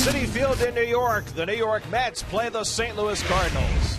Citi Field in New York, the New York Mets play the St. Louis Cardinals.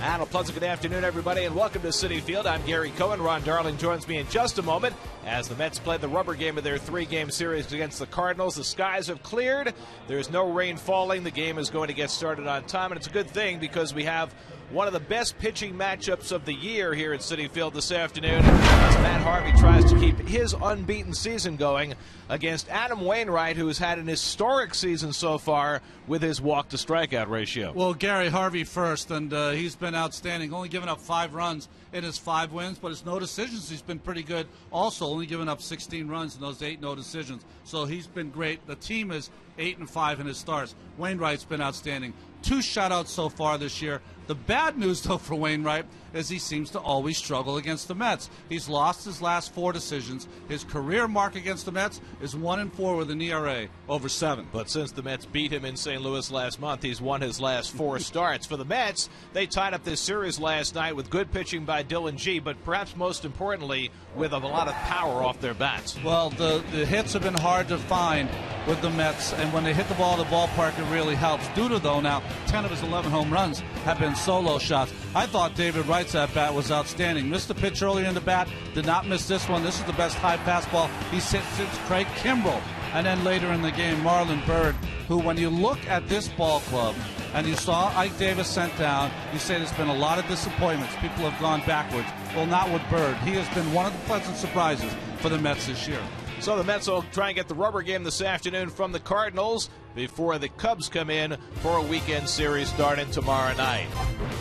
And a pleasant good afternoon, everybody, and welcome to Citi Field. I'm Gary Cohen. Ron Darling joins me in just a moment as the Mets play the rubber game of their three-game series against the Cardinals. The skies have cleared. There's no rain falling. The game is going to get started on time, and it's a good thing because we have one of the best pitching matchups of the year here at Citi Field this afternoon as Matt Harvey tries to keep his unbeaten season going against Adam Wainwright, who has had an historic season so far with his walk-to-strikeout ratio. Well, Gary Harvey first, and he's been outstanding, only giving up 5 runs in his 5 wins, but his no decisions, he's been pretty good. Also, only giving up 16 runs in those 8 no decisions. So he's been great. The team is 8-5 in his starts. Wainwright's been outstanding. 2 shutouts so far this year. The bad news, though, for Wainwright is he seems to always struggle against the Mets. He's lost his last 4 decisions. His career mark against the Mets is 1-4 with an ERA over 7. But since the Mets beat him in St. Louis last month, he's won his last 4 starts. For the Mets, they tied up this series last night with good pitching by Dylan G, but perhaps most importantly, with a lot of power off their bats. Well, the hits have been hard to find with the Mets, and when they hit the ball at the ballpark, it really helps. Duda, though, now 10 of his 11 home runs have been solo shots. I thought David Wright's at bat was outstanding. Missed a pitch earlier in the bat, did not miss this one. This is the best high fastball he's hit since Craig Kimbrell. And then later in the game, Marlon Byrd, who, when you look at this ball club and you saw Ike Davis sent down, you say there's been a lot of disappointments. People have gone backwards. Well, not with Byrd. He has been one of the pleasant surprises for the Mets this year. So the Mets will try and get the rubber game this afternoon from the Cardinals before the Cubs come in for a weekend series starting tomorrow night.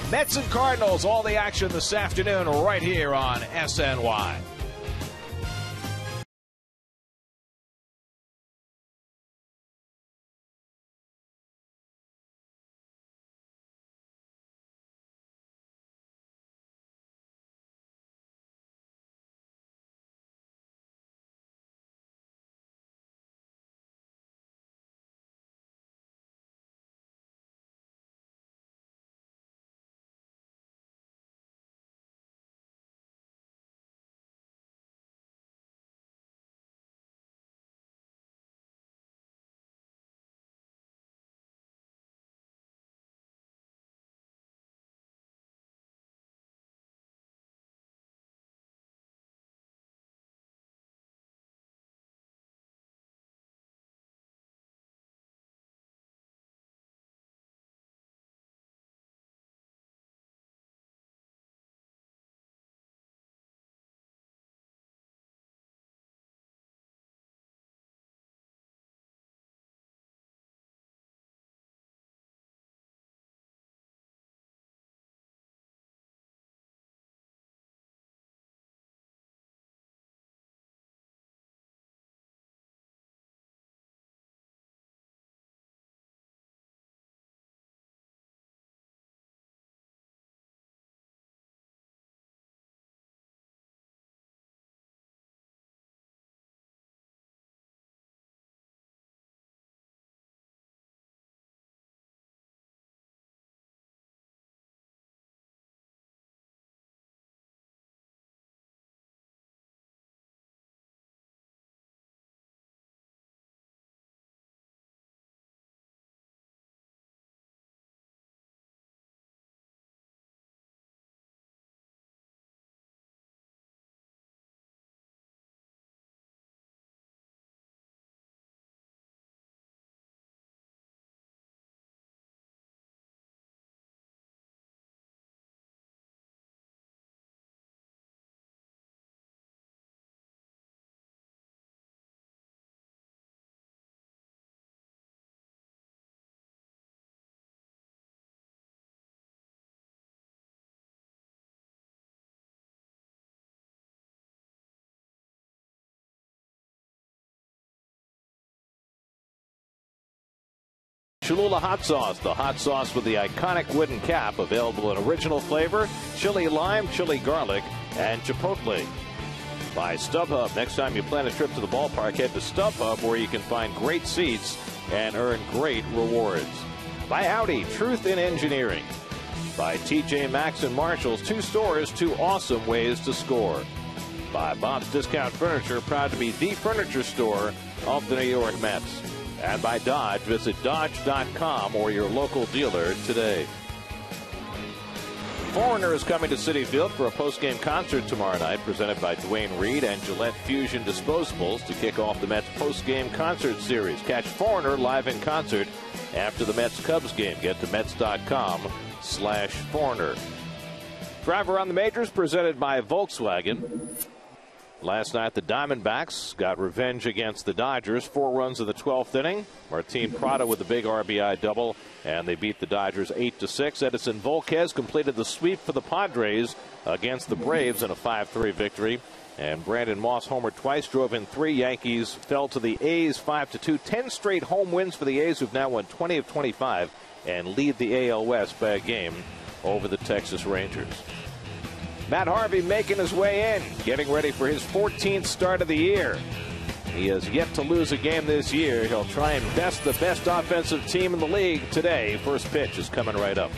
Mets and Cardinals, all the action this afternoon right here on SNY. Cholula hot sauce, the hot sauce with the iconic wooden cap, available in original flavor, chili lime, chili garlic, and chipotle. By StubHub. Next time you plan a trip to the ballpark, head to StubHub, where you can find great seats and earn great rewards. By Audi, truth in engineering. By TJ Maxx and Marshalls, 2 stores, 2 awesome ways to score. By Bob's Discount Furniture, proud to be the furniture store of the New York Mets. And by Dodge, visit Dodge.com or your local dealer today. Foreigner is coming to Citi Field for a post-game concert tomorrow night, presented by Dwayne Reed and Gillette Fusion Disposables to kick off the Mets post-game concert series. Catch Foreigner live in concert after the Mets-Cubs game. Get to Mets.com/Foreigner. Driver on the Majors presented by Volkswagen. Last night, the Diamondbacks got revenge against the Dodgers. 4 runs in the 12th inning. Martin Prado with a big RBI double, and they beat the Dodgers 8-6. Edison Volquez completed the sweep for the Padres against the Braves in a 5-3 victory. And Brandon Moss homered twice, drove in 3. Yankees fell to the A's 5-2. 10 straight home wins for the A's, who've now won 20 of 25 and lead the AL West by a game over the Texas Rangers. Matt Harvey making his way in, getting ready for his 14th start of the year. He has yet to lose a game this year. He'll try and best the best offensive team in the league today. First pitch is coming right up.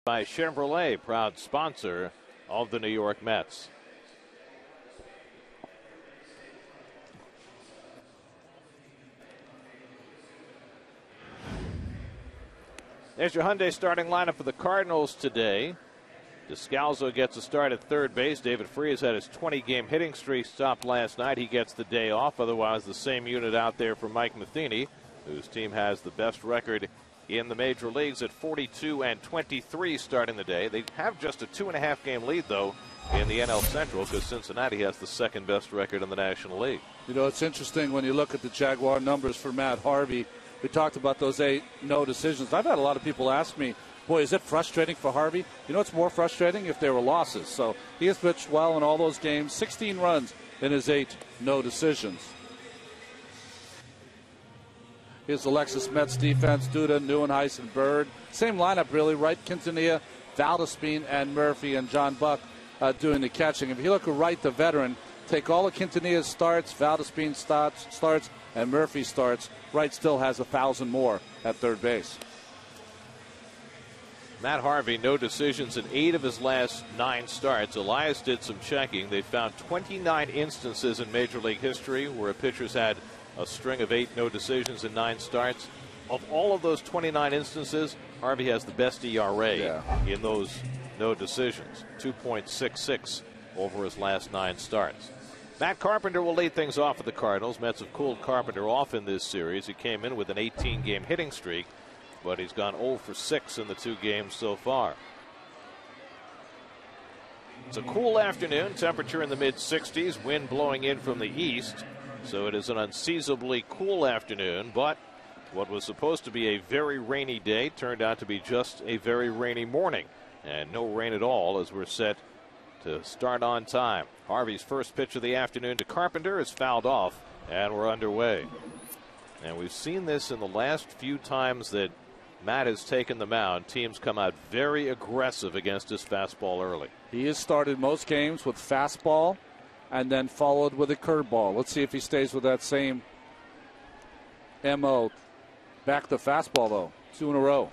By Chevrolet, proud sponsor of the New York Mets. There's your Hyundai starting lineup for the Cardinals today. Descalzo gets a start at third base. David Freese had his 20-game hitting streak stopped last night. He gets the day off. Otherwise, the same unit out there for Mike Matheny, whose team has the best record in the major leagues at 42-23 starting the day. They have just a 2.5-game lead, though, in the NL Central, because Cincinnati has the second best record in the National League. You know, it's interesting when you look at the Jaguar numbers for Matt Harvey. We talked about those 8 no decisions. I've had a lot of people ask me, boy, is it frustrating for Harvey? You know, it's more frustrating if there were losses. So he has pitched well in all those games, 16 runs in his 8 no decisions. Here's the Lexus Mets defense: Duda, Neuenhuis, and Bird. Same lineup, really, right? Quintanilla, Valdespin, and Murphy, and John Buck doing the catching. If you look at Wright, the veteran, take all of Quintanilla's starts, Valdespin starts, and Murphy starts. Wright still has 1,000 more at third base. Matt Harvey, no decisions in 8 of his last 9 starts. Elias did some checking. They found 29 instances in Major League history where a pitcher's had a string of 8 no decisions in 9 starts. Of all of those 29 instances, Harvey has the best ERA in those no decisions, 2.66 over his last 9 starts. Matt Carpenter will lead things off for the Cardinals. Mets have cooled Carpenter off in this series. He came in with an 18-game hitting streak, but he's gone 0 for 6 in the 2 games so far. It's a cool afternoon, temperature in the mid-60s, wind blowing in from the east, so it is an unseasonably cool afternoon, but what was supposed to be a very rainy day turned out to be just a very rainy morning, and no rain at all as we're set to start on time. Harvey's first pitch of the afternoon to Carpenter is fouled off, and we're underway. And we've seen this in the last few times that Matt has taken the mound. Teams come out very aggressive against his fastball early. He has started most games with fastball and then followed with a curveball. Let's see if he stays with that same MO. Back to fastball, though. 2 in a row.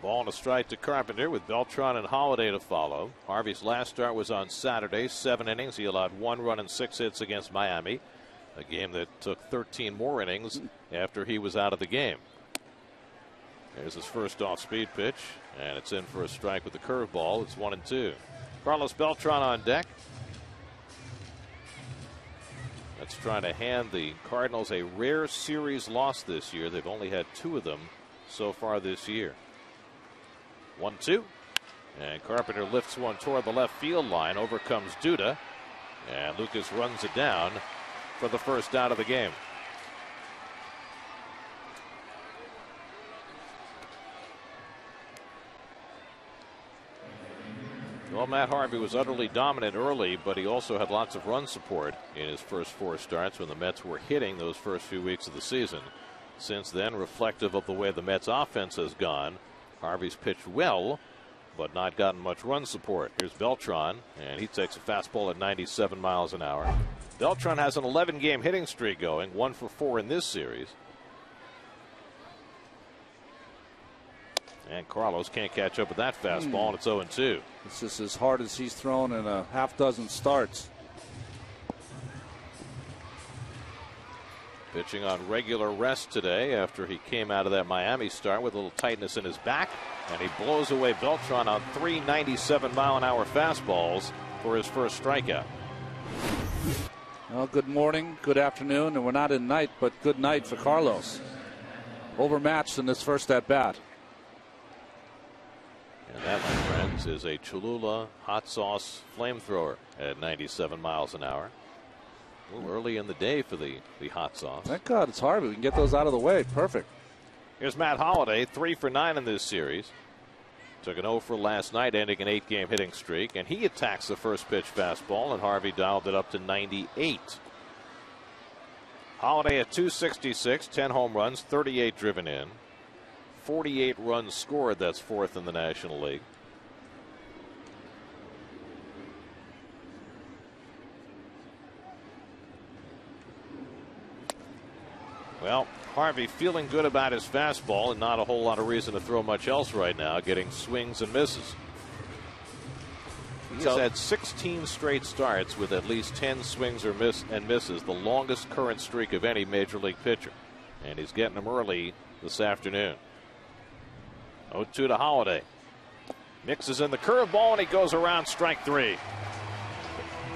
Ball and a strike to Carpenter with Beltran and Holiday to follow. Harvey's last start was on Saturday. 7 innings. He allowed 1 run and 6 hits against Miami. A game that took 13 more innings after he was out of the game. There's his first off-speed pitch, and it's in for a strike with the curveball. It's 1-2. Carlos Beltran on deck. That's trying to hand the Cardinals a rare series loss this year. They've only had 2 of them so far this year. 1-2. And Carpenter lifts one toward the left field line. Over comes Duda. And Lucas runs it down for the first out of the game. Well, Matt Harvey was utterly dominant early, but he also had lots of run support in his first 4 starts when the Mets were hitting those first few weeks of the season. Since then, reflective of the way the Mets offense has gone, Harvey's pitched well, but not gotten much run support. Here's Beltran, and he takes a fastball at 97 miles an hour. Beltran has an 11-game hitting streak going, 1 for 4 in this series. And Carlos can't catch up with that fastball, and it's 0-2. This is as hard as he's thrown in a half-dozen starts. Pitching on regular rest today after he came out of that Miami start with a little tightness in his back, and he blows away Beltran on 3 97-mile-an-hour fastballs for his first strikeout. Well, good morning, good afternoon, and we're not in night, but good night for Carlos. Overmatched in this first at-bat. And that, my friends, is a Cholula hot sauce flamethrower at 97 miles an hour. A little early in the day for the hot sauce. Thank God it's Harvey. We can get those out of the way. Perfect. Here's Matt Holliday, 3 for 9 in this series. Took an 0 for last night, ending an 8-game hitting streak. And he attacks the first pitch fastball, and Harvey dialed it up to 98. Holliday at 266, 10 home runs, 38 driven in. 48 runs scored. That's 4th in the National League. Well, Harvey feeling good about his fastball and not a whole lot of reason to throw much else right now, getting swings and misses. He's had 16 straight starts with at least 10 swings or misses, the longest current streak of any major league pitcher. And he's getting them early this afternoon. 0-2 to Holliday. Mixes in the curveball, and he goes around strike 3.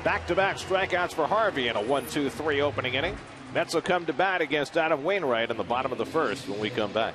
Back-to-back strikeouts for Harvey in a 1-2-3 opening inning. Mets will come to bat against Adam Wainwright in the bottom of the first when we come back.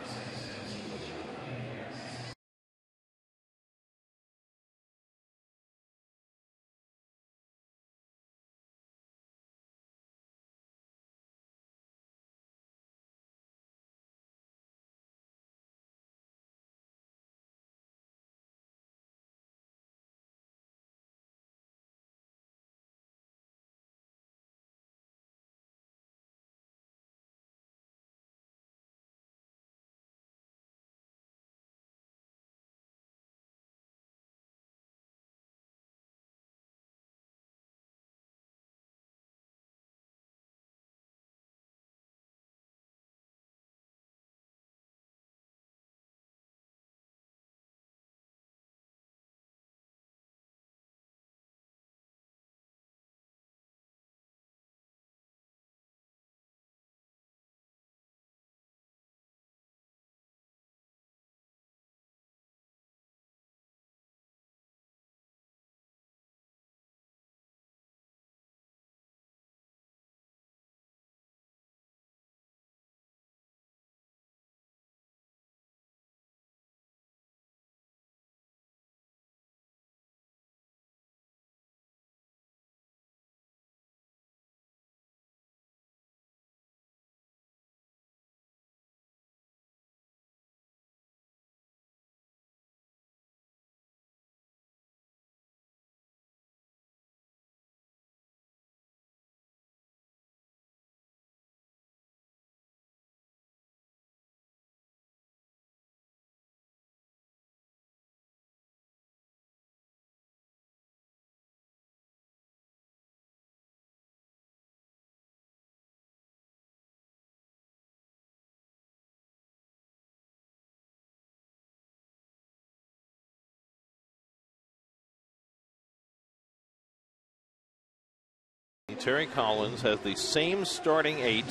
Terry Collins has the same starting 8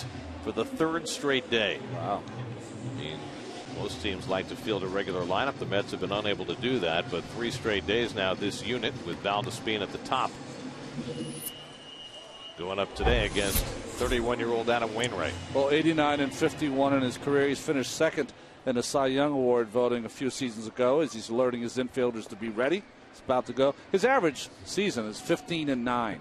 for the 3rd straight day. Wow. I mean, most teams like to field a regular lineup. The Mets have been unable to do that, but 3 straight days now this unit with Valdespin at the top. Going up today against 31-year-old Adam Wainwright. Well, 89 and 51 in his career. He's finished second in the Cy Young Award voting a few seasons ago as he's alerting his infielders to be ready. It's about to go. His average season is 15 and 9.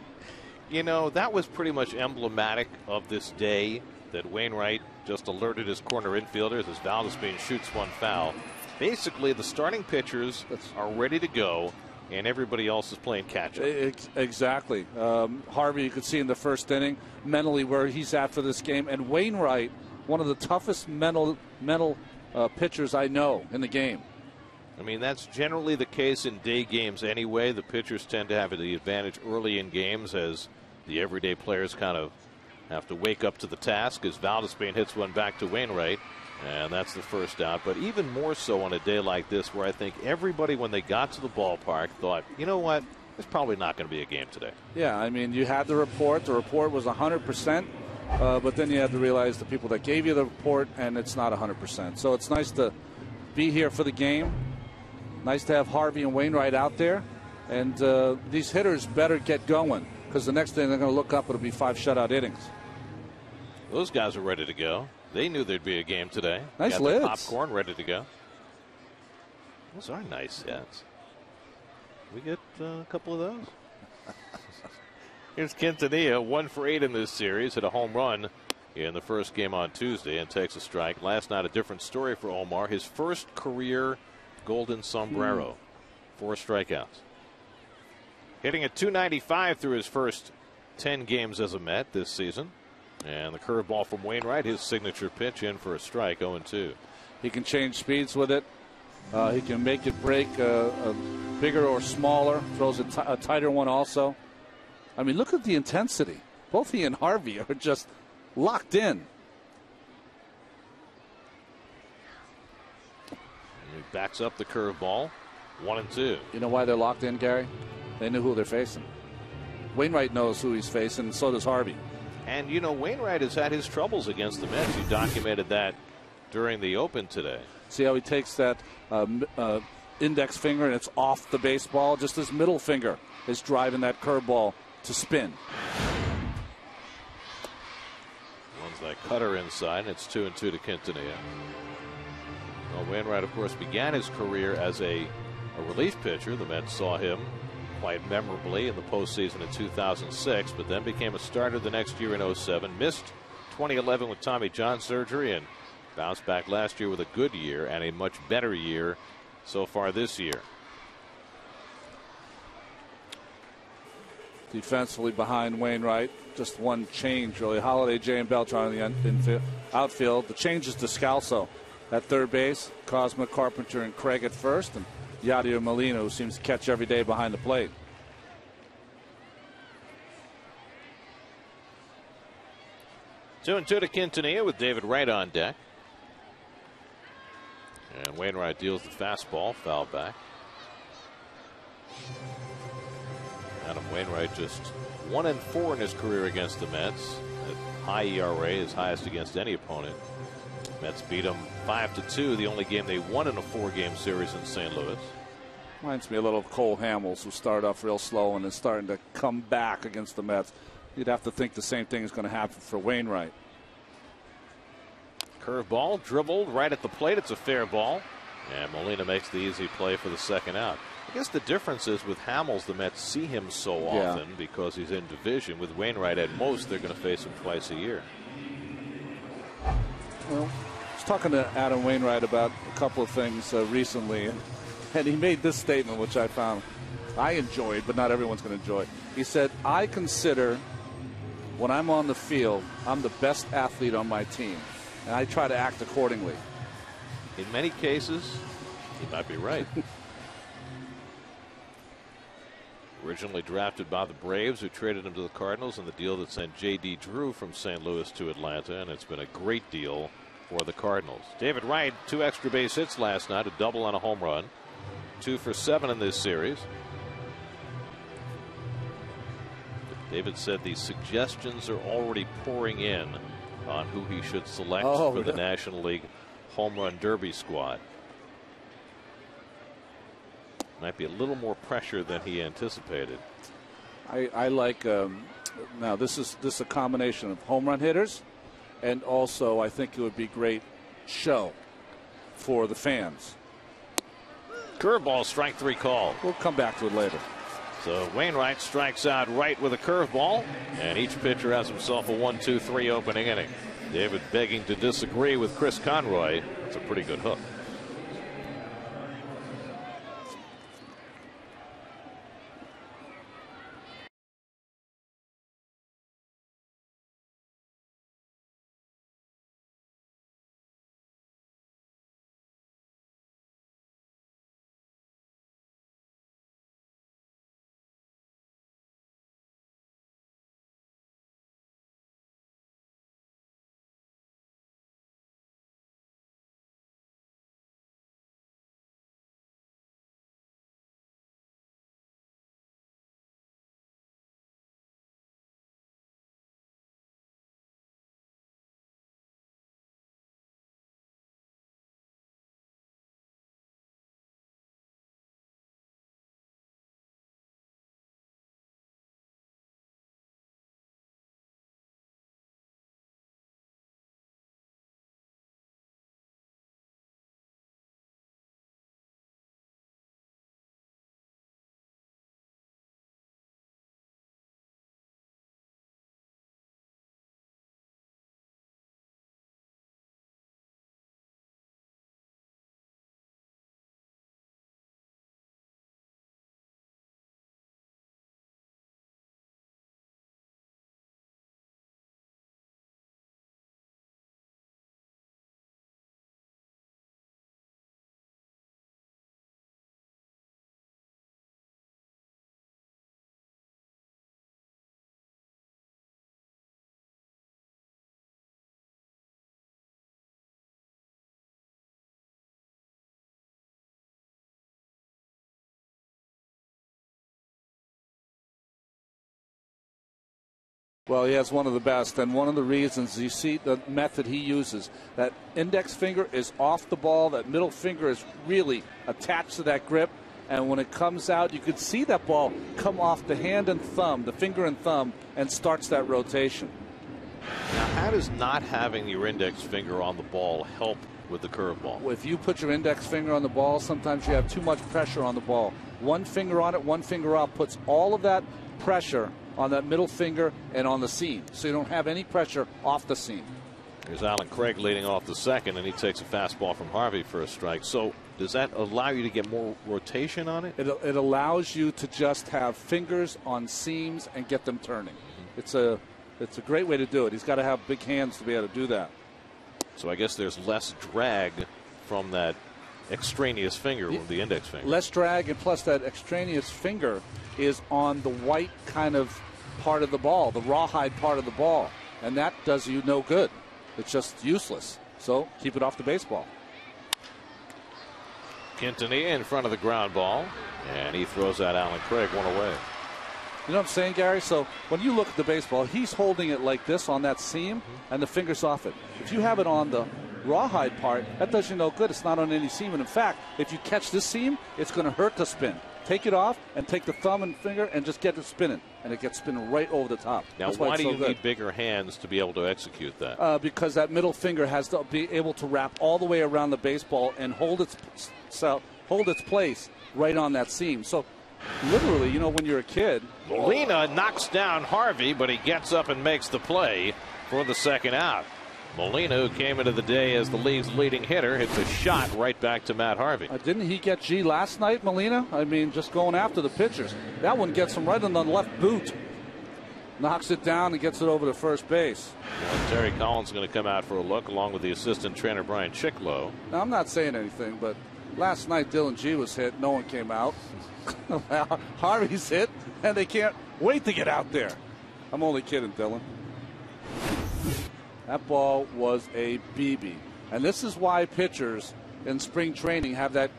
You know, that was pretty much emblematic of this day, that Wainwright just alerted his corner infielders as Valdespin shoots one foul. Basically, the starting pitchers are ready to go, and everybody else is playing catch-up. Exactly. Harvey, you could see in the first inning, mentally where he's at for this game. And Wainwright, one of the toughest mental pitchers I know in the game. I mean, that's generally the case in day games anyway. The pitchers tend to have the advantage early in games as the everyday players kind of have to wake up to the task as Valdespin hits one back to Wainwright, and that's the first out. But even more so on a day like this where I think everybody, when they got to the ballpark, thought, you know what, there's probably not going to be a game today. Yeah, I mean, you had the report. The report was 100%, but then you had to realize the people that gave you the report, and it's not 100%. So it's nice to be here for the game. Nice to have Harvey and Wainwright out there. And these hitters better get going, because the next thing they're going to look up, it'll be 5 shutout innings. Those guys are ready to go. They knew there'd be a game today. Nice Got lids. The popcorn ready to go. Those are nice hits. We get a couple of those. Here's Quintanilla, 1 for 8 in this series, hit a home run in the first game on Tuesday and takes a strike. Last night, a different story for Omar. His first career golden sombrero. 4 strikeouts. Hitting at .295 through his first 10 games as a Met this season. And the curveball from Wainwright, his signature pitch, in for a strike, 0-2. He can change speeds with it. He can make it break bigger or smaller. Throws a tighter one also. I mean, look at the intensity. Both he and Harvey are just locked in. He backs up the curveball, 1-2. You know why they're locked in, Gary? They knew who they're facing. Wainwright knows who he's facing, and so does Harvey. And, you know, Wainwright has had his troubles against the Mets. He documented that during the Open today. See how he takes that index finger and it's off the baseball? Just his middle finger is driving that curveball to spin. Runs that cutter inside, and it's 2-2 to Quintanilla. Well, Wainwright, of course, began his career as a relief pitcher. The Mets saw him quite memorably in the postseason in 2006, but then became a starter the next year in 07. Missed 2011 with Tommy John surgery and bounced back last year with a good year and a much better year so far this year. Defensively behind Wainwright, just one change really. Holiday, Jay, and Beltran in the outfield. The change is Descalso at third base, Cosma, Carpenter, and Craig at first, and Yadier Molina, who seems to catch every day behind the plate. Two and 2 to Quintanilla with David Wright on deck. And Wainwright deals the fastball, foul back. Adam Wainwright just 1-4 in his career against the Mets. At high ERA, his highest against any opponent. Mets beat them 5-2, the only game they won in a 4-game series in St. Louis. Reminds me a little of Cole Hamels, who started off real slow and is starting to come back against the Mets. You'd have to think the same thing is going to happen for Wainwright. Curveball dribbled right at the plate. It's a fair ball. And Molina makes the easy play for the second out. I guess the difference is with Hamels, the Mets see him so often because he's in division. With Wainwright, at most, they're going to face him twice a year. Well, I was talking to Adam Wainwright about a couple of things recently, and he made this statement, which I found I enjoyed, but not everyone's going to enjoy. He said, I consider when I'm on the field, I'm the best athlete on my team, and I try to act accordingly. In many cases, he might be right. Originally drafted by the Braves, who traded him to the Cardinals in the deal that sent J.D. Drew from St. Louis to Atlanta, and it's been a great deal for the Cardinals. David Wright, 2 extra base hits last night, a double and a home run. 2 for 7 in this series. David said the suggestions are already pouring in on who he should select for the National League Home Run Derby squad. Might be a little more pressure than he anticipated. I like now this is a combination of home run hitters, and also I think it would be great show for the fans. Curveball, strike 3 call. We'll come back to it later. So Wainwright strikes out right with a curveball, and each pitcher has himself a 1-2-3 opening inning. David begging to disagree with Chris Conroy. It's a pretty good hook. Well, he has one of the best, and one of the reasons you see the method he uses, that index finger is off the ball, that middle finger is really attached to that grip, and when it comes out, you could see that ball come off the hand and thumb, the finger and thumb, and starts that rotation. Now, how does not having your index finger on the ball help with the curveball? If you put your index finger on the ball, sometimes you have too much pressure on the ball. One finger on it, one finger off, puts all of that pressure on that middle finger and on the seam, so you don't have any pressure off the seam. Here's Alan Craig leading off the second, and he takes a fastball from Harvey for a strike. So does that allow you to get more rotation on it? It allows you to just have fingers on seams and get them turning. It's a great way to do it. He's got to have big hands to be able to do that. So I guess there's less drag from that extraneous finger with the index finger. Less drag, and plus that extraneous finger is on the white kind of part of the ball, the rawhide part of the ball, and that does you no good. It's just useless. So keep it off the baseball. Quintanilla in front of the ground ball, and he throws out Alan Craig one away. You know what I'm saying, Gary? So when you look at the baseball, he's holding it like this on that seam, and the finger's off it. If you have it on the rawhide part, that does you no good. It's not on any seam. And in fact, if you catch this seam, it's going to hurt the spin. Take it off and take the thumb and finger and just get it spinning, and it gets spinning right over the top. Now, why do you need bigger hands to be able to execute that? Because that middle finger has to be able to wrap all the way around the baseball and hold its place right on that seam. So literally, you know, when you're a kid. Molina knocks down Harvey, but he gets up and makes the play for the second out. Molina, who came into the day as the league's leading hitter, hits a shot right back to Matt Harvey. Didn't he get G last night, Molina? I mean, just going after the pitchers. That one gets him right on the left boot. Knocks it down and gets it over to first base. Well, Terry Collins is going to come out for a look, along with the assistant trainer, Brian Chicklow. Now, I'm not saying anything, but last night Dylan G was hit. No one came out. Harvey's hit, and they can't wait to get out there. I'm only kidding, Dylan. That ball was a BB. And this is why pitchers in spring training have that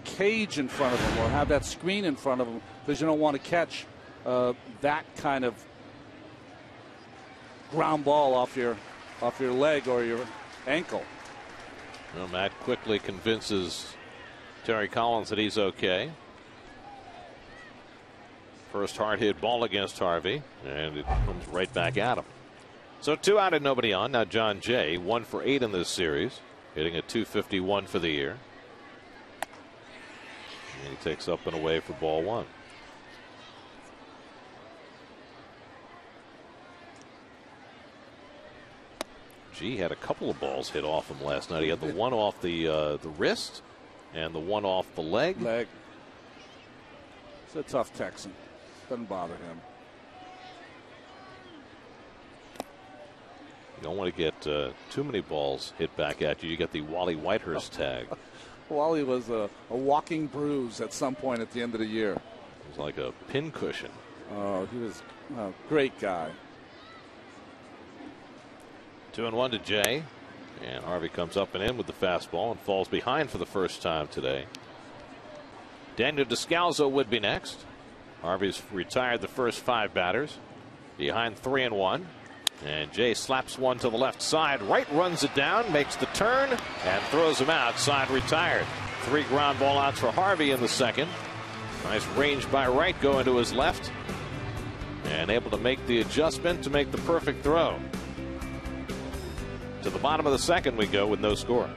cage in front of them or have that screen in front of them, because you don't want to catch that kind of ground ball off your leg or your ankle. Well, Matt quickly convinces Terry Collins that he's okay. First hard hit ball against Harvey, and it comes right back at him. So 2 out and nobody on. Now John Jay, 1 for 8 in this series, hitting a .251 for the year. And he takes up and away for ball 1. G had a couple of balls hit off him last night. He had the one off the wrist and the one off the leg. It's a tough Texan. Doesn't bother him. You don't want to get too many balls hit back at you. You get the Wally Whitehurst tag. Wally was a walking bruise at some point at the end of the year. It was like a pin cushion. Oh, he was a great guy. 2-1 to Jay. And Harvey comes up and in with the fastball and falls behind for the first time today. Daniel Descalzo would be next. Harvey's retired the first 5 batters. Behind 3-1. And Jay slaps one to the left side. Right runs it down, makes the turn, and throws him out. Side retired. 3 ground ball outs for Harvey in the second. Nice range by right going to his left. And able to make the adjustment to make the perfect throw. To the bottom of the second we go with no score.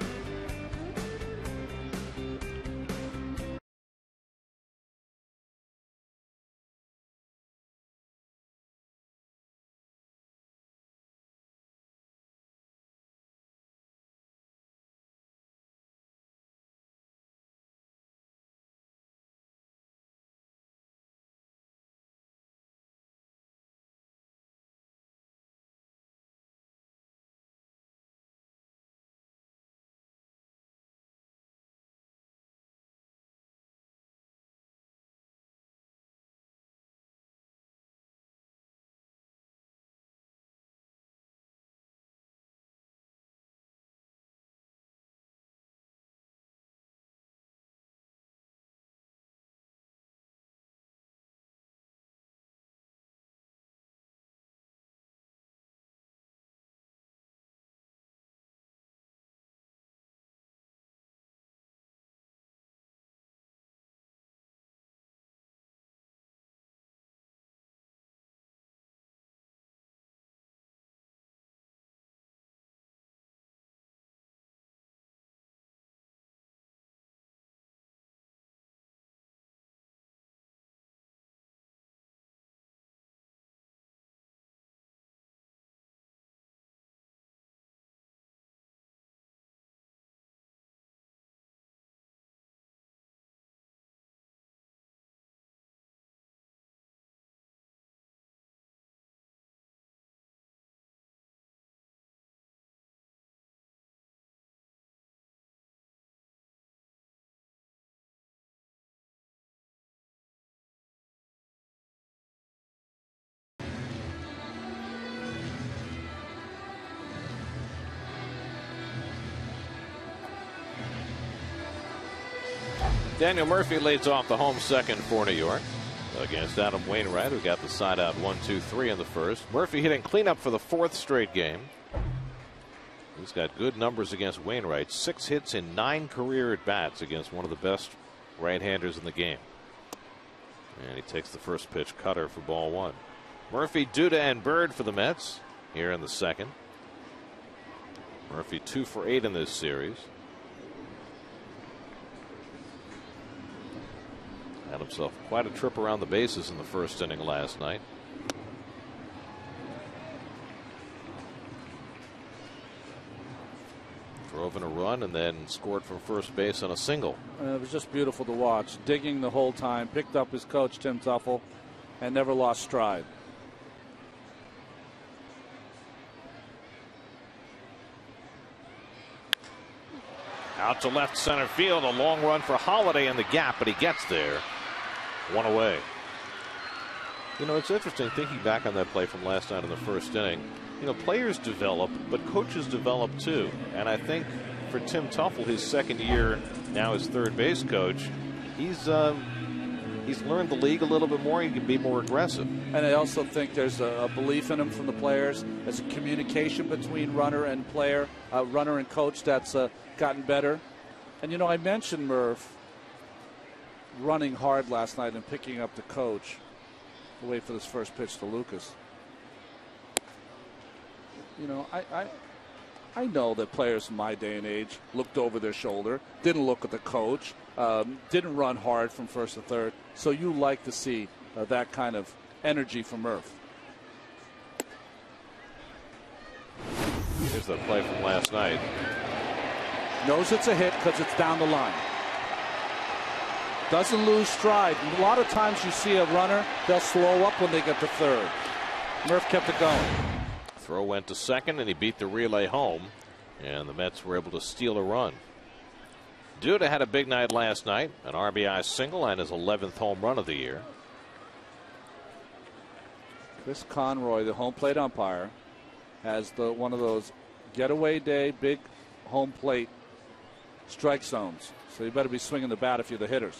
Daniel Murphy leads off the home second for New York against Adam Wainwright, who got the side out 1-2-3 in the first. Murphy hitting cleanup for the 4th straight game. He's got good numbers against Wainwright. 6 hits in 9 career at bats against one of the best right-handers in the game. And he takes the first pitch cutter for ball 1. Murphy, Duda, and Bird for the Mets here in the second. Murphy 2 for 8 in this series. Had himself quite a trip around the bases in the first inning last night. Drove in a run and then scored from first base on a single. It was just beautiful to watch. Digging the whole time. Picked up his coach, Tim Tuffle, and never lost stride. Out to left center field. A long run for Holiday in the gap, but he gets there. 1 away. You know, it's interesting thinking back on that play from last night in the first inning. You know, players develop, but coaches develop too. And I think for Tim Tuffle, his second year now as third base coach, he's he's learned the league a little bit more. He can be more aggressive. And I also think there's a belief in him from the players. There's a communication between runner and player, runner and coach that's gotten better. And, you know, I mentioned Murph running hard last night and picking up the coach to wait for this first pitch to Lucas. You know, I know that players in my day and age looked over their shoulder, didn't look at the coach, didn't run hard from first to third. So you like to see that kind of energy from Murph. Here's the play from last night. Knows it's a hit because it's down the line. Doesn't lose stride. A lot of times you see a runner, they'll slow up when they get to third. Murph kept it going. Throw went to second, and he beat the relay home, and the Mets were able to steal a run. Duda had a big night last night, an RBI single and his 11th home run of the year. Chris Conroy, the home plate umpire, has one of those getaway day big home plate strike zones. So you better be swinging the bat if you're the hitters.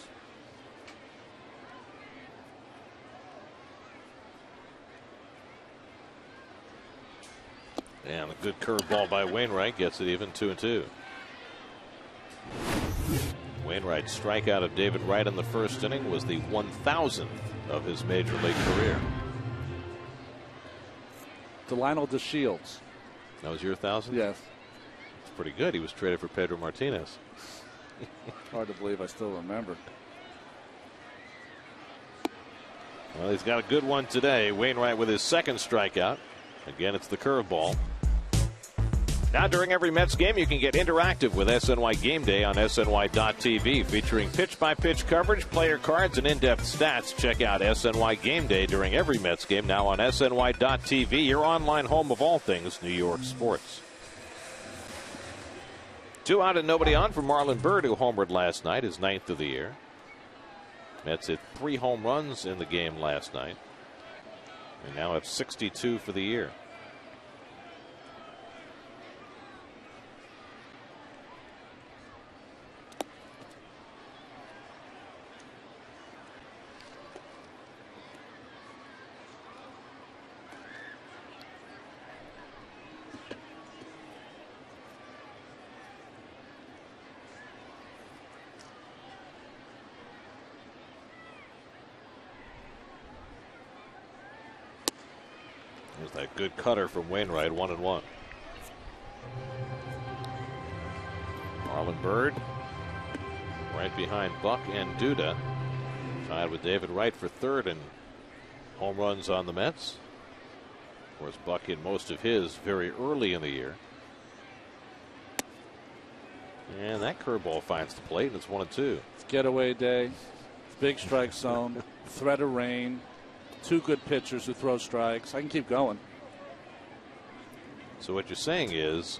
And a good curveball by Wainwright gets it even 2-2. Wainwright's strikeout of David Wright in the first inning was the 1,000th of his major league career. Delino DeShields. That was your 1,000th? Yes. It's pretty good. He was traded for Pedro Martinez. Hard to believe I still remember. Well, he's got a good one today. Wainwright with his second strikeout. Again, it's the curveball. Now, during every Mets game, you can get interactive with SNY Game Day on SNY.TV, featuring pitch-by-pitch coverage, player cards, and in-depth stats. Check out SNY Game Day during every Mets game now on SNY.TV, your online home of all things New York sports. 2 out and nobody on for Marlon Byrd, who homered last night, his 9th of the year. Mets hit 3 home runs in the game last night, and now have 62 for the year. There's that good cutter from Wainwright, 1-1. Marlon Byrd right behind Buck and Duda, tied with David Wright for third in home runs on the Mets. Of course, Buck hit most of his very early in the year. And that curveball finds the plate, and it's 1-2. It's getaway day, big strike zone, threat of rain. 2 good pitchers who throw strikes. I can keep going. So what you're saying is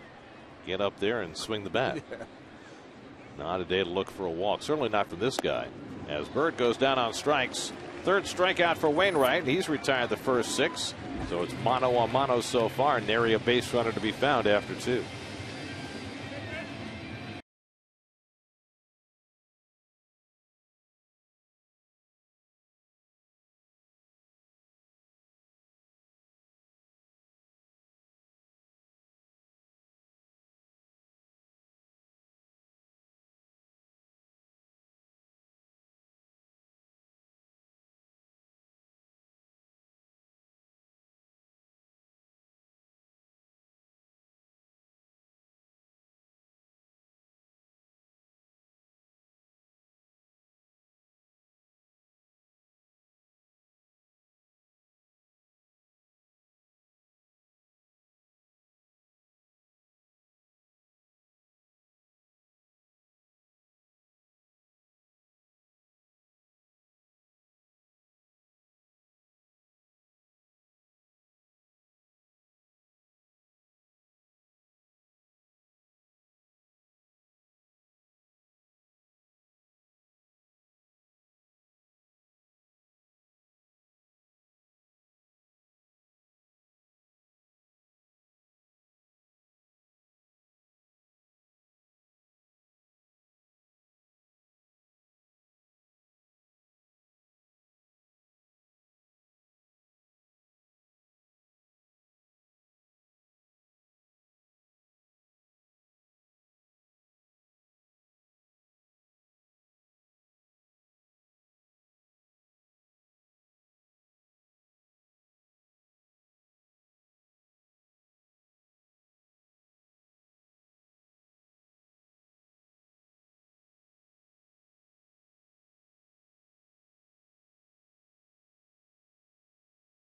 get up there and swing the bat. Yeah. Not a day to look for a walk. Certainly not from this guy. As Byrd goes down on strikes. 3rd strikeout for Wainwright. He's retired the first 6. So it's mano a mano so far. Nary a base runner to be found after 2.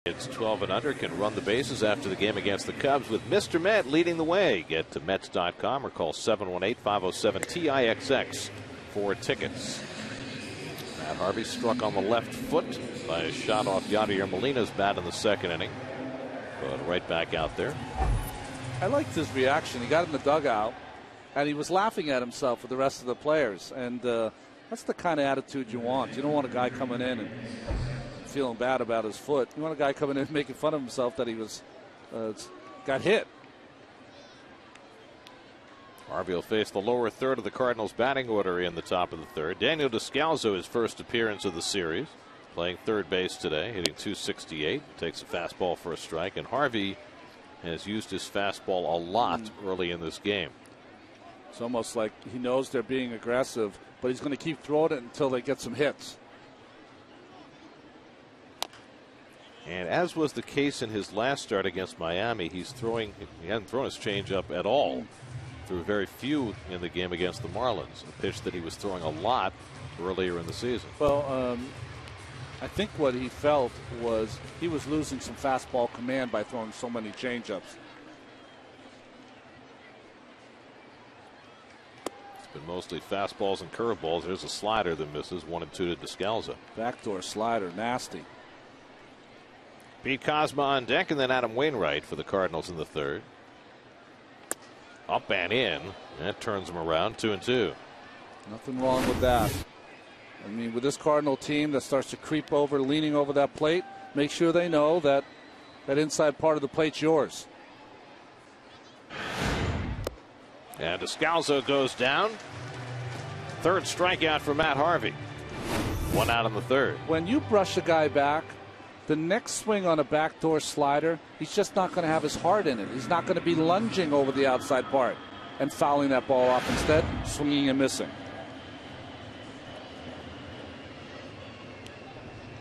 It's 12 and under, can run the bases after the game against the Cubs with Mr. Met leading the way. Get to Mets.com or call 718-507-TIXX for tickets. Matt Harvey struck on the left foot by a shot off Yadier Molina's bat in the second inning. But right back out there. I liked his reaction. He got in the dugout, and he was laughing at himself with the rest of the players. And that's the kind of attitude you want. You don't want a guy coming in and feeling bad about his foot. You want a guy coming in making fun of himself that he was got hit. Harvey will face the lower third of the Cardinals batting order in the top of the third. Daniel Descalso, his first appearance of the series, playing third base today, hitting .268, takes a fastball for a strike, and Harvey has used his fastball a lot early in this game. It's almost like he knows they're being aggressive, but he's going to keep throwing it until they get some hits. And as was the case in his last start against Miami, he hadn't thrown his changeup at all. Threw very few in the game against the Marlins, a pitch that he was throwing a lot earlier in the season. Well, I think what he felt was he was losing some fastball command by throwing so many changeups. It's been mostly fastballs and curveballs. There's a slider that misses, 1-2 to Descalso. Backdoor slider, nasty. Pete Kozma on deck, and then Adam Wainwright for the Cardinals in the third. Up and in. That turns him around, 2-2. Nothing wrong with that. I mean, with this Cardinal team that starts to creep over, leaning over that plate, make sure they know that that inside part of the plate's yours. And Descalso goes down. Third strikeout for Matt Harvey. One out in the third. When you brush a guy back, the next swing on a backdoor slider, he's just not going to have his heart in it. He's not going to be lunging over the outside part and fouling that ball off. Instead, swinging and missing.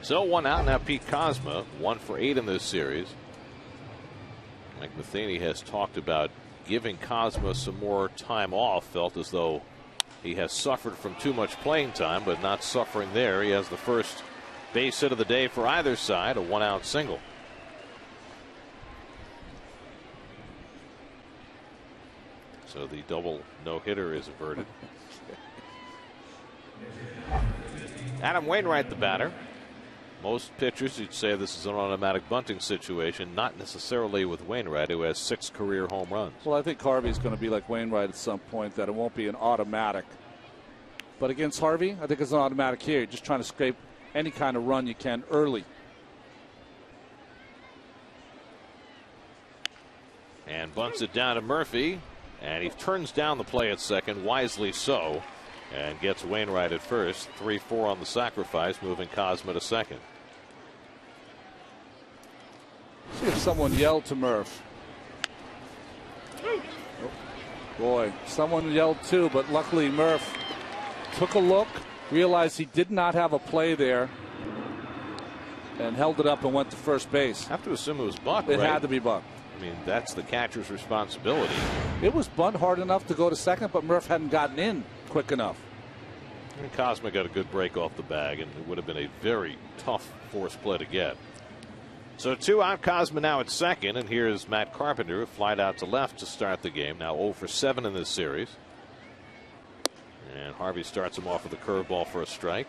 So 1 out now. Pete Kozma 1 for 8 in this series. Mike Matheny has talked about giving Kozma some more time off. Felt as though he has suffered from too much playing time, but not suffering there. He has the first base hit of the day for either side, a 1-out single. So the double no-hitter is averted. Adam Wainwright, the batter. Most pitchers, you'd say this is an automatic bunting situation, not necessarily with Wainwright, who has 6 career home runs. Well, I think Harvey's going to be like Wainwright at some point, that it won't be an automatic. But against Harvey, I think it's an automatic here. You're just trying to scrape any kind of run you can early. And bunts it down to Murphy, and he turns down the play at second, wisely so, and gets Wainwright at first. 3-4 on the sacrifice, moving Kozma to second. See if someone yelled to Murph. Oh, boy, someone yelled too, but luckily Murph took a look, realized he did not have a play there, and held it up and went to first base. I have to assume it was bunt, It right? had to be bunt. I mean, that's the catcher's responsibility. It was bunt hard enough to go to second, but Murph hadn't gotten in quick enough. And Kozma got a good break off the bag, and it would have been a very tough force play to get. So 2 out, Kozma now at second, and here's Matt Carpenter, who flied out to left to start the game. Now 0 for 7 in this series. And Harvey starts him off with a curveball for a strike.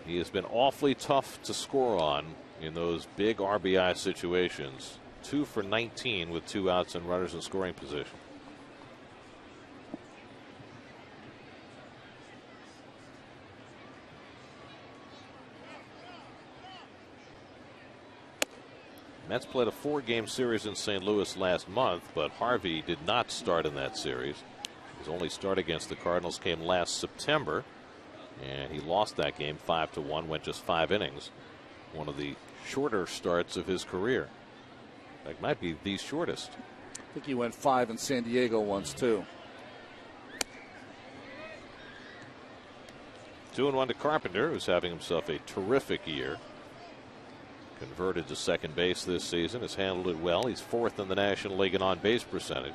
He has been awfully tough to score on in those big RBI situations. 2 for 19 with 2 outs and runners in scoring position. Mets played a 4-game series in St. Louis last month, but Harvey did not start in that series. His only start against the Cardinals came last September, and he lost that game 5-1, went just 5 innings. One of the shorter starts of his career. That might be the shortest. I think he went 5 in San Diego once too. 2-1 to Carpenter, who's having himself a terrific year. Converted to second base this season, has handled it well. He's 4th in the National League in on-base percentage.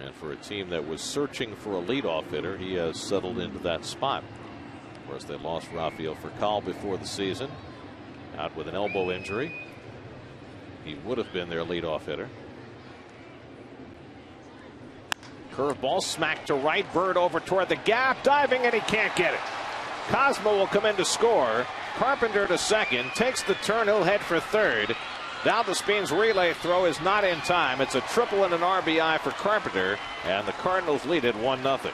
And for a team that was searching for a leadoff hitter, he has settled into that spot. course, they lost Rafael Furcal before the season, out with an elbow injury. He would have been their leadoff hitter. Curveball smacked to right. Bird over toward the gap, diving, and he can't get it. Cosmo will come in to score. Carpenter to second, takes the turn, he'll head for third. Valdespin's relay throw is not in time. It's a triple and an RBI for Carpenter, and the Cardinals lead it 1-0.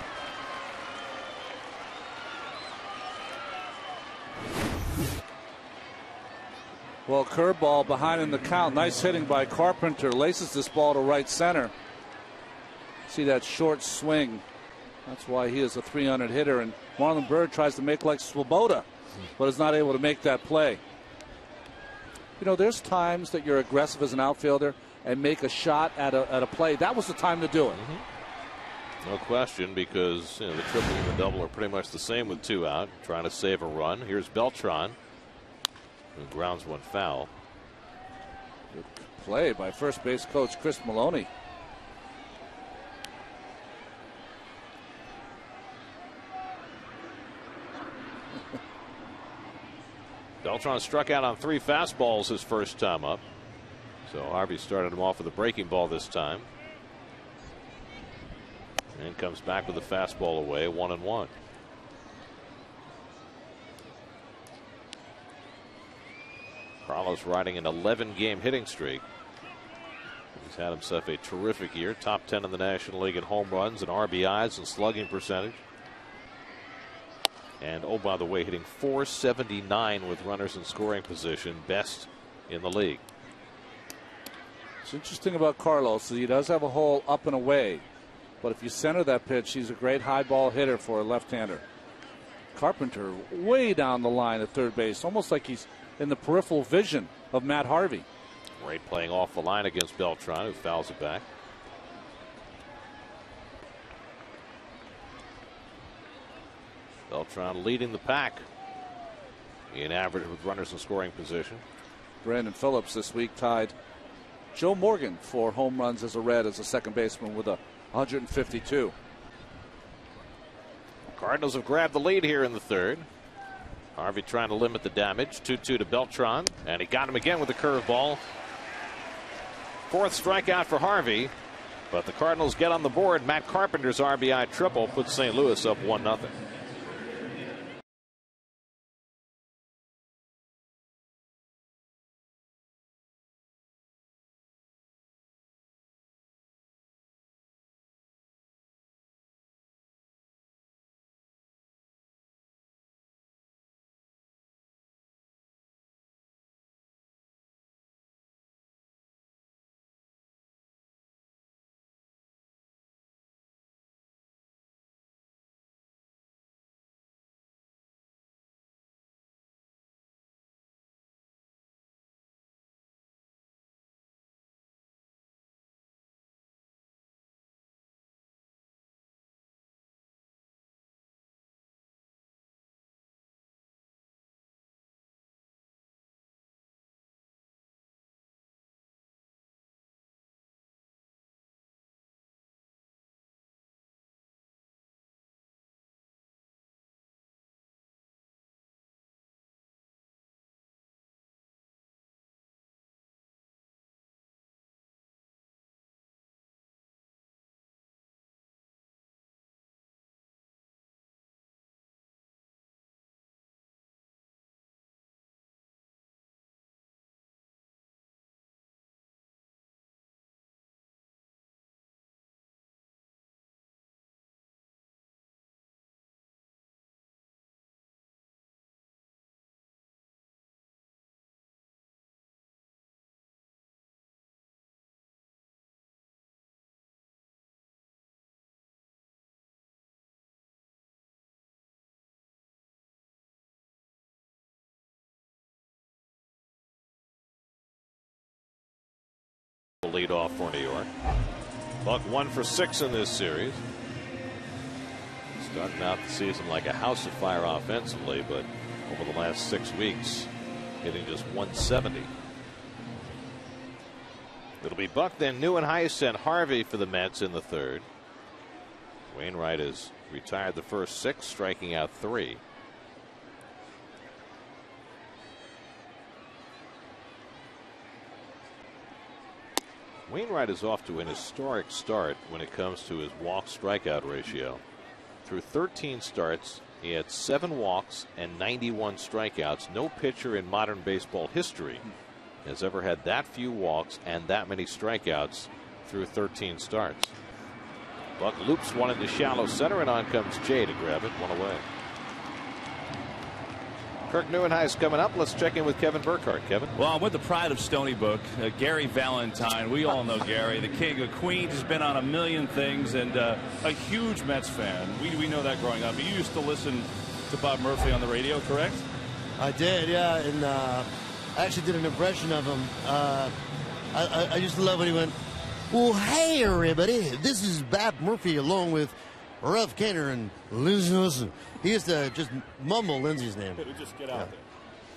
Well, curveball behind in the count. Nice hitting by Carpenter. Laces this ball to right center. See that short swing. That's why he is a 300 hitter. And Marlon Byrd tries to make like Swoboda, but is not able to make that play. You know, there's times that you're aggressive as an outfielder and make a shot at a play. That was the time to do it. No question, because the triple and the double are pretty much the same with 2 out. Trying to save a run. Here's Beltran, who grounds one foul. Good play by first base coach Chris Maloney. Beltran struck out on 3 fastballs his first time up. So Harvey started him off with a breaking ball this time. And comes back with a fastball away, 1-1. Carlos riding an 11-game hitting streak. He's had himself a terrific year. Top 10 in the National League in home runs and RBIs and slugging percentage. And oh, by the way, hitting .479 with runners in scoring position, best in the league. What's interesting about Carlos is he does have a hole up and away, but if you center that pitch, he's a great high ball hitter for a left-hander. Carpenter way down the line at third base, almost like he's in the peripheral vision of Matt Harvey. Right, playing off the line against Beltran, who fouls it back. Beltran leading the pack in average with runners in scoring position. Brandon Phillips this week tied Joe Morgan for home runs as a Red as a second baseman with 152. Cardinals have grabbed the lead here in the third. Harvey trying to limit the damage. 2-2 to Beltran, and he got him again with a curveball. 4th strikeout for Harvey, but the Cardinals get on the board. Matt Carpenter's RBI triple puts St. Louis up 1-0. Lead off for New York. Buck 1 for 6 in this series. Starting out the season like a house of fire offensively, but over the last 6 weeks, hitting just 170. It'll be Buck, then Neuenhuis and Harvey for the Mets in the third. Wainwright has retired the first 6, striking out 3. Wainwright is off to an historic start when it comes to his walk-strikeout ratio. Through 13 starts, he had 7 walks and 91 strikeouts. No pitcher in modern baseball history has ever had that few walks and that many strikeouts through 13 starts. Buck loops one into shallow center, and on comes Jay to grab it, 1 away. Kirk Neuenhuis coming up. Let's check in with Kevin Burkhardt. Kevin. Well, I'm with the pride of Stony Brook, Gary Valentine. We all know Gary, the king of Queens. Has been on a million things and a huge Mets fan. We know that growing up. You used to listen to Bob Murphy on the radio, correct? I did, yeah, and I actually did an impression of him. I used to love when he went, "Well, hey, everybody, this is Bob Murphy along with Ralph Kiner and Lindsey Wilson." He used to just mumble Lindsey's name. Just get out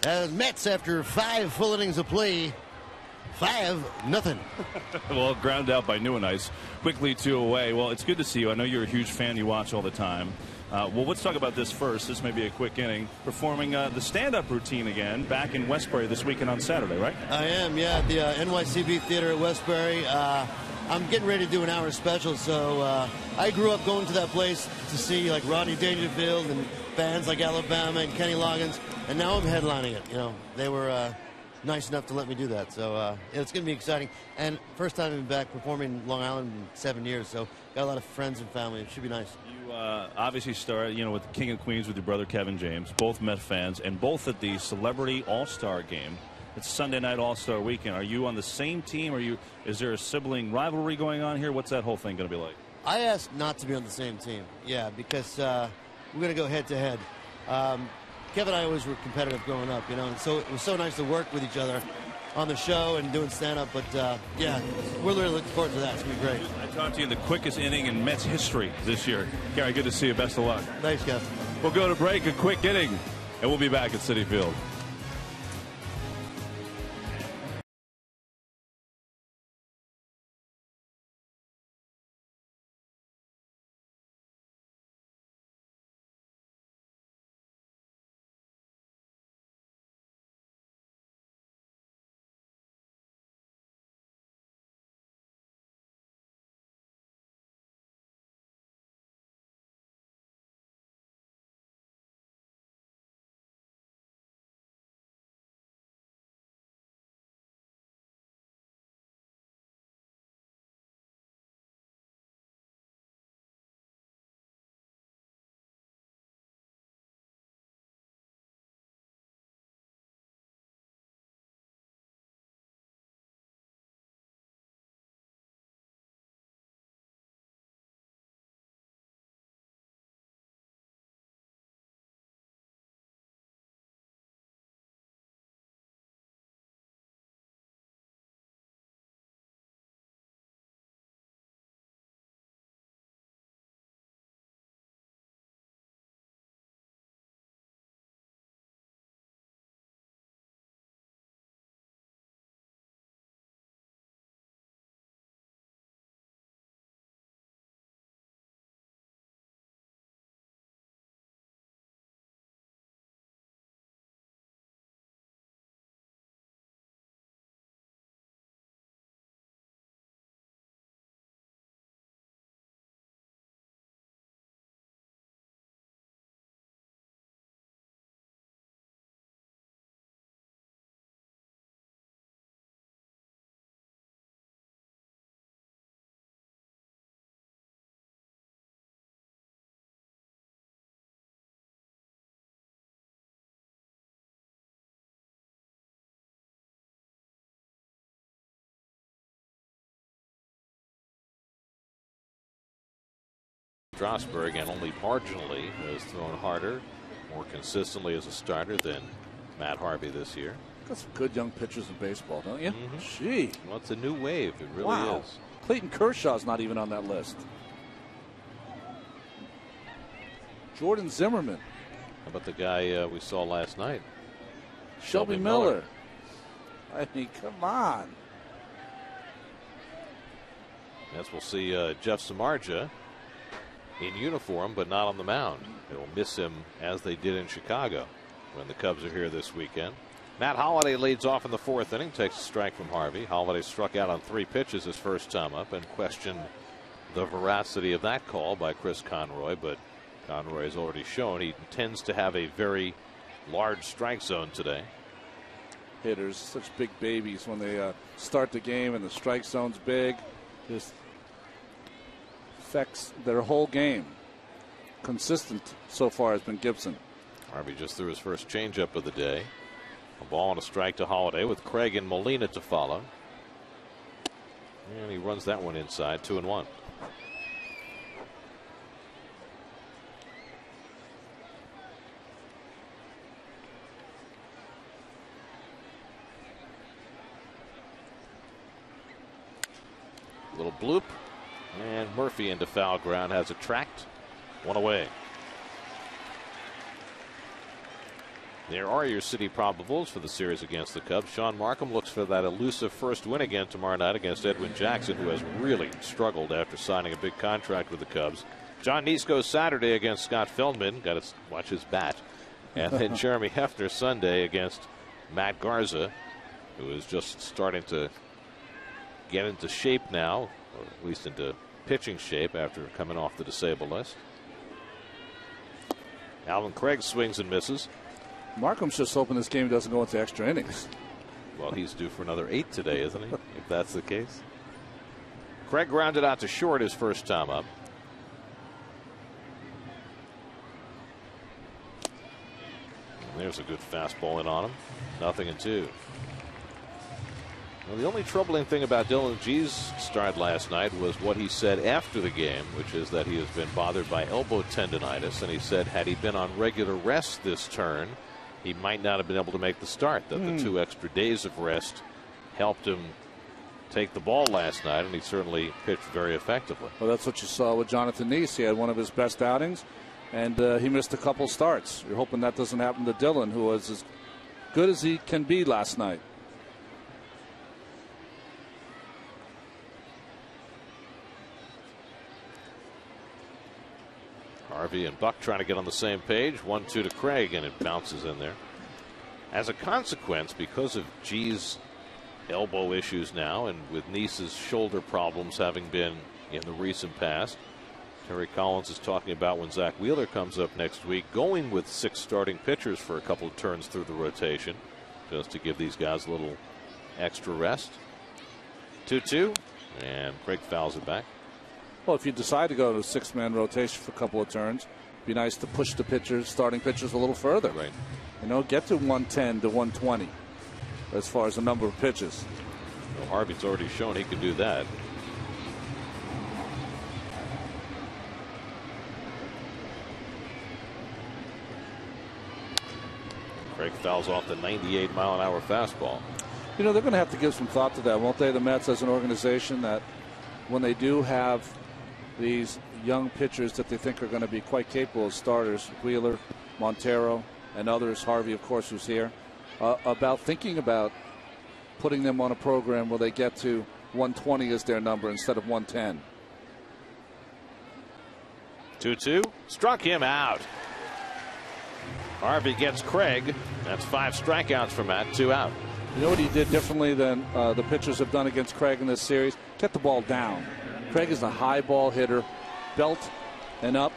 there. Mets, after 5 full innings of play, 5-0. Well, ground out by Neuenhuis. Quickly 2 away. Well, it's good to see you. I know you're a huge fan. You watch all the time. Well, let's talk about this first. This may be a quick inning. Performing the stand-up routine again back in Westbury this weekend on Saturday, right? I am, yeah, at the NYCB Theater at Westbury. I'm getting ready to do an hour special, so I grew up going to that place to see like Rodney Dangerfield and bands like Alabama and Kenny Loggins, and now I'm headlining it. You know, they were nice enough to let me do that, so it's going to be exciting. And first time I'm back performing Long Island in 7 years, so got a lot of friends and family. It should be nice. You obviously started, with the King of Queens with your brother Kevin James, both Met fans, and both at the Celebrity All-Star Game. It's Sunday night All-Star Weekend. Are you on the same team? Is there a sibling rivalry going on here? What's that whole thing going to be like? I asked not to be on the same team, yeah, because we're going to go head-to-head. Kevin and I always were competitive growing up, and so it was so nice to work with each other on the show and doing stand-up. But, yeah, we're really looking forward to that. It's going to be great. I talked to you in the quickest inning in Mets history this year. Gary, good to see you. Best of luck. Thanks, Kev. We'll go to break, a quick inning, and we'll be back at Citi Field. Strasburg, and only marginally has thrown harder, more consistently as a starter than Matt Harvey this year. Got some good young pitchers in baseball, don't you? Mm-hmm. Gee. Well, it's a new wave. It really Wow. is. Clayton Kershaw's not even on that list. Jordan Zimmerman. How about the guy we saw last night? Shelby Miller. I mean, come on. Yes, we'll see Jeff Samardzija in uniform, but not on the mound. They'll miss him as they did in Chicago when the Cubs are here this weekend. Matt Holliday leads off in the 4th inning, takes a strike from Harvey. Holliday struck out on 3 pitches his first time up and questioned the veracity of that call by Chris Conroy, but Conroy has already shown he tends to have a very large strike zone today. Hitters, such big babies when they start the game and the strike zone's big. Just affects their whole game. Consistent so far has been Gibson. Harvey just threw his first changeup of the day. A ball and a strike to Holliday with Craig and Molina to follow. And he runs that one inside, 2-1. Little bloop, and Murphy into foul ground, has it tracked, 1 away. There are your city probables for the series against the Cubs. Sean Markham looks for that elusive first win again tomorrow night against Edwin Jackson, who has really struggled after signing a big contract with the Cubs. John Neese goes Saturday against Scott Feldman. Got to watch his bat. And then Jeremy Hefner Sunday against Matt Garza, who is just starting to get into shape now, or at least into pitching shape after coming off the disabled list. Alvin Craig swings and misses. Markham's just hoping this game doesn't go into extra innings. Well, he's due for another 8 today, isn't he? If that's the case. Craig grounded out to short his first time up. And there's a good fastball in on him. 0-2. Well, the only troubling thing about Dylan G's start last night was what he said after the game, which is that he has been bothered by elbow tendonitis. And he said had he been on regular rest this turn, he might not have been able to make the start, that the 2 extra days of rest helped him take the ball last night, and he certainly pitched very effectively. Well, that's what you saw with Jonathan Neese. He had one of his best outings, and he missed a couple starts. You're hoping that doesn't happen to Dylan, who was as good as he can be last night. Harvey and Buck trying to get on the same page. 1-2 to Craig, and it bounces in there. As a consequence, because of G's elbow issues now, and with Neese's shoulder problems having been in the recent past, Terry Collins is talking about when Zach Wheeler comes up next week, going with 6 starting pitchers for a couple of turns through the rotation, just to give these guys a little extra rest. 2-2, and Craig fouls it back. Well, if you decide to go to a 6-man rotation for a couple of turns, it'd be nice to push the pitchers, starting pitchers, a little further. Right. You know, get to 110 to 120 as far as the number of pitches. Well, Harvey's already shown he can do that. Craig fouls off the 98-mile-an-hour fastball. You know, they're going to have to give some thought to that, won't they, the Mets as an organization, that when they do have these young pitchers that they think are going to be quite capable as starters, Wheeler, Montero, and others, Harvey, of course, who's here, about thinking about putting them on a program where they get to 120 as their number instead of 110. 2-2, struck him out. Harvey gets Craig. That's 5 strikeouts for Matt, 2 out. You know what he did differently than the pitchers have done against Craig in this series? Get the ball down. Craig is a high ball hitter, belt and up.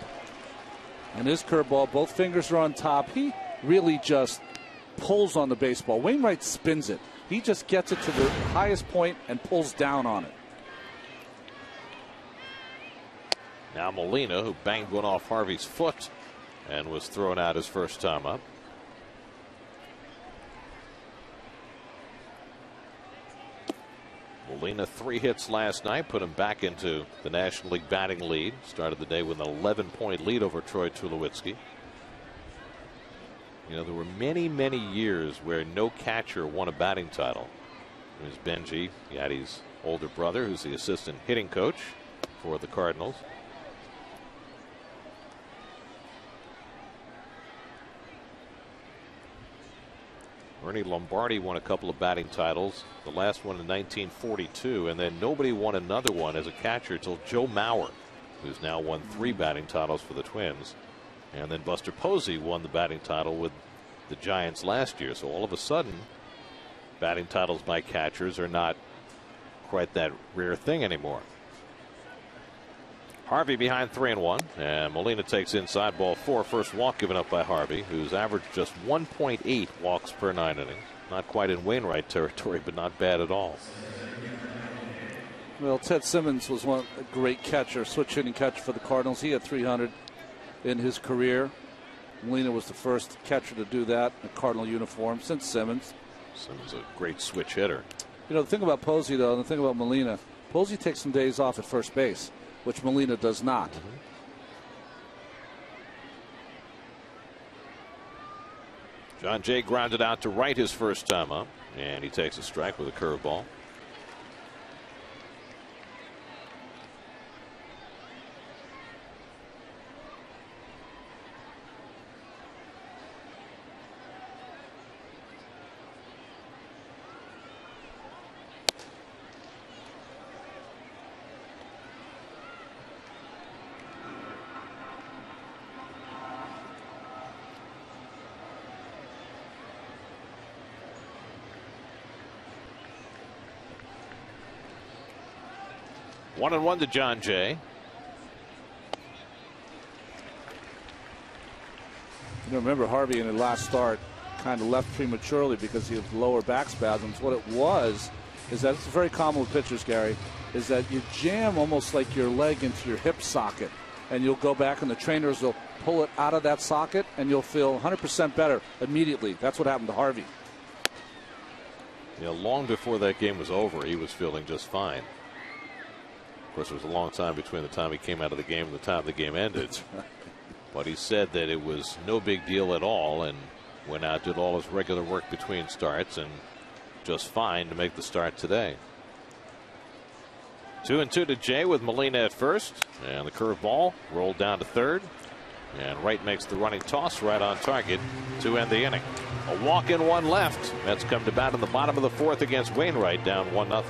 And his curveball, both fingers are on top. He really just pulls on the baseball. Wainwright spins it. He just gets it to the highest point and pulls down on it. Now Molina, who banged one off Harvey's foot and was thrown out his first time up. Molina 3 hits last night, put him back into the National League batting lead. Started the day with an 11-point lead over Troy Tulowitzki. You know, there were many, many years where no catcher won a batting title. It was Benji, Yadi's older brother, who's the assistant hitting coach for the Cardinals. Ernie Lombardi won a couple of batting titles, the last one in 1942, and then nobody won another one as a catcher until Joe Mauer, who's now won 3 batting titles for the Twins. And then Buster Posey won the batting title with the Giants last year. So all of a sudden, batting titles by catchers are not quite that rare thing anymore. Harvey behind 3-1, and Molina takes inside, ball 4. First walk given up by Harvey, who's averaged just 1.8 walks per 9 innings. Not quite in Wainwright territory, but not bad at all. Well, Ted Simmons was a great catcher, switch hitting catcher for the Cardinals. He had 300 in his career. Molina was the first catcher to do that in a Cardinal uniform since Simmons. Simmons a great switch hitter. You know, the thing about Posey, though, and the thing about Molina, Posey takes some days off at first base, which Molina does not. John Jay grounded out to right his first time up, and he takes a strike with a curveball. One and one to John Jay. You know, remember Harvey in the last start kind of left prematurely because he had lower back spasms. What it was is that it's very common with pitchers, Gary, is that you jam almost like your leg into your hip socket, and you'll go back and the trainers will pull it out of that socket and you'll feel 100% better immediately. That's what happened to Harvey. You know, long before that game was over, he was feeling just fine. Of course, it was a long time between the time he came out of the game and the time the game ended. But he said that it was no big deal at all and went out, did all his regular work between starts, and just fine to make the start today. 2-2 to Jay with Molina at first, and the curveball rolled down to third, and Wright makes the running toss right on target to end the inning. A walk in, one left. Mets come to bat in the bottom of the 4th against Wainwright, down 1-0.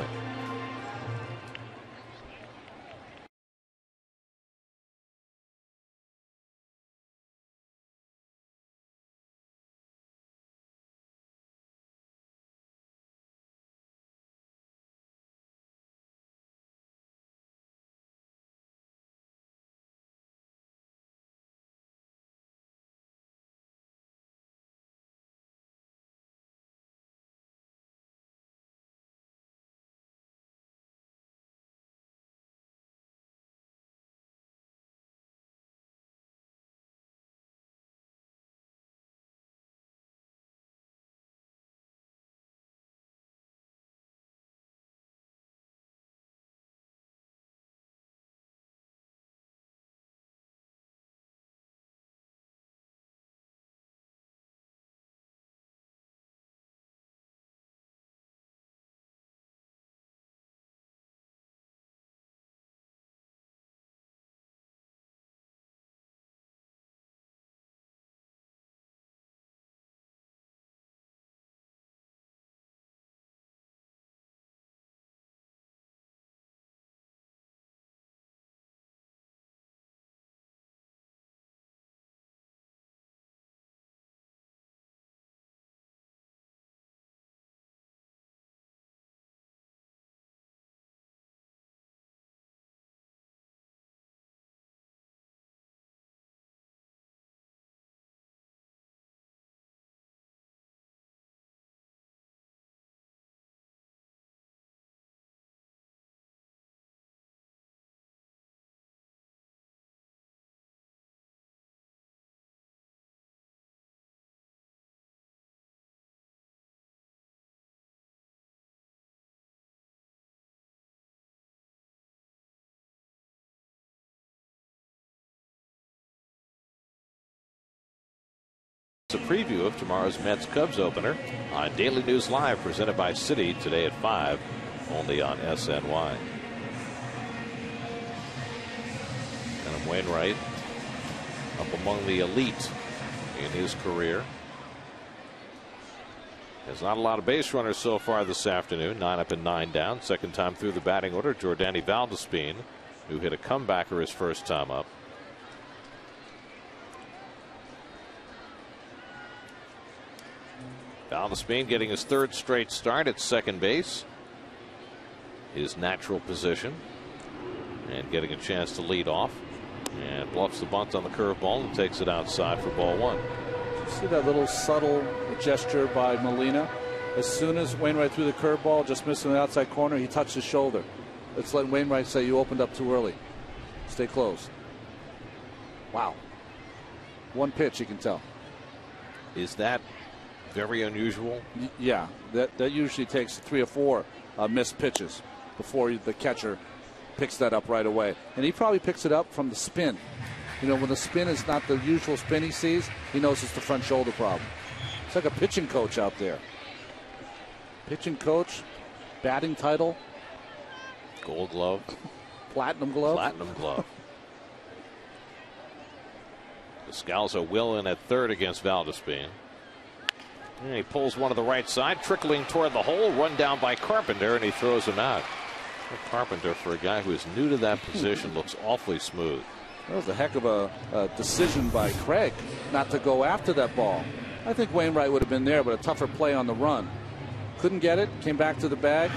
A preview of tomorrow's Mets-Cubs opener on Daily News Live, presented by Citi, today at 5, only on SNY. And Wainwright up among the elite in his career. There's not a lot of base runners so far this afternoon. 9 up and 9 down. Second time through the batting order, Jordani Valdespin, who hit a comebacker his first time up. Valdespin getting his 3rd straight start at second base. His natural position. And getting a chance to lead off. And bluffs the bunt on the curveball and takes it outside for ball 1. See that little subtle gesture by Molina? As soon as Wainwright threw the curveball, just missing the outside corner, he touched his shoulder. It's letting Wainwright say, you opened up too early. Stay close. Wow. One pitch, you can tell. Is that very unusual? Yeah, that usually takes 3 or 4 missed pitches before the catcher picks that up right away. And he probably picks it up from the spin. You know, when the spin is not the usual spin he sees, he knows it's the front shoulder problem. It's like a pitching coach out there. Pitching coach, batting title. Gold glove. Platinum glove. Platinum glove. Descalzo will in at 3rd against Valdespin. And he pulls one to the right side, trickling toward the hole, run down by Carpenter, and he throws him out. Carpenter, for a guy who is new to that position, looks awfully smooth. That was a heck of a decision by Craig not to go after that ball. I think Wainwright would have been there, but a tougher play on the run. Couldn't get it, came back to the bag,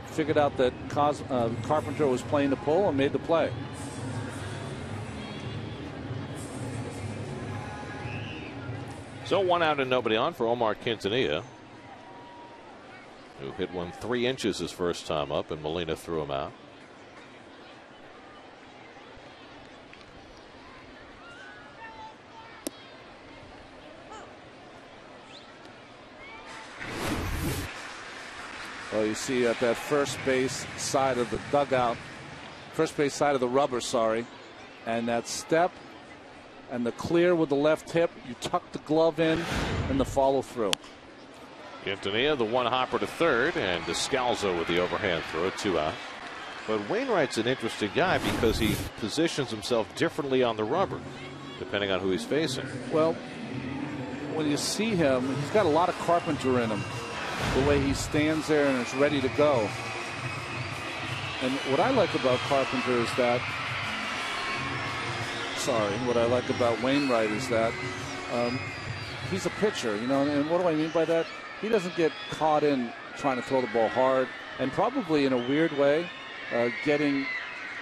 figured out that Carpenter was playing the pull and made the play. So 1 out and nobody on for Omar Quintanilla, who hit one 3 inches his first time up, and Molina threw him out. Well, you see at that first base side of the dugout, first base side of the rubber, sorry, and that step and the clear with the left hip, you tuck the glove in and the follow through. Quintanilla, the 1 hopper to 3rd, and Descalzo with the overhand throw, 2 out. But Wainwright's an interesting guy because he positions himself differently on the rubber, depending on who he's facing. Well, when you see him, he's got a lot of Carpenter in him. The way he stands there and is ready to go. And what I like about Carpenter is that, what I like about Wainwright is that he's a pitcher, you know, and what do I mean by that? He doesn't get caught in trying to throw the ball hard, and probably in a weird way, getting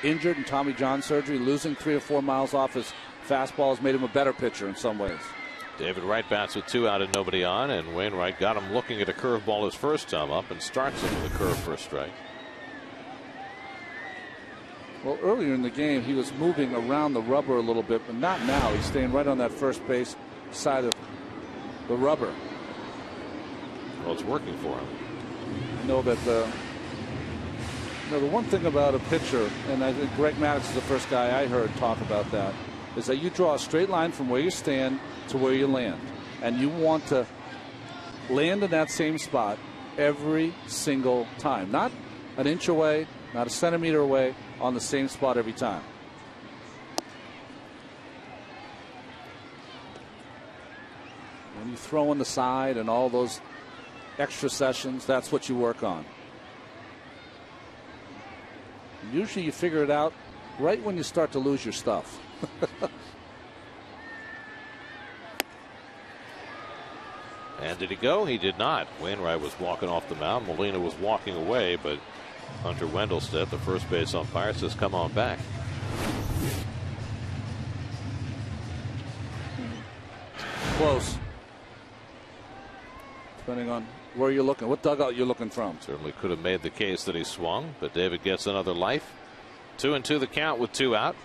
injured in Tommy John surgery, losing 3 or 4 miles off his fastball has made him a better pitcher in some ways. David Wright bats with 2 out and nobody on, and Wainwright got him looking at a curveball his first time up and starts him with a curve for a strike. Well, earlier in the game, he was moving around the rubber a little bit, but not now. He's staying right on that first base side of the rubber. Well, it's working for him. I know that the one thing about a pitcher, and I think Greg Maddux is the first guy I heard talk about that, is that you draw a straight line from where you stand to where you land. And you want to land in that same spot every single time. Not an inch away, not a centimeter away, on the same spot every time. When you throw on the side and all those extra sessions, that's what you work on. Usually you figure it out right when you start to lose your stuff. And did he go? He did not. Wainwright was walking off the mound. Molina was walking away, but Hunter Wendelstedt, the first base umpire, says, come on back. Close. Depending on where you're looking, what dugout you're looking from. Certainly could have made the case that he swung, but David gets another life. 2-2 the count with 2 out.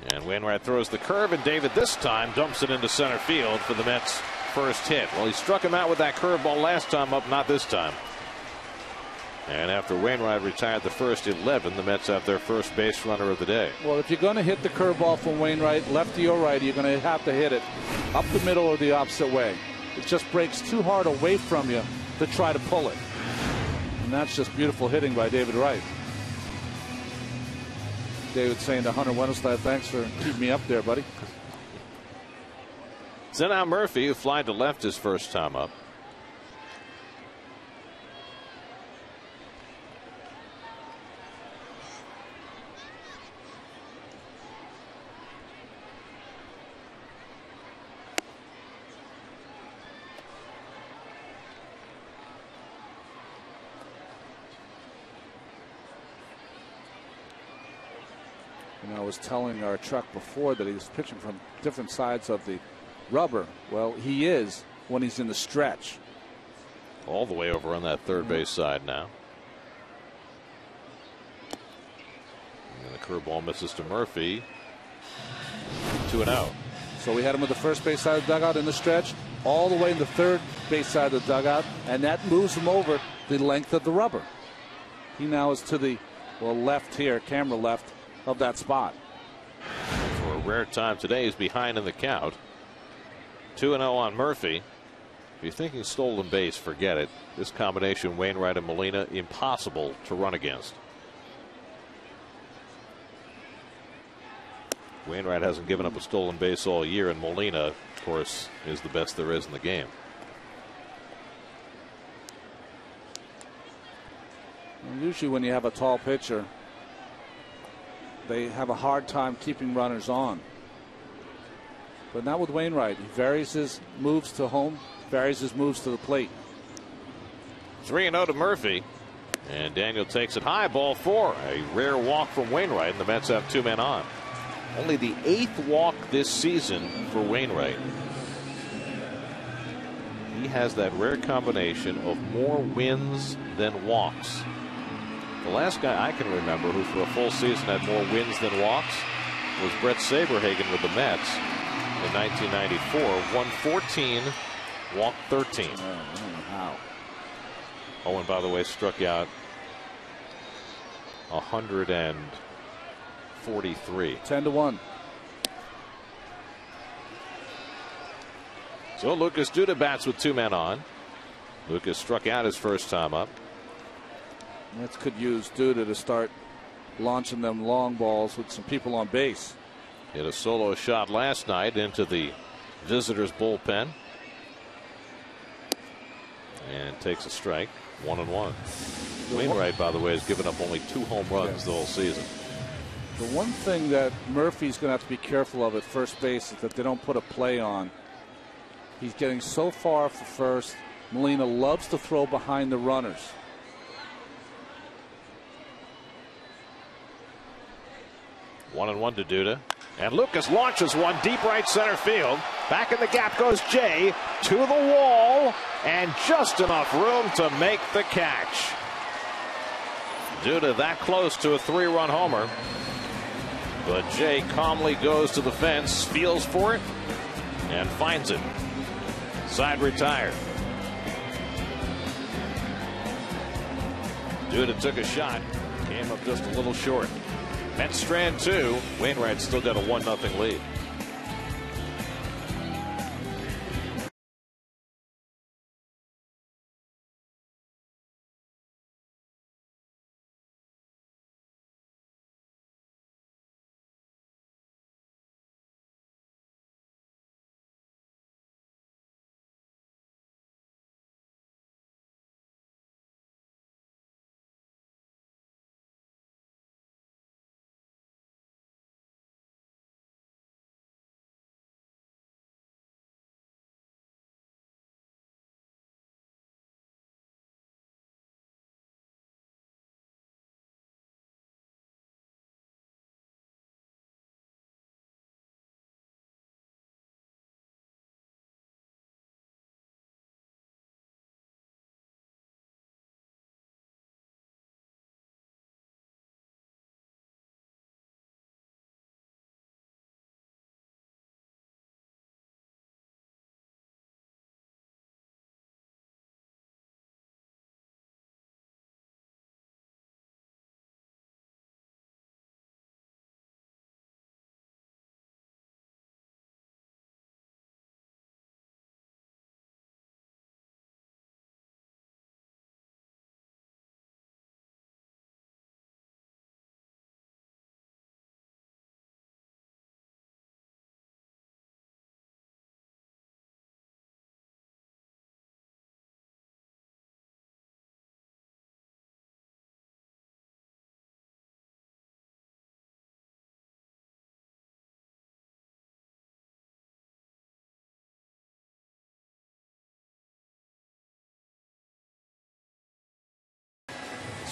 And Wainwright throws the curve, and David this time dumps it into center field for the Mets' first hit. Well, he struck him out with that curveball last time up, not this time. And after Wainwright retired the first 11, the Mets have their first base runner of the day. Well, if you're going to hit the curveball from Wainwright, lefty or righty, you're going to have to hit it up the middle or the opposite way. It just breaks too hard away from you to try to pull it. And that's just beautiful hitting by David Wright. David saying to Hunter Wendelstedt, thanks for keeping me up there, buddy. So now Murphy, who flied to left his first time up. I was telling our truck before that he was pitching from different sides of the rubber. Well, he is when he's in the stretch. All the way over on that third base side now. And the curveball misses to Murphy. 2-0. So we had him with the first base side of the dugout in the stretch, all the way in the third base side of the dugout, and that moves him over the length of the rubber. He now is to the left here, camera left of that spot. For a rare time today, he's behind in the count. 2-0 on Murphy. If you're thinking stolen base, forget it. This combination, Wainwright and Molina, impossible to run against. Wainwright hasn't given up a stolen base all year, and Molina, of course, is the best there is in the game. And usually when you have a tall pitcher, they have a hard time keeping runners on. But not with Wainwright. He varies his moves to home, varies his moves to the plate. 3-0 to Murphy. And Daniel takes it high, ball 4. A rare walk from Wainwright, and the Mets have 2 men on. Only the 8th walk this season for Wainwright. He has that rare combination of more wins than walks. The last guy I can remember who for a full season had more wins than walks was Brett Saberhagen with the Mets in 1994. Won 14, walked 13. I don't know how. Oh, and by the way, struck out 143. 10-1. So Lucas Duda bats with 2 men on. Lucas struck out his first time up. Mets could use Duda to start launching them long balls with some people on base. Hit a solo shot last night into the visitors' bullpen. And takes a strike. 1-1. Wainwright, by the way, has given up only 2 home runs the whole season. The one thing that Murphy's going to have to be careful of at first base is that they don't put a play on. He's getting so far for first. Molina loves to throw behind the runners. 1-1 to Duda. And Lucas launches one deep right center field. Back in the gap goes Jay to the wall, and just enough room to make the catch. Duda that close to a 3-run homer. But Jay calmly goes to the fence, feels for it, and finds it. Side retired. Duda took a shot, came up just a little short. Mets strand 2. Wainwright still got a 1-0 lead.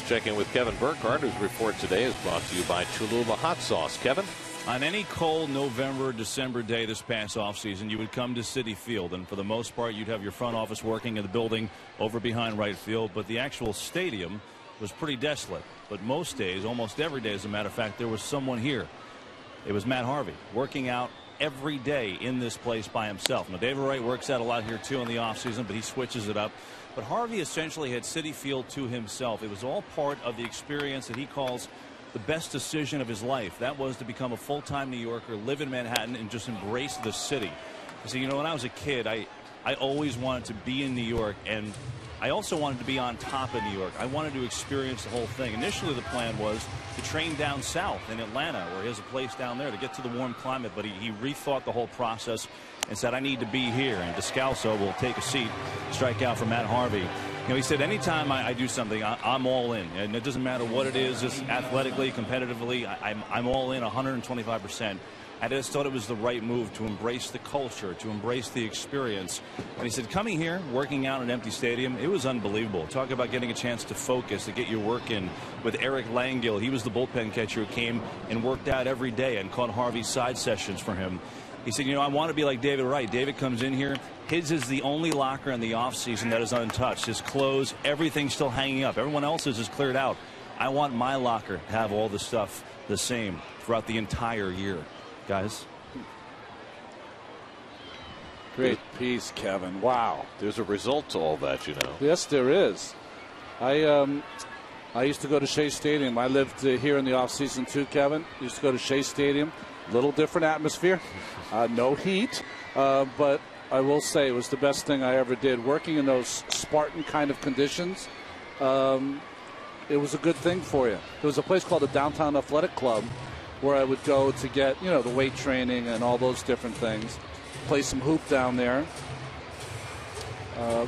check in with Kevin Burkhardt, whose report today is brought to you by Cholula Hot Sauce. Kevin? On any cold November, December day this past offseason, you would come to Citi Field, and for the most part, you'd have your front office working in the building over behind right field, but the actual stadium was pretty desolate. But most days, almost every day, as a matter of fact, there was someone here. It was Matt Harvey working out every day in this place by himself. Now, David Wright works out a lot here, too, in the offseason, but he switches it up. But Harvey essentially had Citi Field to himself. It was all part of the experience that he calls the best decision of his life. That was to become a full-time New Yorker, live in Manhattan, and just embrace the city. So, you know, when I was a kid, I always wanted to be in New York, and I also wanted to be on top of New York. I wanted to experience the whole thing. Initially, the plan was to train down south in Atlanta, where he has a place down there to get to the warm climate, but he rethought the whole process and said, I need to be here. And Descalso will take a seat, strike out for Matt Harvey. You know, he said, anytime I do something, I'm all in. And it doesn't matter what it is, just athletically, competitively, I'm all in 125%. I just thought it was the right move to embrace the culture, to embrace the experience. And he said, coming here, working out in an empty stadium, it was unbelievable. Talk about getting a chance to focus, to get your work in with Eric Langell. He was the bullpen catcher who came and worked out every day and caught Harvey's side sessions for him. He said, you know, I want to be like David Wright. David comes in here. His is the only locker in the offseason that is untouched. His clothes, everything's still hanging up. Everyone else's is cleared out. I want my locker to have all the stuff the same throughout the entire year. Guys? Great piece, Kevin. Wow. There's a result to all that, you know. Yes, there is. I used to go to Shea Stadium. I lived here in the offseason too, Kevin. Used to go to Shea Stadium. Little different atmosphere. No heat. But I will say it was the best thing I ever did. Working in those Spartan kind of conditions, it was a good thing for you. There was a place called the Downtown Athletic Club where I would go to get, you know, the weight training and all those different things. Play some hoop down there.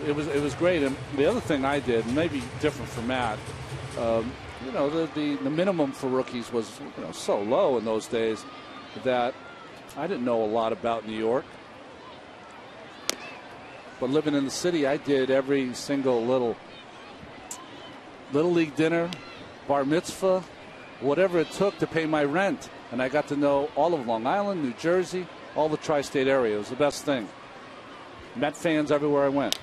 It was great. And the other thing I did, maybe different for Matt, you know, the minimum for rookies was, you know, so low in those days that I didn't know a lot about New York. But living in the city, I did every single little league dinner, bar mitzvah, whatever it took to pay my rent. And I got to know all of Long Island, New Jersey, all the tri-state area. It was the best thing. Met fans everywhere I went.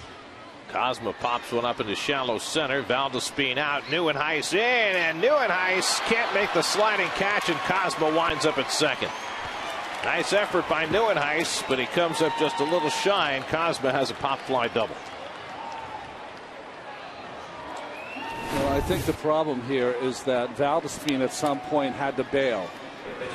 Cosma pops one up into shallow center. Valdespin out. Nieuwenhuis in, and Nieuwenhuis can't make the sliding catch, and Cosma winds up at second. Nice effort by Nieuwenhuis, but he comes up just a little shy, and Cosma has a pop fly double. Well, I think the problem here is that Valdespin at some point had to bail.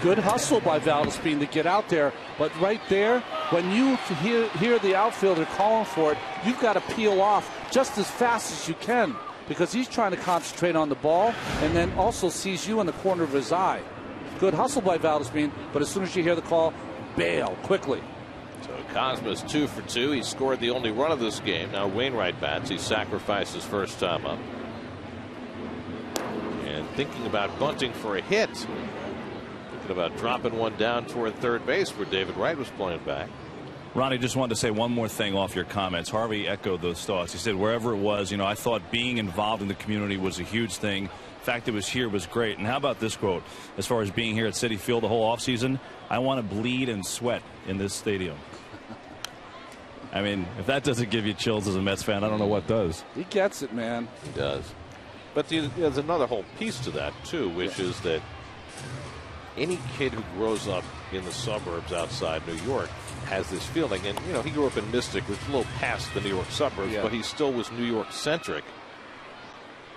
Good hustle by Valdespin to get out there, but right there, when you hear the outfielder calling for it, you've got to peel off just as fast as you can, because he's trying to concentrate on the ball and then also sees you in the corner of his eye. Good hustle by Valdespin, but as soon as you hear the call, bail quickly. So Cosma's 2 for 2. He scored the only run of this game. Now Wainwright bats. He sacrificed his first time up. And thinking about bunting for a hit. Thinking about dropping one down toward third base where David Wright was playing back. Ronnie, just wanted to say one more thing off your comments. Harvey echoed those thoughts. He said wherever it was, you know, I thought being involved in the community was a huge thing. The fact it was here was great. And how about this quote? As far as being here at Citi Field the whole offseason, I want to bleed and sweat in this stadium. I mean, if that doesn't give you chills as a Mets fan, I don't know what does. He gets it, man. He does. But there's another whole piece to that, too, which is that any kid who grows up in the suburbs outside New York has this feeling. And, you know, he grew up in Mystic, which is a little past the New York suburbs, but he still was New York-centric.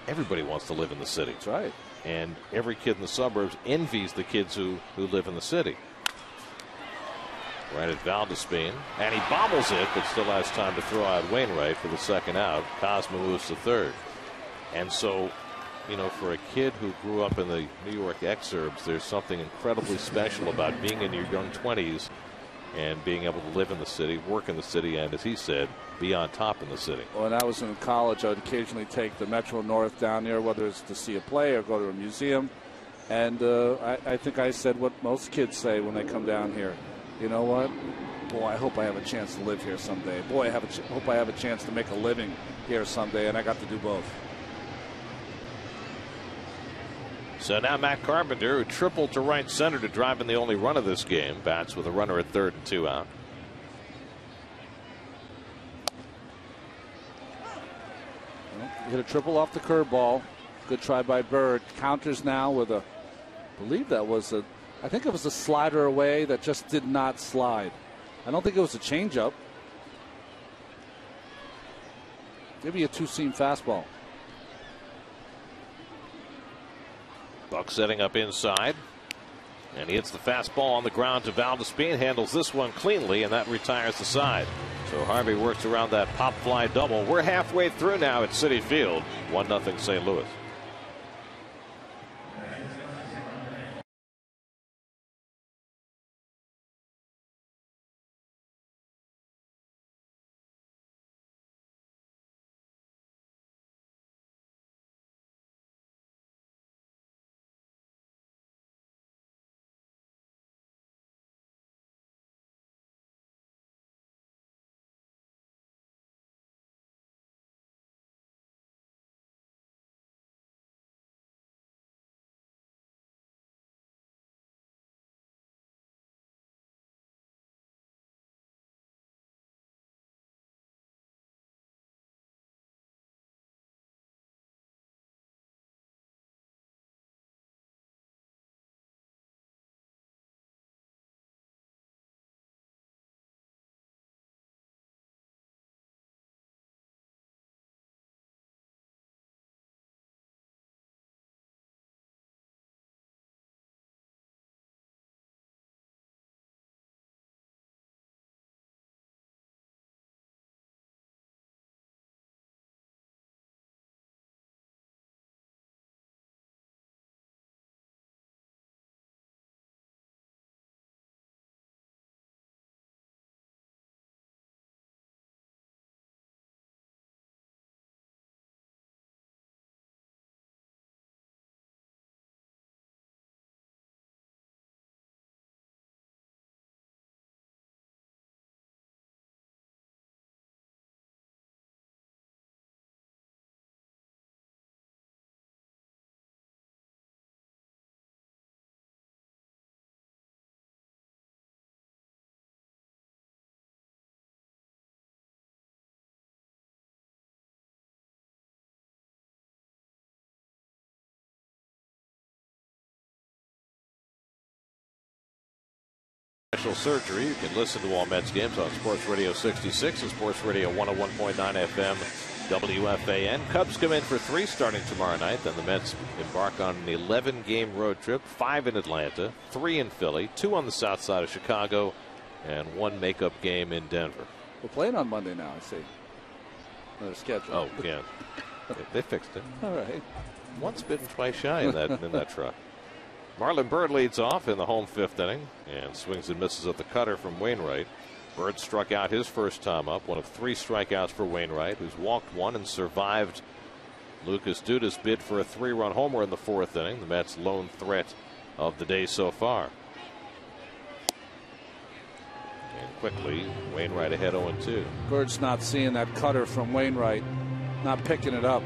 Everybody wants to live in the city. That's right. And every kid in the suburbs envies the kids who live in the city. Right at Valdespin, and he bobbles it, but still has time to throw out Wainwright for the second out. Cosma moves to third. And so, you know, for a kid who grew up in the New York exurbs, there's something incredibly special about being in your young 20s and being able to live in the city, work in the city, and, as he said, be on top in the city. When I was in college, I would occasionally take the Metro North down there, whether it's to see a play or go to a museum. And I think I said what most kids say when they come down here. You know what? Boy, I hope I have a chance to live here someday. Boy, I hope I have a chance to make a living here someday, and I got to do both. So now Matt Carpenter, who tripled to right center to drive in the only run of this game, bats with a runner at third and 2 out. Hit a triple off the curveball. Good try by Bird. Counters now with a, I believe that was a, I think it was a slider away that just did not slide. I don't think it was a changeup. Maybe a two-seam fastball. Buck setting up inside. And he hits the fastball on the ground to Valdespin. Handles this one cleanly, and that retires the side. So Harvey works around that pop fly double. We're halfway through now at Citi Field. 1-0 St. Louis. Special surgery. You can listen to all Mets games on Sports Radio 66 and Sports Radio 101.9 FM WFAN. Cubs come in for 3 starting tomorrow night. Then the Mets embark on an 11-game road trip, 5 in Atlanta, 3 in Philly, 2 on the south side of Chicago, and 1 makeup game in Denver. We're playing on Monday now, I see. Another schedule. Oh, yeah. They fixed it. All right. Once bitten, twice shy in that truck. Marlon Byrd leads off in the home 5th inning and swings and misses at the cutter from Wainwright. Byrd struck out his first time up, one of 3 strikeouts for Wainwright, who's walked 1 and survived Lucas Duda's bid for a 3-run homer in the 4th inning, the Mets' lone threat of the day so far. And quickly, Wainwright ahead 0-2. Bird's not seeing that cutter from Wainwright, not picking it up.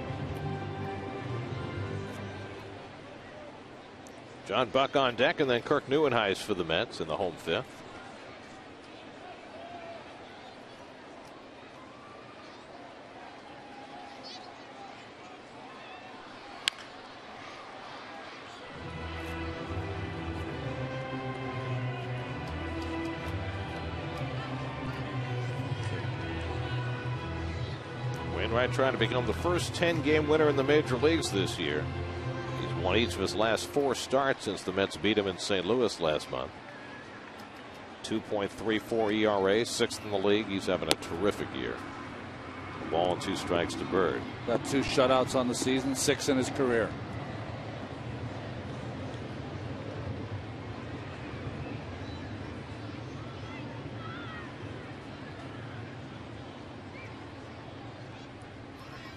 John Buck on deck, and then Kirk Neuenhuis for the Mets in the home 5th. Wainwright trying to become the first 10-game winner in the major leagues this year. He's won each of his last 4 starts since the Mets beat him in St. Louis last month. 2.34 ERA, 6th in the league. He's having a terrific year. A ball and 2 strikes to Bird. Got 2 shutouts on the season, 6 in his career.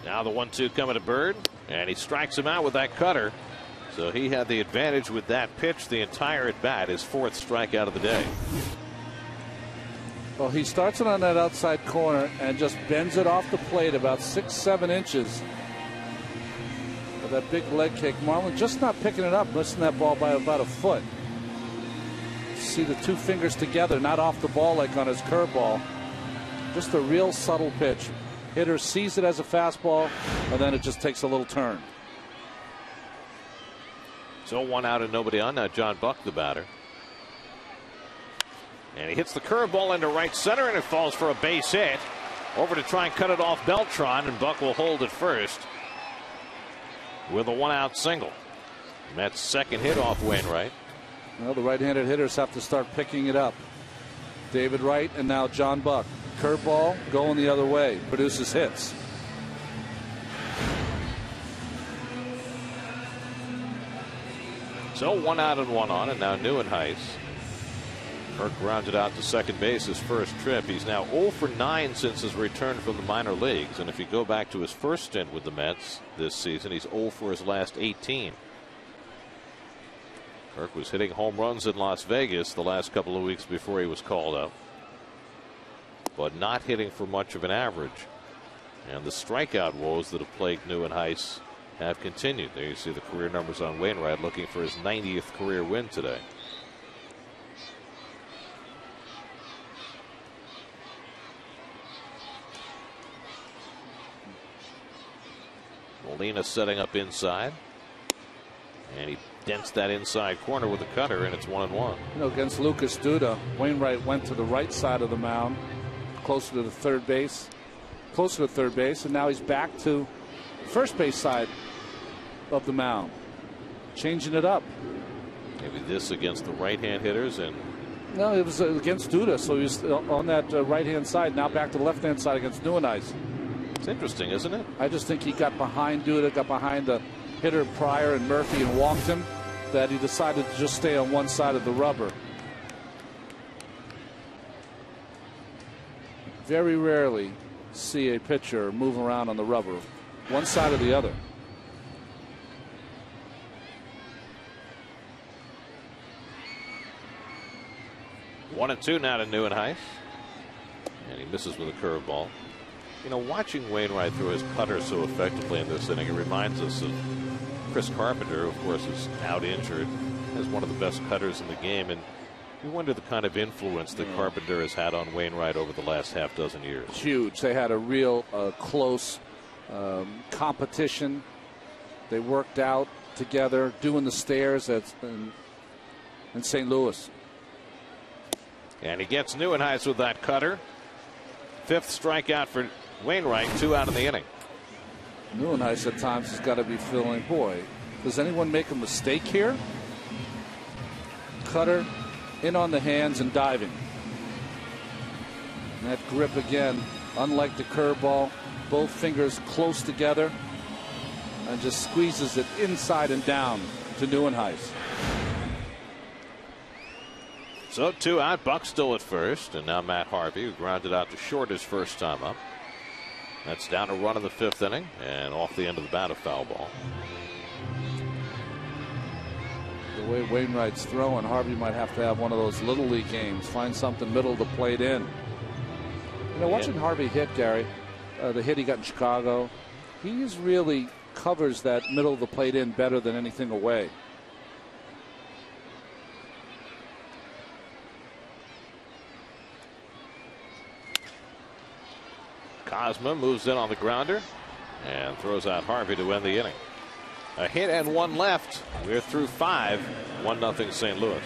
Now the 1-2 coming to Bird, and he strikes him out with that cutter. So he had the advantage with that pitch the entire at bat, his 4th strikeout of the day. Well, he starts it on that outside corner and just bends it off the plate about 6-7 inches. With that big leg kick, Marlin just not picking it up, missing that ball by about a foot. See the two fingers together, not off the ball like on his curveball. Just a real subtle pitch. Hitter sees it as a fastball, and then it just takes a little turn. So 1 out and nobody on. Now John Buck, the batter. And he hits the curveball into right center, and it falls for a base hit. Over to try and cut it off Beltran, and Buck will hold it first with a 1-out single. Mets' second hit off Wainwright. Well, the right-handed hitters have to start picking it up. David Wright and now John Buck. Curveball going the other way, produces hits. So 1 out and 1 on, and now Neuenhuis. Kirk grounded out to second base his first trip. He's now 0 for 9 since his return from the minor leagues. And if you go back to his first stint with the Mets this season, he's 0 for his last 18. Kirk was hitting home runs in Las Vegas the last couple of weeks before he was called up, but not hitting for much of an average. And the strikeout woes that have plagued Neuenhuis have continued. There you see the career numbers on Wainwright, looking for his 90th career win today. Molina setting up inside, and he dents that inside corner with a cutter, and it's 1-1. You know, against Lucas Duda, Wainwright went to the right side of the mound, closer to the third base, and now he's back to first base side of the mound, changing it up. Maybe this against the right-hand hitters, and no, it was against Duda, so he was on that right-hand side. Now back to the left-hand side against Neuenhuis. It's interesting, isn't it? I just think he got behind Duda, got behind the hitter Pryor and Murphy and walked him, that he decided to just stay on one side of the rubber. Very rarely see a pitcher move around on the rubber, one side or the other. One and two now to Neuenhuis, and he misses with a curveball. You know, watching Wainwright throw his cutter so effectively in this inning, it reminds us of Chris Carpenter, of course, is out injured, as one of the best cutters in the game, and you wonder the kind of influence that Carpenter has had on Wainwright over the last half dozen years. Huge. They had a real close competition. They worked out together, doing the stairs in St. Louis. And he gets Neuenhuis with that cutter. Fifth strikeout for Wainwright, 2 out of the inning. Neuenhuis at times has got to be feeling, boy, does anyone make a mistake here? Cutter in on the hands and diving. And that grip again, unlike the curveball, both fingers close together and just squeezes it inside and down to Neuenhuis. So 2 out, Buck still at first, and now Matt Harvey, who grounded out to short his first time up. That's down a run in the 5th inning, and off the end of the bat, a foul ball. The way Wainwright's throwing, Harvey might have to have one of those little league games, find something middle of the plate in. You know, watching Harvey hit, Gary, the hit he got in Chicago, he really covers that middle of the plate in better than anything away. Cosma moves in on the grounder and throws out Harvey to end the inning. A hit and 1 left. We're through 5. 1-0 St. Louis.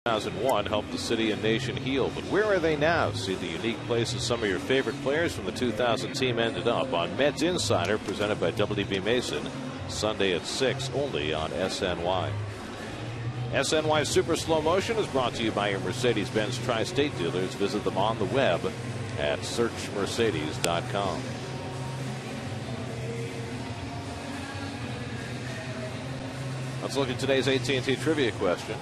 2001 helped the city and nation heal. But where are they now? See the unique places some of your favorite players from the 2000 team ended up on Mets Insider, presented by WB Mason, Sunday at 6, only on SNY. SNY Super Slow Motion is brought to you by your Mercedes-Benz Tri-State dealers. Visit them on the web at searchmercedes.com. Let's look at today's AT&T trivia question.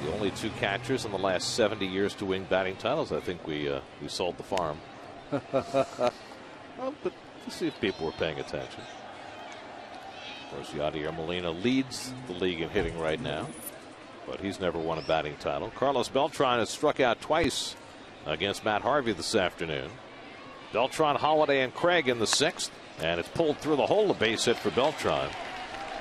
The only two catchers in the last 70 years to win batting titles. I think we sold the farm. Well, but let's see if people were paying attention. Of course, Yadier Molina leads the league in hitting right now, but he's never won a batting title. Carlos Beltran has struck out twice against Matt Harvey this afternoon. Beltran, Holiday, and Craig in the 6th, and it's pulled through the hole, a base hit for Beltran.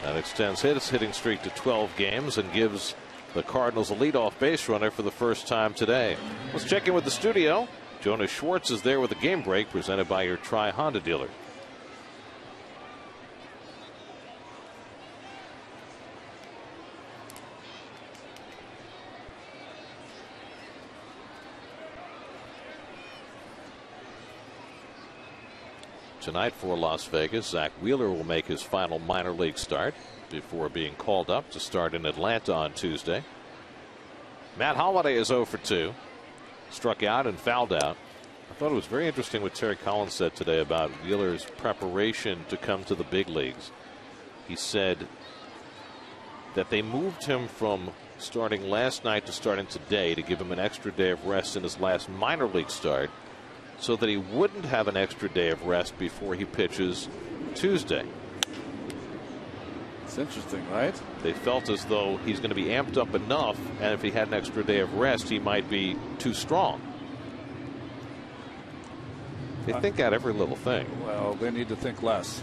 That extends his hitting streak to 12 games and gives the Cardinals a leadoff base runner for the first time today. Let's check in with the studio. Jonas Schwartz is there with a game break presented by your Tri-Honda dealer. Tonight for Las Vegas, Zach Wheeler will make his final minor league start before being called up to start in Atlanta on Tuesday. Matt Holliday is 0 for 2. Struck out and fouled out. I thought it was very interesting what Terry Collins said today about Wheeler's preparation to come to the big leagues. He said that they moved him from starting last night to starting today to give him an extra day of rest in his last minor league start, so that he wouldn't have an extra day of rest before he pitches Tuesday. It's interesting, right? They felt as though he's going to be amped up enough, and if he had an extra day of rest, he might be too strong. They think out every little thing. Well, they need to think less.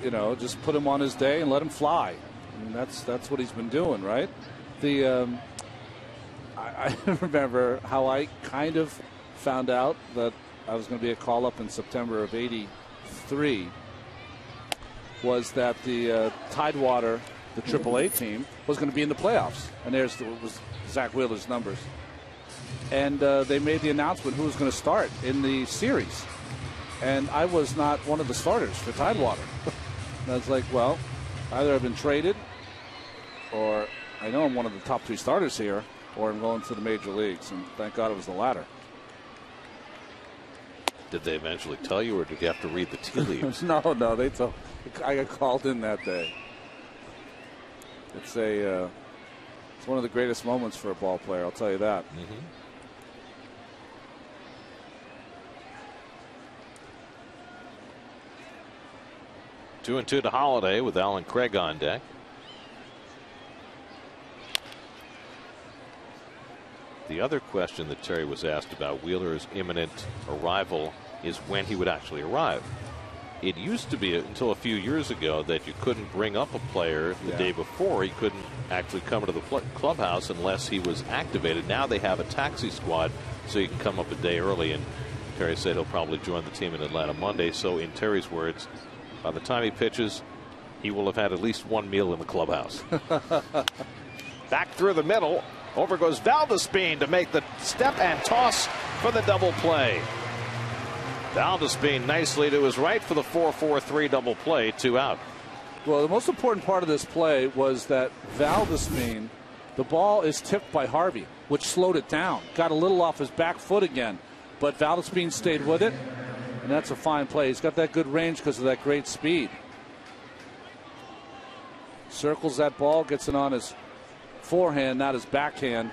You know, just put him on his day and let him fly. I mean, that's what he's been doing, right? I remember how I kind of found out that I was going to be a call-up in September of '83 was that the Tidewater, the AAA team, was going to be in the playoffs. And was Zach Wheeler's numbers. And they made the announcement who was going to start in the series. And I was not one of the starters for Tidewater. And I was like, well, either I've been traded, or I know I'm one of the top 3 starters here, or I'm going to the major leagues. And thank God it was the latter. Did they eventually tell you, or did you have to read the tea leaves? No, they told. I got called in that day. It's one of the greatest moments for a ball player. I'll tell you that. Mm-hmm. Two and two to Holiday with Alan Craig on deck. The other question that Terry was asked about Wheeler's imminent arrival is when he would actually arrive. It used to be until a few years ago that you couldn't bring up a player the day before. He couldn't actually come to the clubhouse unless he was activated. Now they have a taxi squad, so you can come up a day early. And Terry said he'll probably join the team in Atlanta Monday. So in Terry's words, by the time he pitches, he will have had at least one meal in the clubhouse. Back through the middle. Over goes Valdespin to make the step and toss for the double play. Valdespin nicely to his right for the 4-4-3 double play, 2 out. Well, the most important part of this play was that Valdespin, the ball is tipped by Harvey, which slowed it down. Got a little off his back foot again, but Valdespin stayed with it, and that's a fine play. He's got that good range because of that great speed. Circles that ball, gets it on his forehand, not his backhand,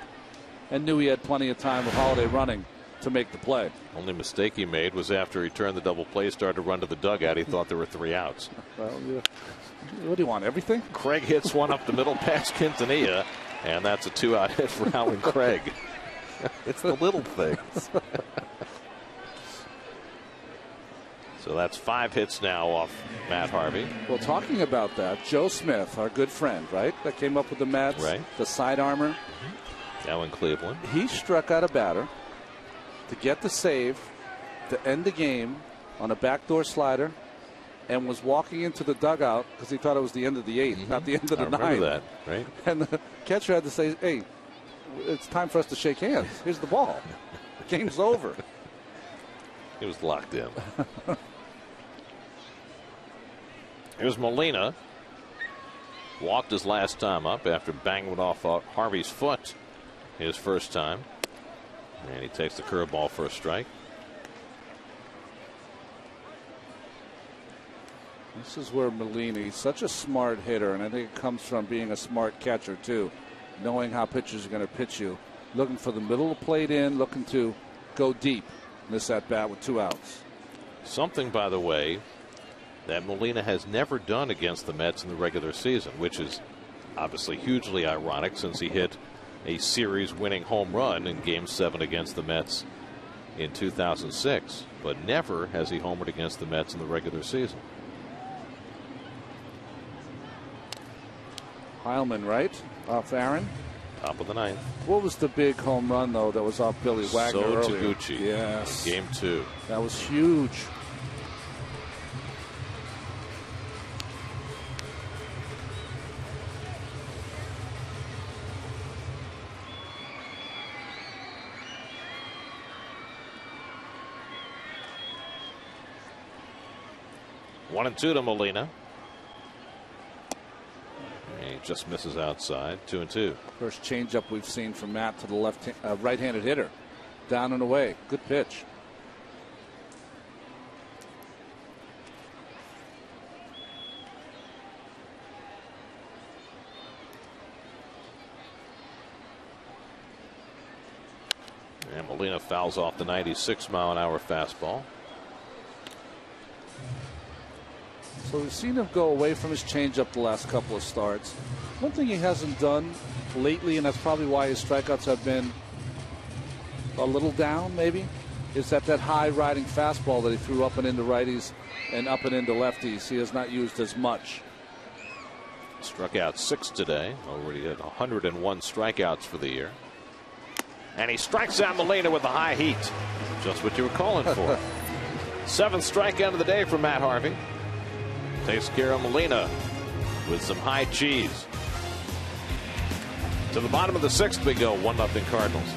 and knew he had plenty of time with Holiday running to make the play. Only mistake he made was after he turned the double play, started to run to the dugout. He thought there were 3 outs. Well, yeah. What do you want, everything? Craig hits one up the middle past Quintanilla, and that's a 2-out hit for Alan Craig. It's the little things. So that's 5 hits now off Matt Harvey. Well, talking about that, Joe Smith, our good friend, right, that came up with the Mets, right, the side armor. Mm-hmm. Now in Cleveland. He struck out a batter to get the save to end the game on a backdoor slider and was walking into the dugout because he thought it was the end of the 8th, not the end of the 9th. I remember that, right? And the catcher had to say, hey, it's time for us to shake hands. Here's the ball. Game's over. He was locked in. Here's Molina. Walked his last time up after banging it off Harvey's foot his first time. And he takes the curveball for a strike. This is where Molina, he's such a smart hitter, and I think it comes from being a smart catcher, too. Knowing how pitchers are going to pitch you. Looking for the middle of the plate in, looking to go deep in this at-bat with 2 outs. Something, by the way, that Molina has never done against the Mets in the regular season, which is obviously hugely ironic since he hit a series-winning home run in Game 7 against the Mets in 2006. But never has he homered against the Mets in the regular season. Heilman, right? Off Aaron. Top of the 9th. What was the big home run, though, that was off Billy Wagner earlier? Taguchi. Yes. Game 2. That was huge. One and 2 to Molina. He just misses outside. 2-2. First changeup we've seen from Matt to the right-handed hitter. Down and away. Good pitch. And Molina fouls off the 96-mile-an-hour fastball. So we've seen him go away from his changeup the last couple of starts. One thing he hasn't done lately, and that's probably why his strikeouts have been a little down, maybe, is that high riding fastball that he threw up and into righties and up and into lefties. He has not used as much. Struck out 6 today. Already had 101 strikeouts for the year. And he strikes out Molina with the high heat. Just what you were calling for. 7th strikeout of the day from Matt Harvey. Takes care of Molina with some high cheese. To the bottom of the 6th we go. 1-0 Cardinals.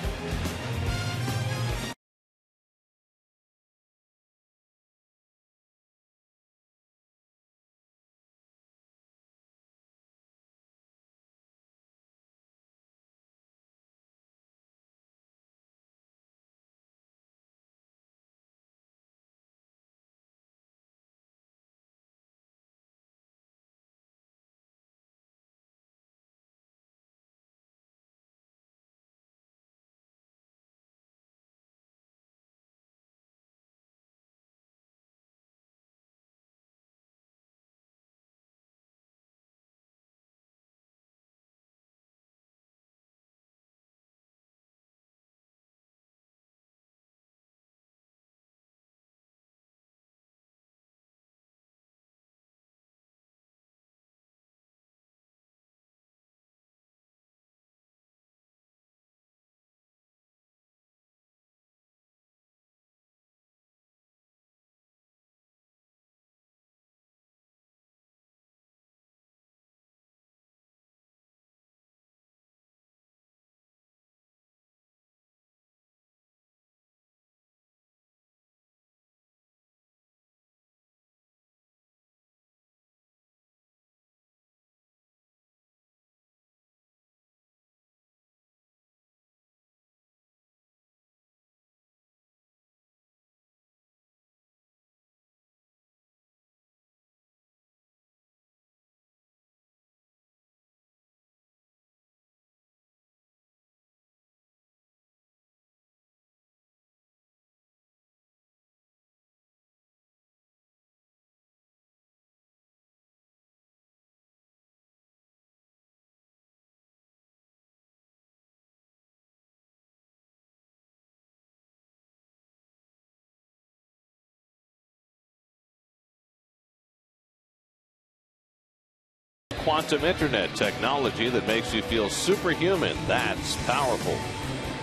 Quantum internet technology that makes you feel superhuman. That's powerful.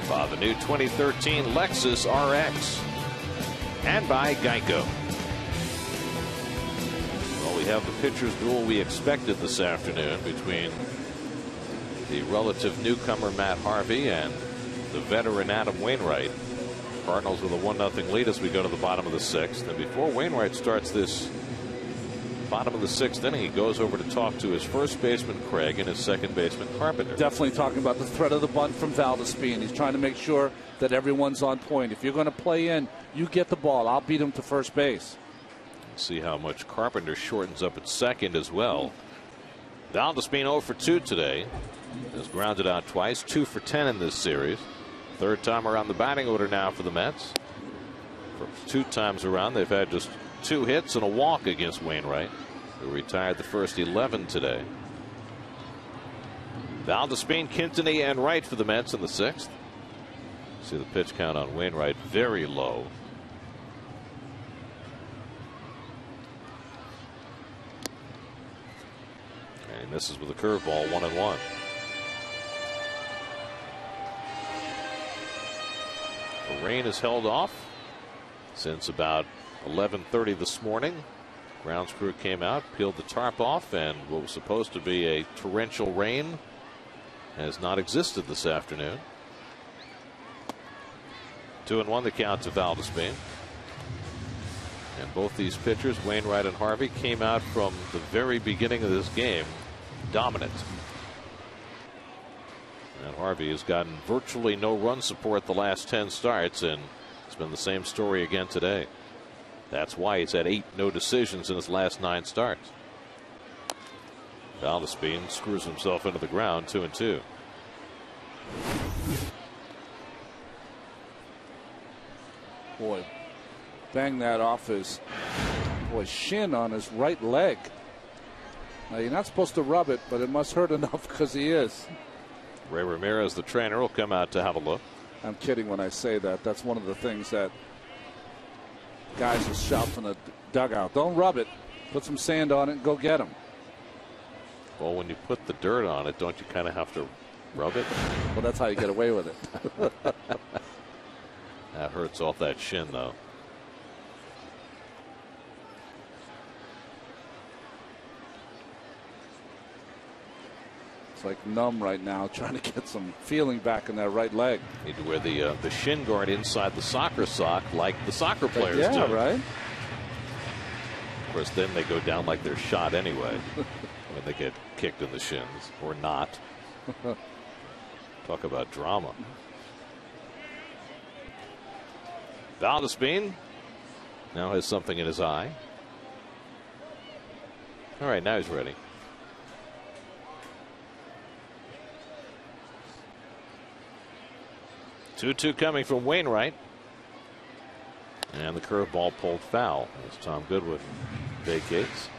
By the new 2013 Lexus RX. And by Geico. We have the pitcher's duel we expected this afternoon between the relative newcomer Matt Harvey and the veteran Adam Wainwright. Cardinals with a 1-0 lead as we go to the bottom of the 6th. And before Wainwright starts this bottom of the 6th inning, he goes over to talk to his first baseman Craig and his second baseman Carpenter. Definitely talking about the threat of the bunt from Valdespin. He's trying to make sure that everyone's on point. If you're going to play in, you get the ball. I'll beat him to first base. See how much Carpenter shortens up at second as well. Valdespin 0 for 2 today. Has grounded out twice, 2 for 10 in this series. Third time around the batting order now for the Mets. For 2 times around, they've had just 2 hits and a walk against Wainwright, who retired the first 11 today. Valdespin, Quintanilla, and Wright for the Mets in the 6th. See the pitch count on Wainwright very low. And he misses with a curveball, 1-1. The rain is held off since about 11:30 this morning. Grounds crew came out, peeled the tarp off, and what was supposed to be a torrential rain has not existed this afternoon. 2-1 the count to Valdespin. And both these pitchers, Wainwright and Harvey, came out from the very beginning of this game dominant. And Harvey has gotten virtually no run support the last 10 starts, and it's been the same story again today. That's why he's had 8 no decisions in his last 9 starts. Valdespin screws himself into the ground, 2-2. Boy, bang that off his shin on his right leg. Now, you're not supposed to rub it, but it must hurt enough because he is. Ray Ramirez, the trainer, will come out to have a look. I'm kidding when I say that. That's one of the things that guys will shout from the dugout. Don't rub it. Put some sand on it and go get him. Well, when you put the dirt on it, don't you kind of have to rub it? Well, that's how you get away with it. That hurts off that shin, though. It's like numb right now, trying to get some feeling back in that right leg. Need to wear the shin guard inside the soccer sock like the soccer players do. Yeah, right. Of course, then they go down like they're shot anyway when they get kicked in the shins, or not. Talk about drama. Valdespin now has something in his eye. All right, now he's ready. Two coming from Wainwright. And the curveball pulled foul as Tom Goodwin vacates.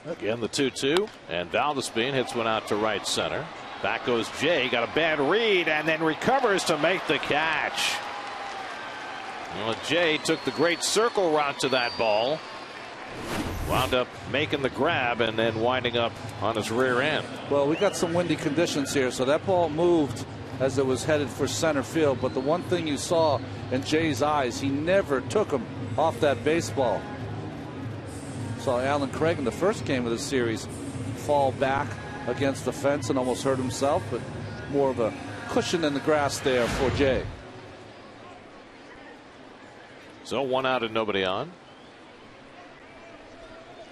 Again, the 2-2, and Valdespin hits one out to right center. Back goes Jay, got a bad read, and then recovers to make the catch. Well, Jay took the great circle route to that ball. Wound up making the grab and then winding up on his rear end. Well, we got some windy conditions here, so that ball moved as it was headed for center field. But the one thing you saw in Jay's eyes, he never took him off that baseball. Saw Alan Craig in the first game of the series fall back against the fence and almost hurt himself, but more of a cushion in the grass there for Jay. So 1 out and nobody on.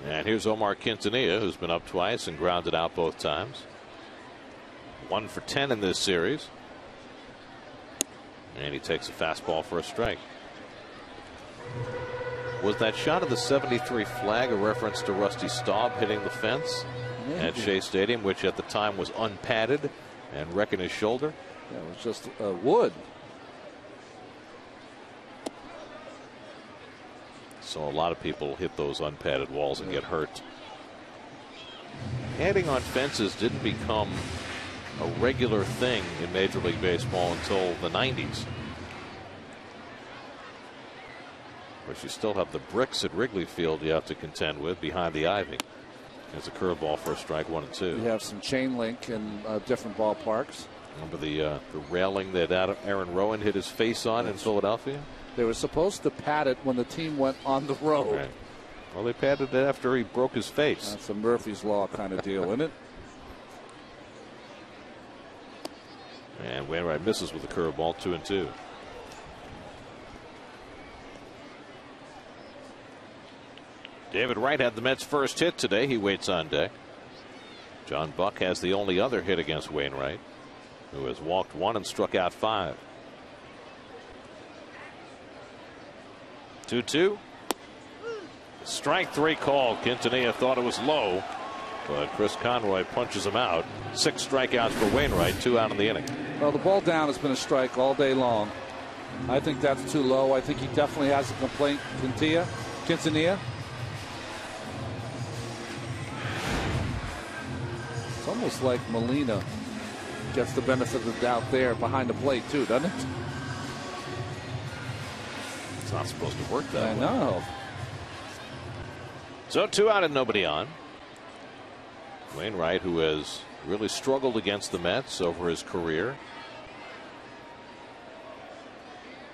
And here's Omar Quintanilla, who's been up twice and grounded out both times. 1 for 10 in this series. And he takes a fastball for a strike. Was that shot of the 73 flag a reference to Rusty Staub hitting the fence at Shea Stadium, which at the time was unpadded and wrecking his shoulder? Yeah, it was just wood. So a lot of people hit those unpadded walls and get hurt. Padding on fences didn't become a regular thing in Major League Baseball until the 90s. But you still have the bricks at Wrigley Field you have to contend with behind the ivy. There's a curveball for a strike, 1-2. You have some chain link in different ballparks. Remember the railing that Aaron Rowan hit his face on in Philadelphia? They were supposed to pat it when the team went on the road. Right. Well, they patted it after he broke his face. That's a Murphy's Law kind of deal, isn't it? And Wainwright misses with a curveball, 2-2. David Wright had the Mets' first hit today. He waits on deck. John Buck has the only other hit against Wainwright, who has walked 1 and struck out 5. 2-2. Strike 3 call. Quintanilla thought it was low, but Chris Conroy punches him out. 6 strikeouts for Wainwright, 2 out in the inning. Well, the ball down has been a strike all day long. I think that's too low. I think he definitely has a complaint. Quintanilla. It's almost like Molina gets the benefit of the doubt there behind the plate too, doesn't it? It's not supposed to work that way. I know. So 2 out and nobody on. Wainwright, who has really struggled against the Mets over his career,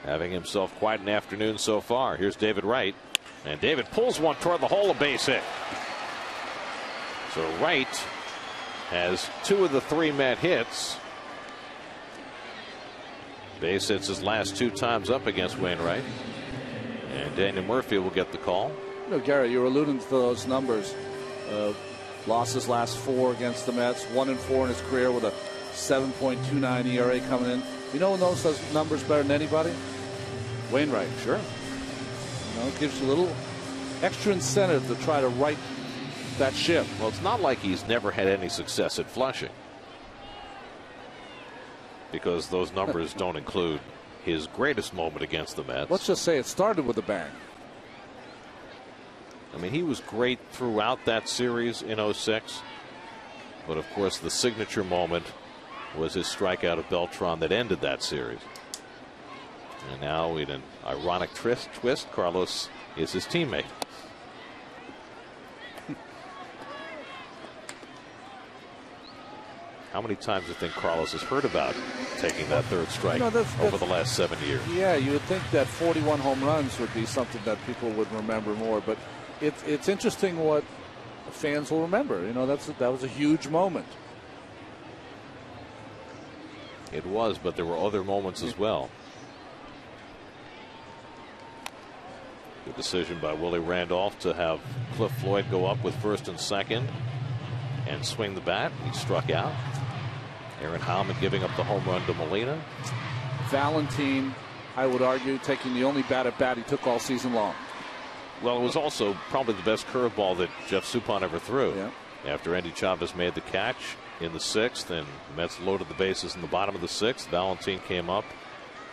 having himself quite an afternoon so far. Here's David Wright, and David pulls one toward the hole, a base hit. So Wright has 2 of the 3 Met hits. Base hits his last 2 times up against Wainwright, and Daniel Murphy will get the call. You know, Gary, you're alluding to those numbers. Lost his last 4 against the Mets, 1-4 in his career with a 7.29 ERA coming in. You know who knows those numbers better than anybody? Wainwright. Sure. You know, it gives you a little extra incentive to try to right that ship. Well, it's not like he's never had any success at Flushing, because those numbers don't include his greatest moment against the Mets. Let's just say it started with a bang. I mean, he was great throughout that series in '06, but of course the signature moment was his strikeout of Beltran that ended that series. And now, in an ironic twist, Carlos is his teammate. How many times do you think Carlos has heard about taking that 3rd strike over the last 7 years? Yeah, you would think that 41 home runs would be something that people would remember more, but it's interesting what fans will remember. You know, that was a huge moment. It was, but there were other moments as well. Good decision by Willie Randolph to have Cliff Floyd go up with 1st and 2nd and swing the bat. He struck out. Aaron Howman giving up the home run to Molina. Valentin, I would argue, taking the only bat at bat he took all season long. Well, it was also probably the best curveball that Jeff Suppan ever threw. Yeah. After Andy Chavez made the catch in the 6th, and the Mets loaded the bases in the bottom of the 6th, Valentin came up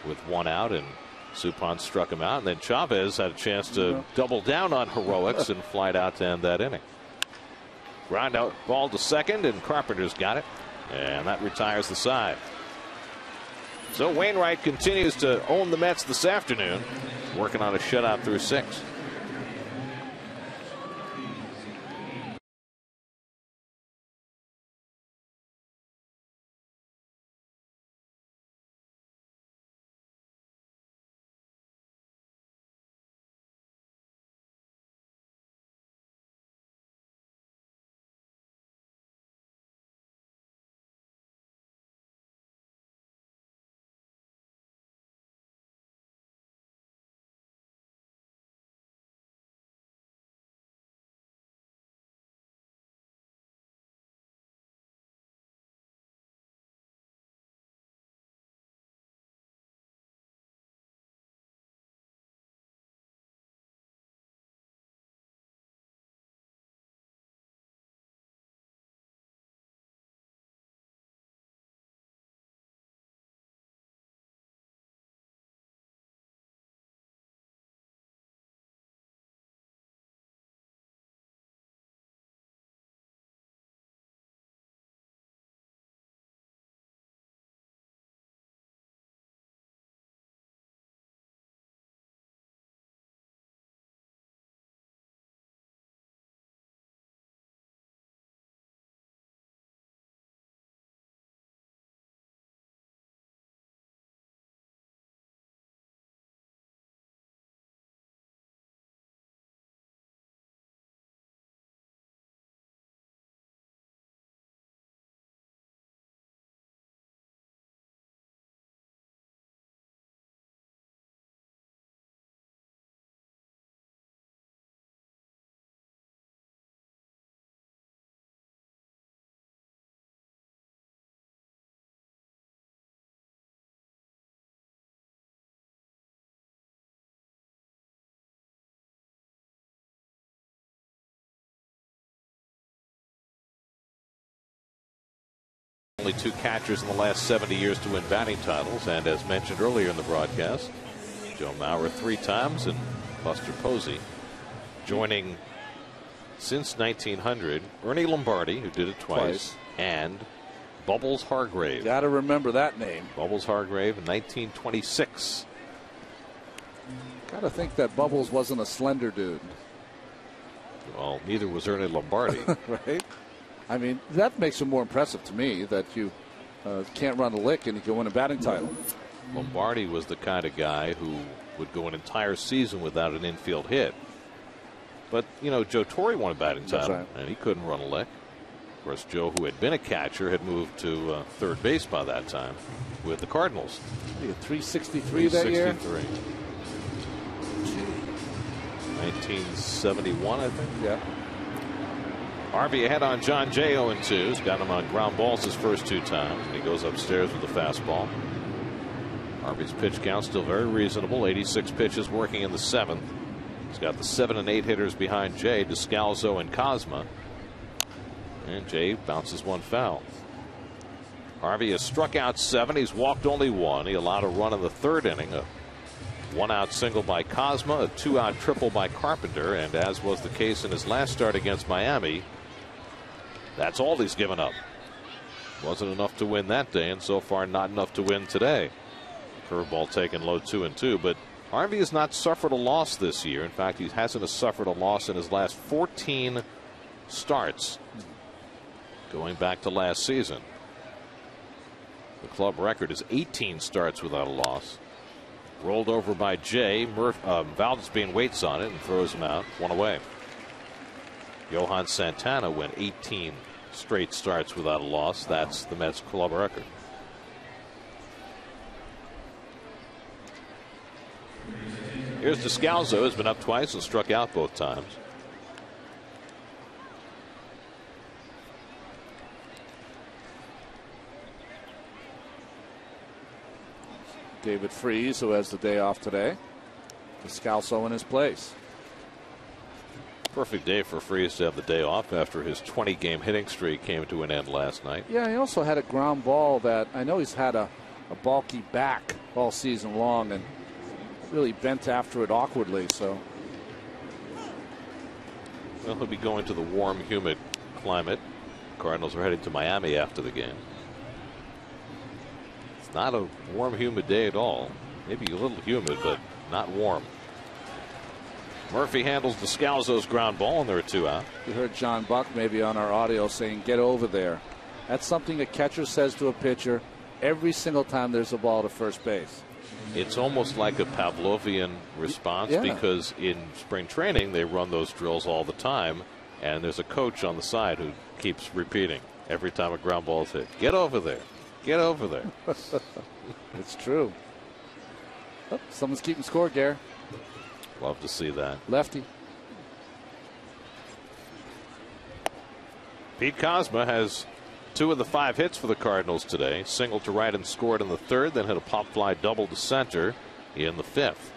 with 1 out, and Suppan struck him out. And then Chavez had a chance to double down on heroics and fly out to end that inning. Ground out ball to 2nd, and Carpenter's got it, and that retires the side. So Wainwright continues to own the Mets this afternoon, working on a shutout through 6. only 2 catchers in the last 70 years to win batting titles. And as mentioned earlier in the broadcast, Joe Mauer 3 times and Buster Posey joining since 1900 Ernie Lombardi, who did it twice. And Bubbles Hargrave. Got to remember that name. Bubbles Hargrave in 1926. Got to think that Bubbles wasn't a slender dude. Well, neither was Ernie Lombardi. Right? I mean, that makes him more impressive to me, that you can't run a lick and you can win a batting title. Lombardi was the kind of guy who would go an entire season without an infield hit. But, you know, Joe Torre won a batting title, right. And he couldn't run a lick. Of course, Joe, who had been a catcher, had moved to third base by that time with the Cardinals. He had 363 that year? 1971, I think. Yeah. Harvey ahead on John Jay, 0-2. He's got him on ground balls his first 2 times. And he goes upstairs with the fastball. Harvey's pitch count still very reasonable. 86 pitches working in the 7th. He's got the 7 and 8 hitters behind Jay, Descalzo and Cosma. And Jay bounces one foul. Harvey has struck out 7. He's walked only 1. He allowed a run in the 3rd inning. A 1-out single by Cosma, a 2-out triple by Carpenter, and as was the case in his last start against Miami, that's all he's given up. Wasn't enough to win that day, and so far not enough to win today. Curveball taken low 2-2, but Harvey has not suffered a loss this year. In fact, he hasn't suffered a loss in his last 14 starts going back to last season. The club record is 18 starts without a loss. Rolled over by Jay. Valdez waits on it and throws him out. 1 away. Johan Santana went 18 straight starts without a loss. That's the Mets club record. Here's Descalzo, has been up twice and struck out both times. David Freese, who has the day off today. Descalzo in his place. Perfect day for Freese to have the day off after his 20-game hitting streak came to an end last night. Yeah, he also had a ground ball that I know he's had a bulky back all season long and really bent after it awkwardly. So, well, he'll be going to the warm, humid climate. Cardinals are heading to Miami after the game. It's not a warm, humid day at all. Maybe a little humid, but not warm. Murphy handles Descalzo's ground ball, and there are 2 out. You heard John Buck maybe on our audio saying, get over there. That's something a catcher says to a pitcher every single time there's a ball to first base. It's almost like a Pavlovian response, because in spring training they run those drills all the time, and there's a coach on the side who keeps repeating every time a ground ball is hit, get over there, get over there. It's true. Oh, someone's keeping score, Gare. Love to see that. Lefty. Pete Cosma has 2 of the 5 hits for the Cardinals today. Single to right and scored in the 3rd, then hit a pop fly double to center in the 5th.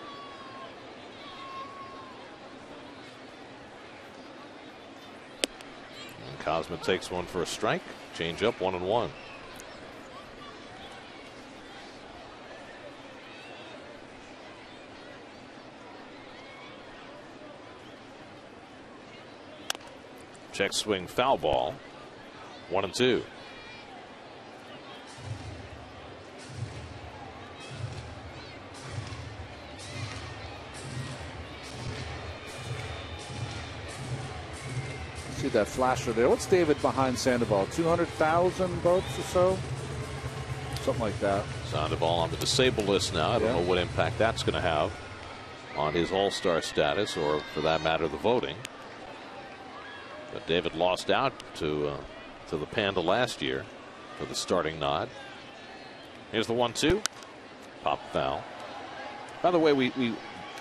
And Cosma takes one for a strike. Change up 1-1. Check swing, foul ball. 1-2. See that flasher there. What's David behind Sandoval? 200,000 votes or so? Something like that. Sandoval on the disabled list now. I don't know what impact that's going to have on his all-star status, or for that matter, the voting. But David lost out to the Panda last year for the starting nod. Here's the 1-2. Pop foul. By the way, we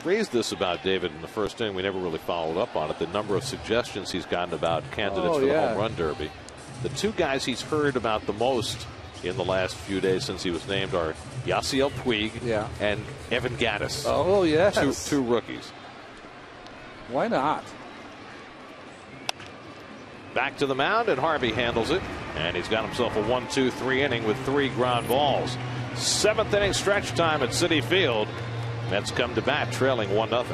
raised this about David in the first inning. We never really followed up on it. The number of suggestions he's gotten about candidates for the home run derby. The 2 guys he's heard about the most in the last few days since he was named are Yasiel Puig and Evan Gattis. Oh, yes. Two rookies. Why not? Back to the mound, and Harvey handles it. And he's got himself a 1-2-3 inning with 3 ground balls. 7th inning stretch time at Citi Field. Mets come to bat trailing 1-0.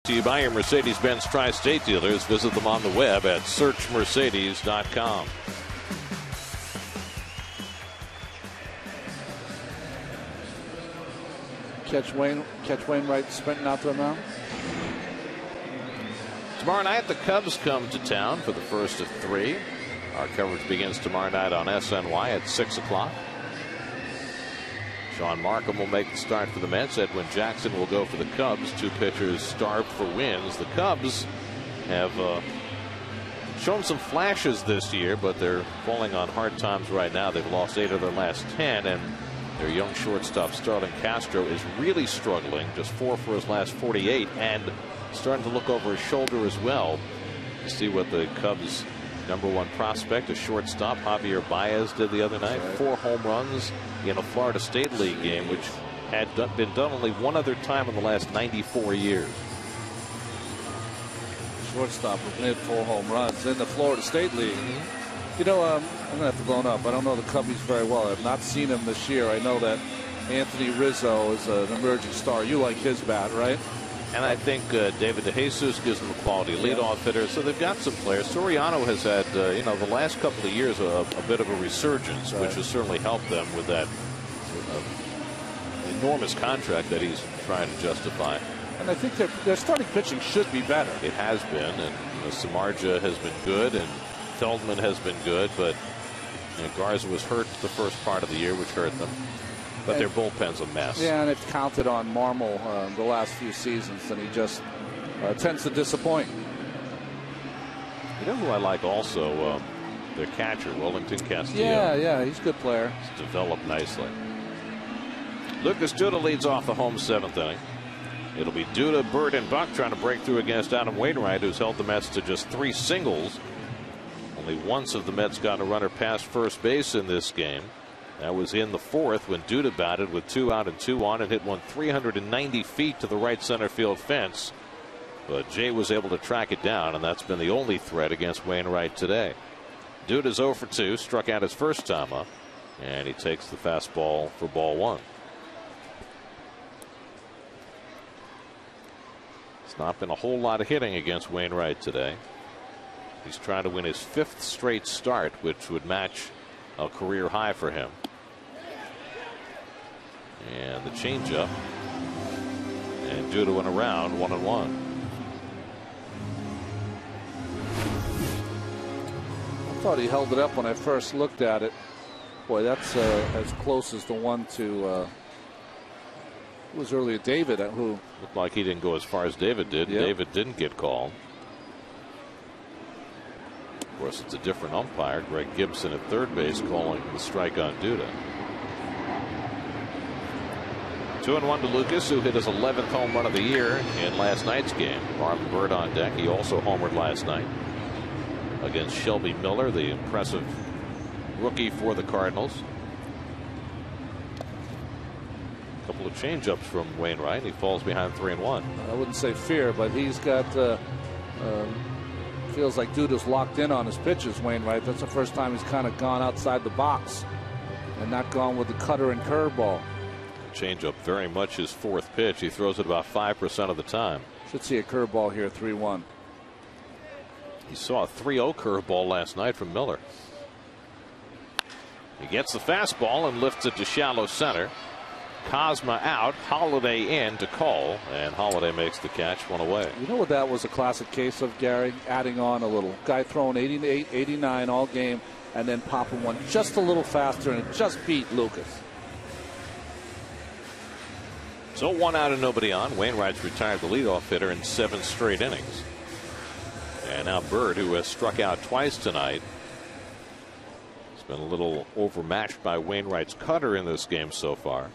To you by your Mercedes-Benz Tri-State dealers. Visit them on the web at searchmercedes.com. Catch Wainwright sprinting out there now. Tomorrow night, the Cubs come to town for the first of 3. Our coverage begins tomorrow night on SNY at 6 o'clock. Sean Markham will make the start for the Mets. Edwin Jackson will go for the Cubs. 2 pitchers starved for wins. The Cubs have shown some flashes this year, but they're falling on hard times right now. They've lost 8 of their last 10, and their young shortstop Starlin Castro is really struggling. Just 4 for his last 48, and starting to look over his shoulder as well to see what the Cubs' #1 prospect, a shortstop, Javier Baez, did the other night. 4 home runs in a Florida State League game, which had been done only one other time in the last 94 years. Shortstop with 4 home runs in the Florida State League. You know, I'm going to have to blow up. I don't know the Cubbies very well. I've not seen him this year. I know that Anthony Rizzo is an emerging star. You like his bat, right? And I think David DeJesus gives them a quality leadoff hitter. So they've got some players. Soriano has had, the last couple of years a bit of a resurgence, which has certainly helped them with that enormous contract that he's trying to justify. And I think their starting pitching should be better. It has been, and Samardzija has been good, and Feldman has been good, but Garza was hurt the first part of the year, which hurt them. But their bullpen's a mess. Yeah, and it's counted on Marmol the last few seasons, and he just tends to disappoint. You know who I like also? Their catcher, Wellington Castillo. Yeah, he's a good player. He's developed nicely. Lucas Duda leads off the home 7th inning. It'll be Duda, Bird, and Buck trying to break through against Adam Wainwright, who's held the Mets to just 3 singles. Only once have the Mets gotten a runner past first base in this game. That was in the 4th when Duda batted with 2 out and 2 on and hit one 390 feet to the right center field fence. But Jay was able to track it down, and that's been the only threat against Wainwright today. Duda's 0 for 2, struck out his first time up, and he takes the fastball for ball 1. It's not been a whole lot of hitting against Wainwright today. He's trying to win his 5th straight start, which would match a career high for him. And the changeup. And Duda went around 1-1. I thought he held it up when I first looked at it. Boy, that's as close as the one to it was earlier David, who looked like he didn't go as far as David did. Yep. David didn't get called. Of course, it's a different umpire. Greg Gibson at third base calling the strike on Duda. 2-1 to Lucas, who hit his 11th home run of the year in last night's game. Marlon Byrd on deck. He also homered last night against Shelby Miller, the impressive rookie for the Cardinals. A couple of changeups from Wainwright. He falls behind 3-1. I wouldn't say fear, but he's got feels like Duda's locked in on his pitches, Wainwright. That's the first time he's kind of gone outside the box and not gone with the cutter and curveball. Changeup very much his fourth pitch. He throws it about 5% of the time. Should see a curveball here, 3-1. He saw a 3-0 curveball last night from Miller. He gets the fastball and lifts it to shallow center. Cosma out, Holiday in to Cole, and Holiday makes the catch, one away. You know what that was a classic case of, Gary? Adding on a little. Guy throwing 88, 89 all game, and then popping one just a little faster, and it just beat Lucas. So 1 out and nobody on. Wainwright's retired the leadoff hitter in 7 straight innings. And now Byrd, who has struck out twice tonight, has been a little overmatched by Wainwright's cutter in this game so far.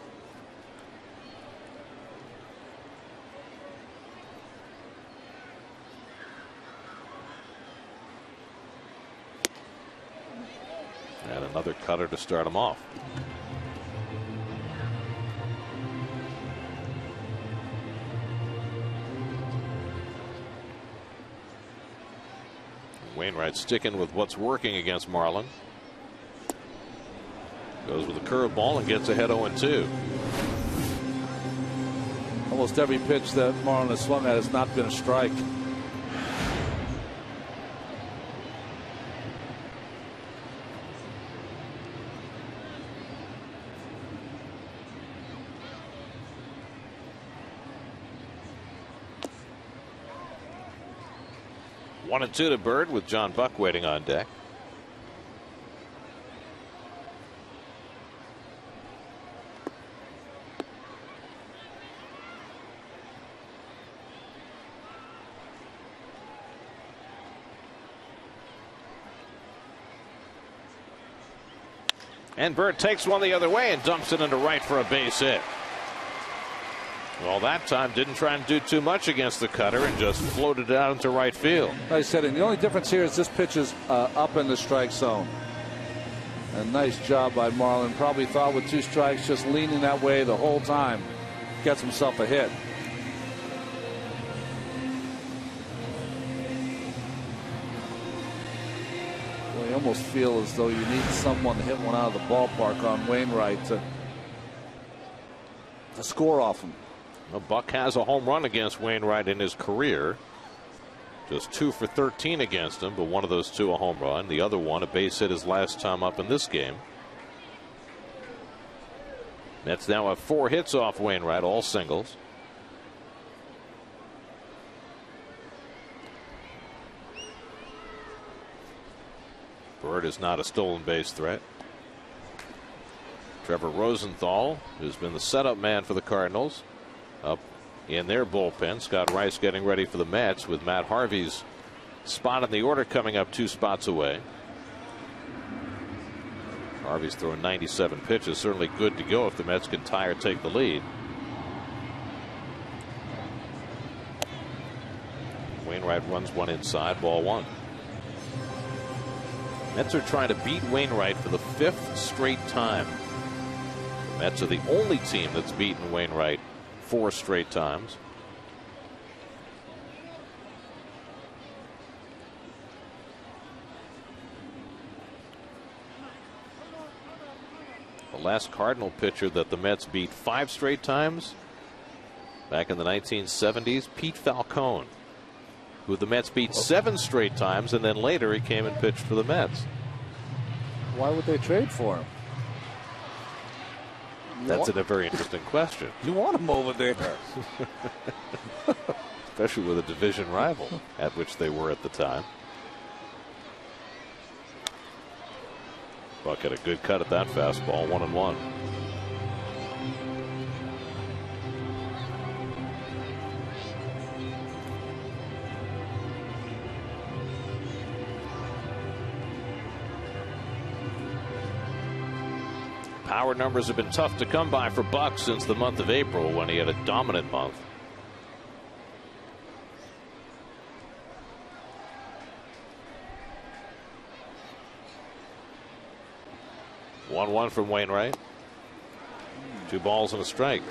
And another cutter to start him off. Wainwright sticking with what's working against Marlin. Goes with a curveball and gets ahead 0-2. Almost every pitch that Marlin has swung at has not been a strike. One and two to Byrd with John Buck waiting on deck. And Byrd takes one the other way and dumps it into right for a base hit. Well, that time didn't try and do too much against the cutter and just floated it out into right field. Nice hitting. The only difference here is this pitch is up in the strike zone. A nice job by Marlin. Probably thought with 2 strikes, just leaning that way the whole time, gets himself a hit. Well, you almost feel as though you need someone to hit one out of the ballpark on Wainwright to score off him. Well, Buck has a home run against Wainwright in his career. Just 2 for 13 against him, but one of those 2 a home run. The other one a base hit his last time up in this game. Mets now have 4 hits off Wainwright, all singles. Byrd is not a stolen base threat. Trevor Rosenthal, who's been the setup man for the Cardinals, up in their bullpen. Scott Rice getting ready for the Mets with Matt Harvey's spot in the order coming up 2 spots away. Harvey's throwing 97 pitches, certainly good to go if the Mets can tie or take the lead. Wainwright runs one inside, ball 1. Mets are trying to beat Wainwright for the 5th straight time. The Mets are the only team that's beaten Wainwright 4 straight times. The last Cardinal pitcher that the Mets beat 5 straight times back in the 1970s, Pete Falcone, who the Mets beat 7 straight times, and then later he came and pitched for the Mets. Why would they trade for him? That's a very interesting question. You want him over there. Especially with a division rival at which they were at the time. Buck had a good cut at that fastball, 1-1. Power numbers have been tough to come by for Buck since the month of April when he had a dominant month. One from Wainwright. 2 balls and a strike.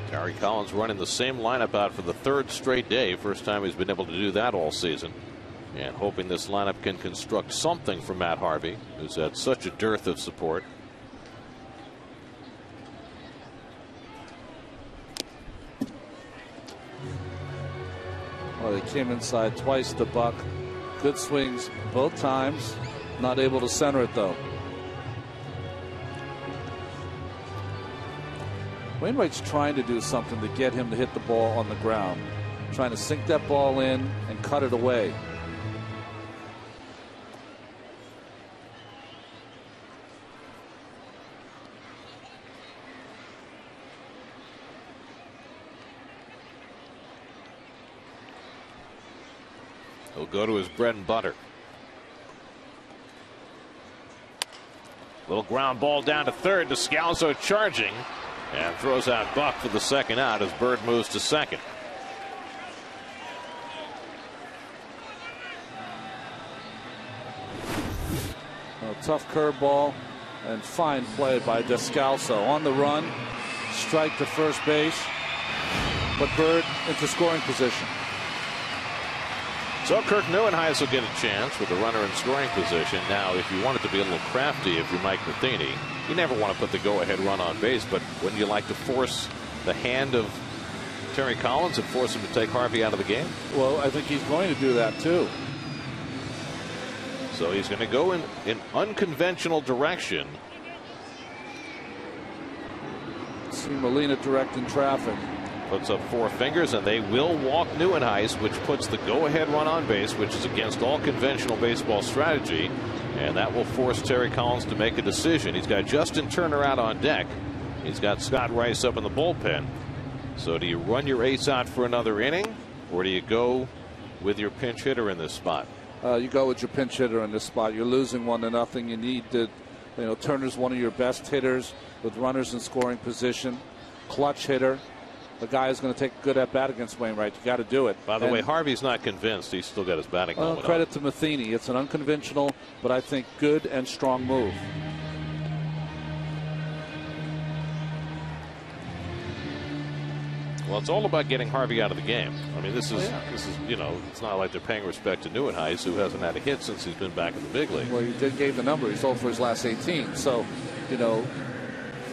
Terry Collins running the same lineup out for the 3rd straight day. First time he's been able to do that all season. And hoping this lineup can construct something for Matt Harvey, who's had such a dearth of support. Well, they came inside twice to Buck. Good swings both times. Not able to center it, though. Wainwright's trying to do something to get him to hit the ball on the ground. Trying to sink that ball in and cut it away. He'll go to his bread and butter. Little ground ball down to third. Descalso charging and throws out Buck for the second out as Bird moves to second. A tough curveball and fine play by Descalso on the run. Strike to first base, but Bird into scoring position. So Kirk Neuenhuis will get a chance with the runner in scoring position. Now, if you want it to be a little crafty, if you're Mike Matheny, you never want to put the go-ahead run on base, but wouldn't you like to force the hand of Terry Collins and force him to take Harvey out of the game? Well, I think he's going to do that too. So he's going to go in unconventional direction. See Molina directing traffic. Puts up 4 fingers, and they will walk Neuenhuis, which puts the go-ahead run on base, which is against all conventional baseball strategy, and that will force Terry Collins to make a decision. He's got Justin Turner out on deck. He's got Scott Rice up in the bullpen. So do you run your ace out for another inning, or do you go with your pinch hitter in this spot? You go with your pinch hitter in this spot. You're losing 1-0. You need to, Turner's one of your best hitters with runners in scoring position, clutch hitter. The guy is going to take a good at bat against Wainwright. You got to do it. By the way, Harvey's not convinced. He's still got his batting helmet on. Credit to Matheny. It's an unconventional, but I think good and strong move. Well, it's all about getting Harvey out of the game. I mean, this is it's not like they're paying respect to Neuenhuis, who hasn't had a hit since he's been back in the big league. Well, you gave the number. He's sold for his last 18. So,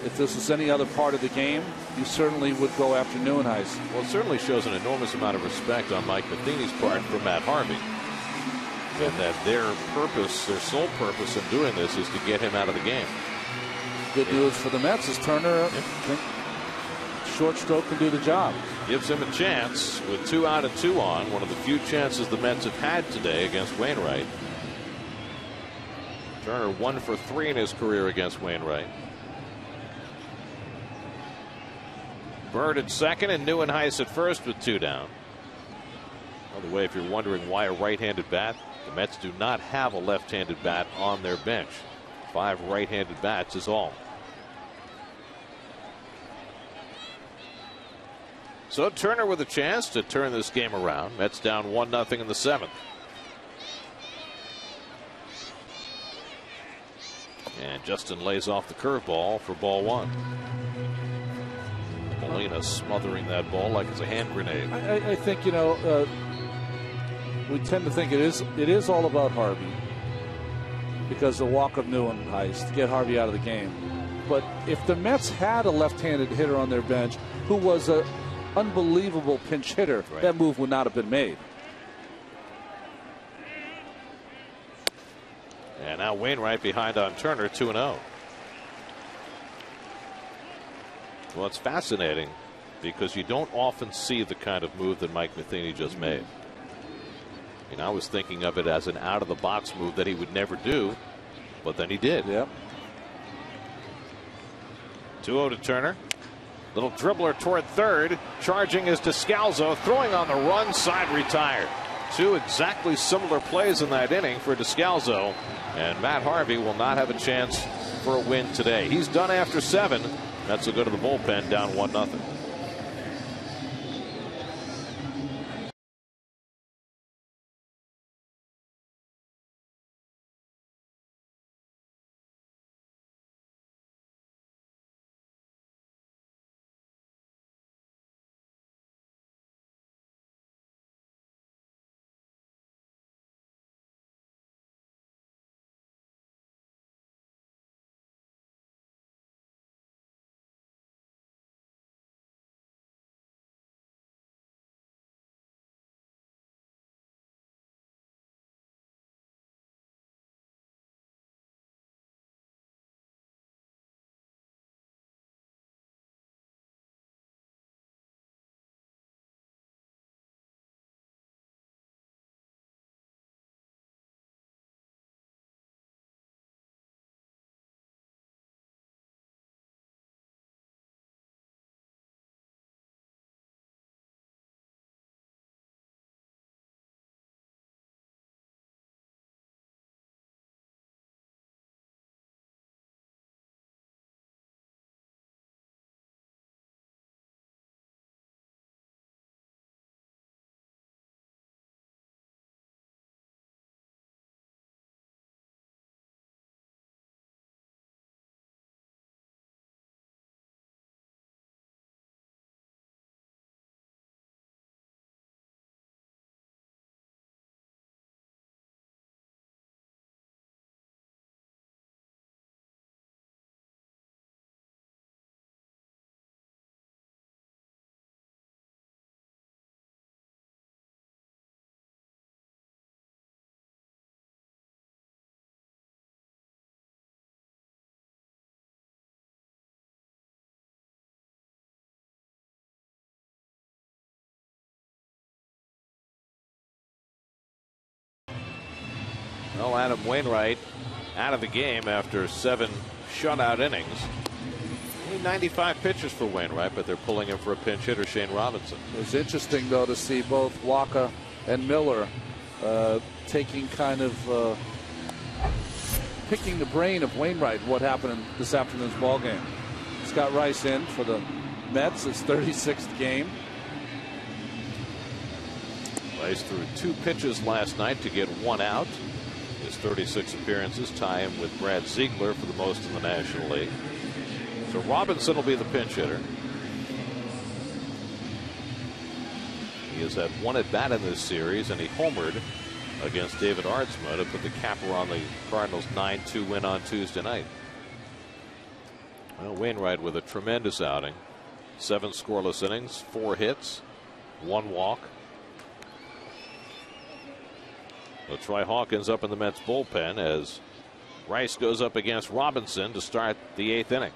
if this was any other part of the game, you certainly would go after Neuenhuis. Well, it certainly shows an enormous amount of respect on Mike Matheny's part for Matt Harvey. And that their sole purpose in doing this is to get him out of the game. Good news for the Mets is Turner, short stroke can do the job. Gives him a chance with 2 out and 2 on. One of the few chances the Mets have had today against Wainwright. Turner 1 for 3 in his career against Wainwright. Bird at second and Neuenhuis at first with 2 down. By the way, if you're wondering why a right-handed bat, the Mets do not have a left-handed bat on their bench. 5 right-handed bats is all. So Turner with a chance to turn this game around. Mets down 1-0 in the 7th. And Justin lays off the curveball for ball 1. Molina smothering that ball like it's a hand grenade. I think, we tend to think it is all about Harvey because the walk of Neuenhuis to get Harvey out of the game. But if the Mets had a left-handed hitter on their bench who was a unbelievable pinch hitter, that move would not have been made. And now Wainwright behind on Turner, 2-0. Well, it's fascinating because you don't often see the kind of move that Mike Matheny just made. And I was thinking of it as an out-of-the-box move that he would never do, but then he did. Yep. 2-0 to Turner. Little dribbler toward third. Charging is Descalzo. Throwing on the run, side retired. Two exactly similar plays in that inning for Descalzo. And Matt Harvey will not have a chance for a win today. He's done after 7. Mets will go to the bullpen down 1-0. Well, Adam Wainwright out of the game after 7 shutout innings. Only 95 pitches for Wainwright, but they're pulling him for a pinch hitter, Shane Robinson. It's interesting, though, to see both Waka and Miller taking kind of picking the brain of Wainwright and what happened in this afternoon's ball game. Scott Rice in for the Mets, his 36th game. Rice threw 2 pitches last night to get 1 out. His 36 appearances tie him with Brad Ziegler for the most in the National League. So Robinson will be the pinch hitter. He has had 1 at bat in this series, and he homered against David Artsma to put the capper on the Cardinals' 9-2 win on Tuesday night. Well, Wainwright with a tremendous outing. 7 scoreless innings, 4 hits, 1 walk. So Troy Hawkins up in the Mets bullpen as Rice goes up against Robinson to start the 8th inning.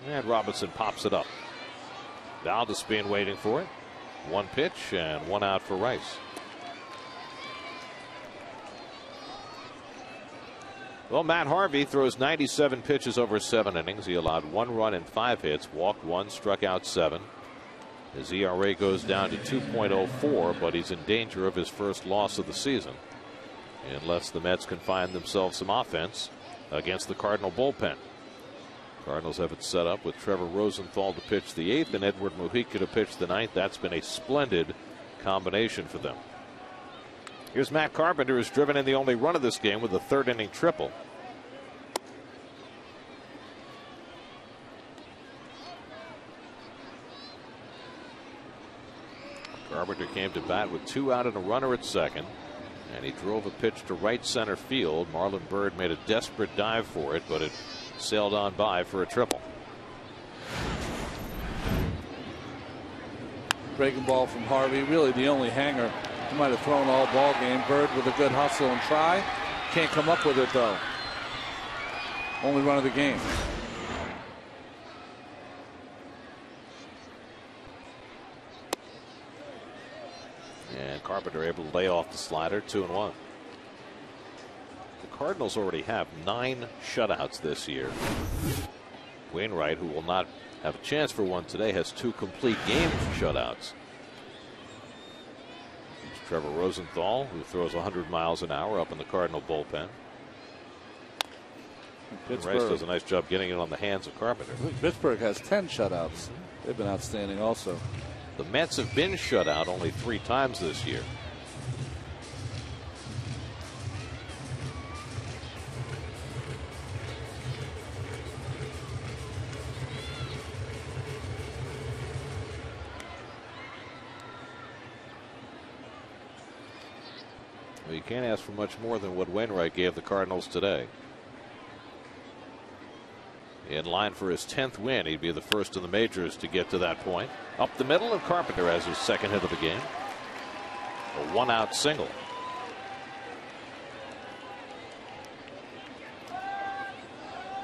And Robinson pops it up. Valdespin waiting for it. 1 pitch and 1 out for Rice. Well, Matt Harvey throws 97 pitches over 7 innings. He allowed 1 run and 5 hits, walked 1, struck out 7. His ERA goes down to 2.04, but he's in danger of his first loss of the season unless the Mets can find themselves some offense against the Cardinal bullpen. Cardinals have it set up with Trevor Rosenthal to pitch the 8th and Edward Mujica to pitch the 9th. That's been a splendid combination for them. Here's Matt Carpenter, who's driven in the only run of this game with a 3rd inning triple. Carpenter came to bat with 2 out and a runner at second, and he drove a pitch to right center field. Marlon Byrd made a desperate dive for it, but it sailed on by for a triple. Breaking ball from Harvey, really the only hanger. He might have thrown all ball game. Bird with a good hustle and try. Can't come up with it though. Only run of the game. And Carpenter able to lay off the slider, 2-1. The Cardinals already have 9 shutouts this year. Wainwright, who will not have a chance for one today, has 2 complete game shutouts. There's Trevor Rosenthal, who throws 100 miles an hour up in the Cardinal bullpen. Rice does a nice job getting it on the hands of Carpenter. I think Pittsburgh has 10 shutouts. They've been outstanding also. The Mets have been shut out only 3 times this year. Well, you can't ask for much more than what Wainwright gave the Cardinals today. In line for his 10th win, he'd be the first in the majors to get to that point. Up the middle, and Carpenter has his 2nd hit of the game. A 1-out single.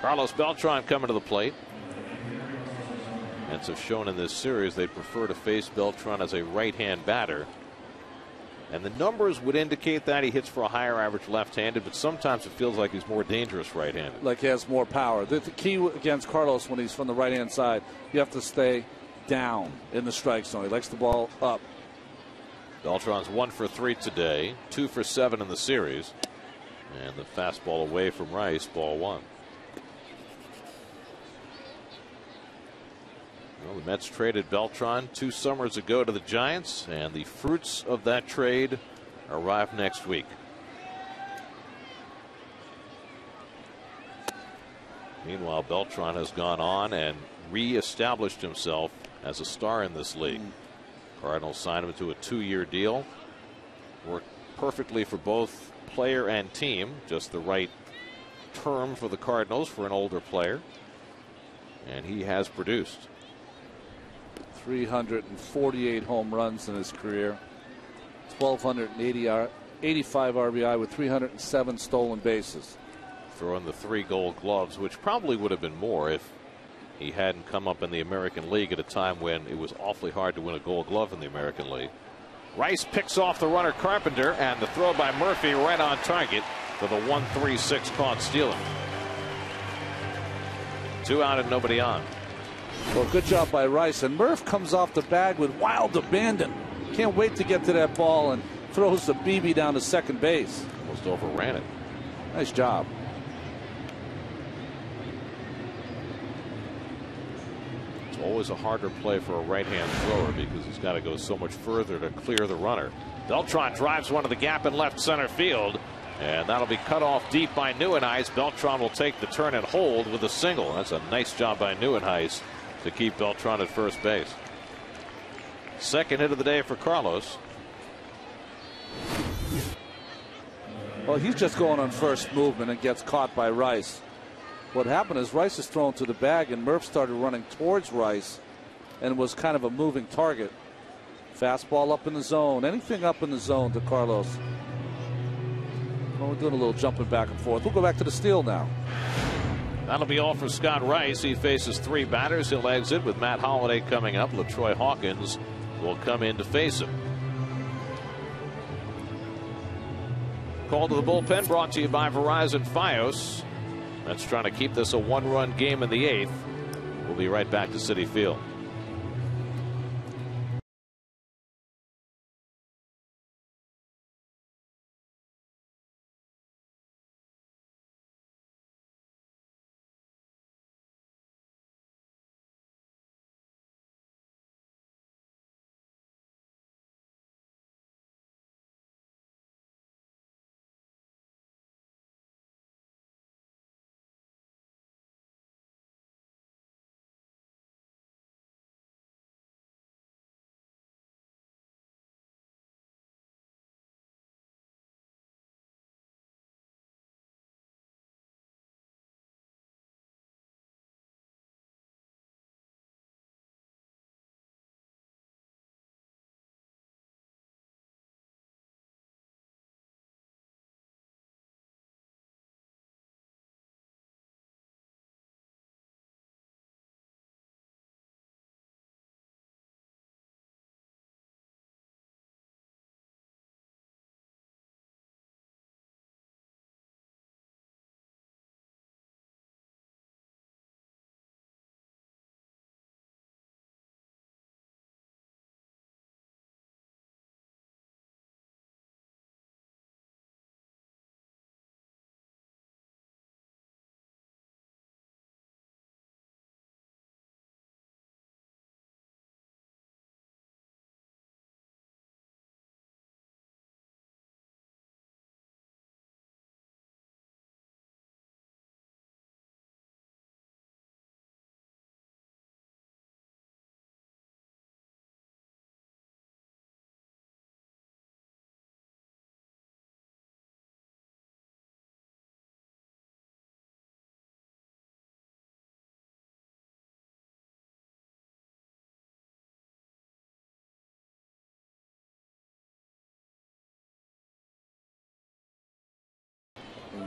Carlos Beltran coming to the plate. Mets have shown in this series they'd prefer to face Beltran as a right-hand batter. And the numbers would indicate that he hits for a higher average left-handed, but sometimes it feels like he's more dangerous right-handed. Like he has more power. The key against Carlos when he's from the right-hand side, you have to stay down in the strike zone. He likes the ball up. Beltran's 1 for 3 today, 2 for 7 in the series. And the fastball away from Rice, ball 1. Well, the Mets traded Beltran 2 summers ago to the Giants, and the fruits of that trade arrive next week. Meanwhile, Beltran has gone on and re-established himself as a star in this league. Cardinals signed him to a 2-year deal. Worked perfectly for both player and team. Just the right term for the Cardinals for an older player. And he has produced. 348 home runs in his career. 1,285 RBI with 307 stolen bases. Throwing the 3 Gold Gloves, which probably would have been more if he hadn't come up in the American League at a time when it was awfully hard to win a Gold Glove in the American League. Rice picks off the runner Carpenter, and the throw by Murphy right on target for the 1-3-6 caught stealing. 2 out and nobody on. Well, good job by Rice, and Murph comes off the bag with wild abandon. Can't wait to get to that ball and throws the BB down to second base. Almost overran it. Nice job. It's always a harder play for a right-hand thrower because he's got to go so much further to clear the runner. Beltran drives one to the gap in left center field, and that'll be cut off deep by Nieuwenhuis. Beltran will take the turn and hold with a single. That's a nice job by Nieuwenhuis to keep Beltran at first base. 2nd hit of the day for Carlos. Well, he's just going on first movement and gets caught by Rice. What happened is Rice is thrown to the bag, and Murph started running towards Rice and was kind of a moving target. Fastball up in the zone. Anything up in the zone to Carlos. Well, we're doing a little jumping back and forth. We'll go back to the steal now. That'll be all for Scott Rice. He faces 3 batters. He'll exit with Matt Holliday coming up. LaTroy Hawkins will come in to face him. Call to the bullpen brought to you by Verizon Fios. That's trying to keep this a 1-run game in the 8th. We'll be right back to Citi Field.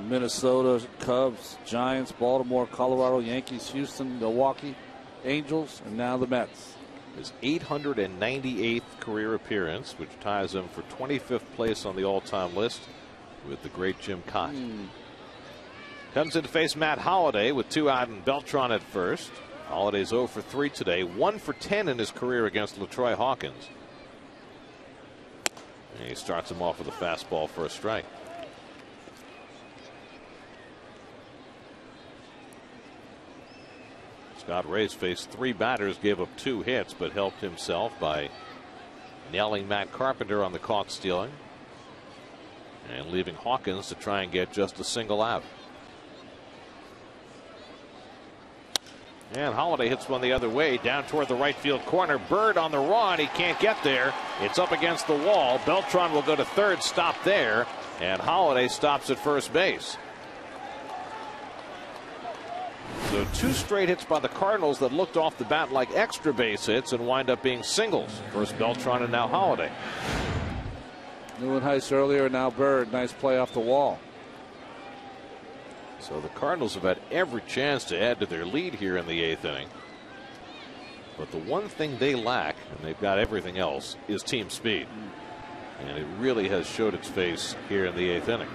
Minnesota, Cubs, Giants, Baltimore, Colorado, Yankees, Houston, Milwaukee, Angels, and now the Mets. His 898th career appearance, which ties him for 25th place on the all-time list with the great Jim Cott. Comes in to face Matt Holliday with 2 out and Beltran at first. Holliday's 0 for 3 today, 1 for 10 in his career against LaTroy Hawkins. And he starts him off with a fastball for a strike. Scott Ray's faced 3 batters, gave up 2 hits, but helped himself by nailing Matt Carpenter on the caught stealing and leaving Hawkins to try and get just a single out. And Holliday hits one the other way down toward the right field corner. Bird on the run. He can't get there. It's up against the wall. Beltran will go to third, stop there, and Holliday stops at first base. So 2 straight hits by the Cardinals that looked off the bat like extra base hits and wind up being singles. First Beltran and now Holliday. Neuenhuis earlier, now Bird. Nice play off the wall. So the Cardinals have had every chance to add to their lead here in the 8th inning. But the one thing they lack, and they've got everything else, is team speed. And it really has showed its face here in the 8th inning.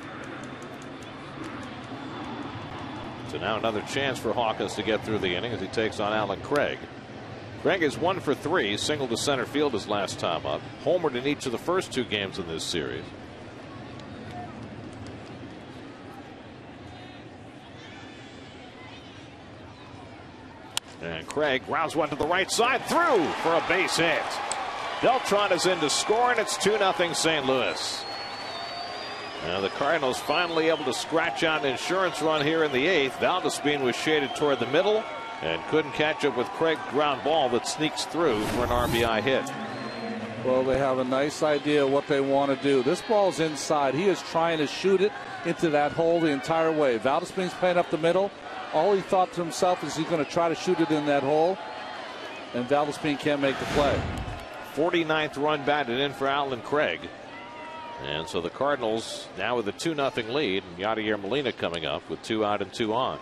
So now another chance for Hawkins to get through the inning as he takes on Alan Craig. Craig is 1 for 3, single to center field his last time up. Homered in each of the first 2 games in this series. And Craig grounds one to the right side, through for a base hit. Beltran is in to score, and it's 2-0 St. Louis. Now the Cardinals finally able to scratch out an insurance run here in the 8th. Valdespin was shaded toward the middle and couldn't catch up with Craig's ground ball that sneaks through for an RBI hit. Well, they have a nice idea of what they want to do. This ball's inside. He is trying to shoot it into that hole the entire way. Valdespin's playing up the middle. All he thought to himself is he's going to try to shoot it in that hole, and Valdespin can't make the play. 49th run batted in for Alan Craig. And so the Cardinals now with a 2-0 lead. And Yadier Molina coming up with 2 out and 2 on.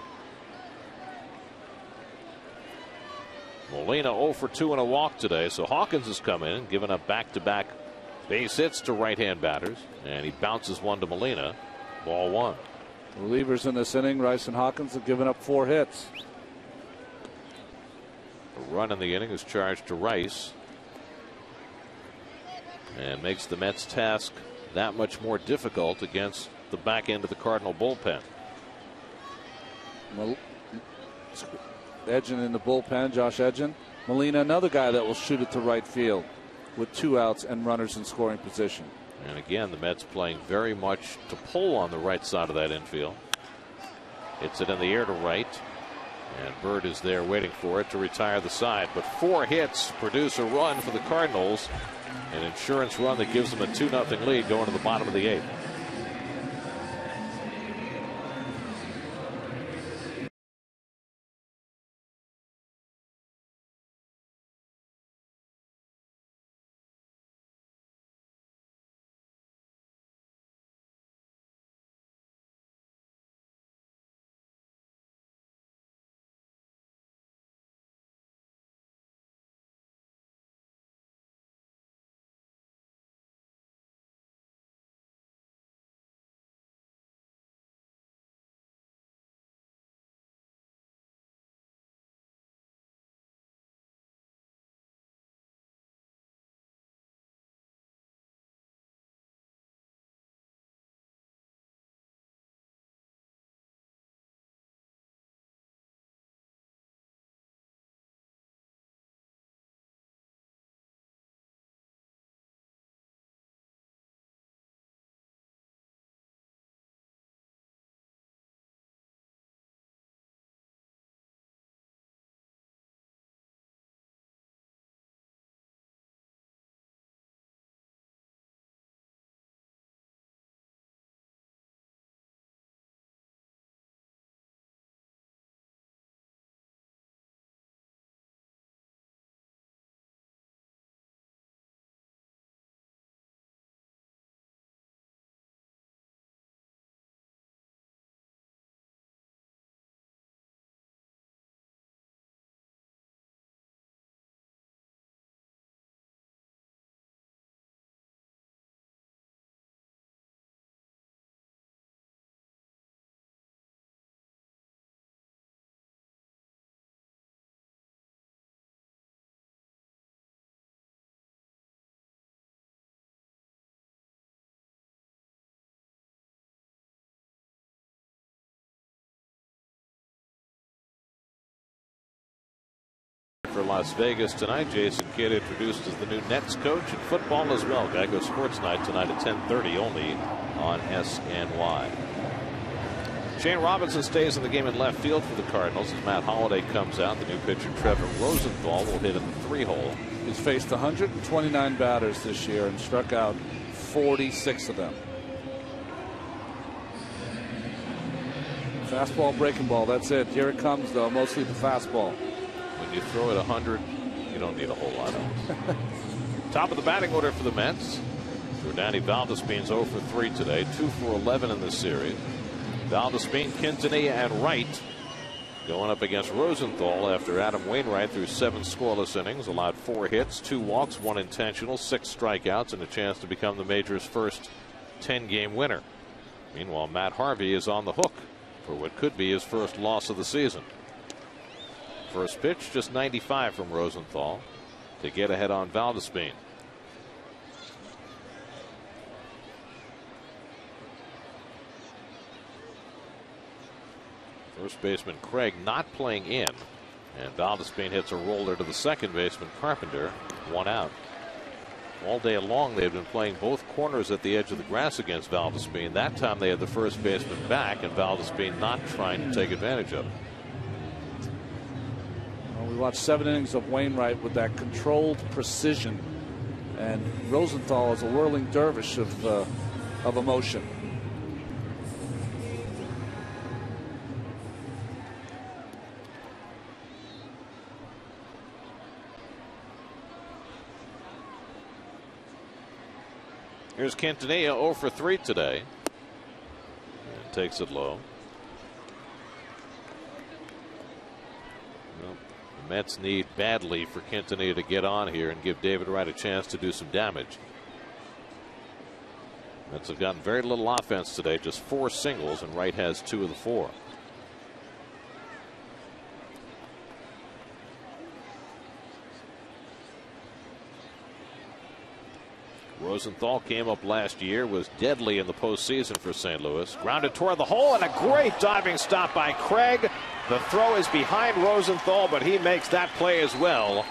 Molina 0 for 2 and a walk today. So Hawkins has come in, giving up back-to-back base hits to right-hand batters. And he bounces one to Molina. Ball 1. Relievers in this inning, Rice and Hawkins have given up 4 hits. A run in the inning is charged to Rice. And makes the Mets' task that much more difficult against the back end of the Cardinal bullpen. Edgin in the bullpen, Josh Edgin. Molina, another guy that will shoot it to right field with 2 outs and runners in scoring position. And again, the Mets playing very much to pull on the right side of that infield. Hits it in the air to right. And Bird is there waiting for it to retire the side. But 4 hits produce a run for the Cardinals. An insurance run that gives them a 2-0 lead going to the bottom of the 8th. For Las Vegas tonight, Jason Kidd introduced as the new Nets coach and football as well. Geico Sports Night tonight at 10:30 only on SNY. Shane Robinson stays in the game in left field for the Cardinals as Matt Holliday comes out. The new pitcher Trevor Rosenthal will hit in the 3-hole. He's faced 129 batters this year and struck out 46 of them. Fastball, breaking ball, that's it. Here it comes, though, mostly the fastball. When you throw it 100, you don't need a whole lot else. Top of the batting order for the Mets. Jordani Valdespin's 0 for 3 today, 2 for 11 in this series. Valdespin, Quintanilla, and Wright going up against Rosenthal after Adam Wainwright threw 7 scoreless innings, allowed 4 hits, 2 walks, 1 intentional, 6 strikeouts, and a chance to become the major's first 10-game winner. Meanwhile, Matt Harvey is on the hook for what could be his first loss of the season. First pitch, just 95 from Rosenthal to get ahead on Valdespin. First baseman Craig not playing in, and Valdespin hits a roller to the second baseman Carpenter. 1 out. All day long they've been playing both corners at the edge of the grass against Valdespin. That time they had the first baseman back, and Valdespin not trying to take advantage of it. Well, we watched 7 innings of Wainwright with that controlled precision, and Rosenthal is a whirling dervish of emotion. Here's Quintanilla 0 for 3 today. And takes it low. Well, the Mets need badly for Quintanilla to get on here and give David Wright a chance to do some damage. Mets have gotten very little offense today, just 4 singles, and Wright has 2 of the 4. Rosenthal came up last year, was deadly in the postseason for St. Louis. Grounded toward the hole, and a great diving stop by Craig. The throw is behind Rosenthal, but he makes that play as well.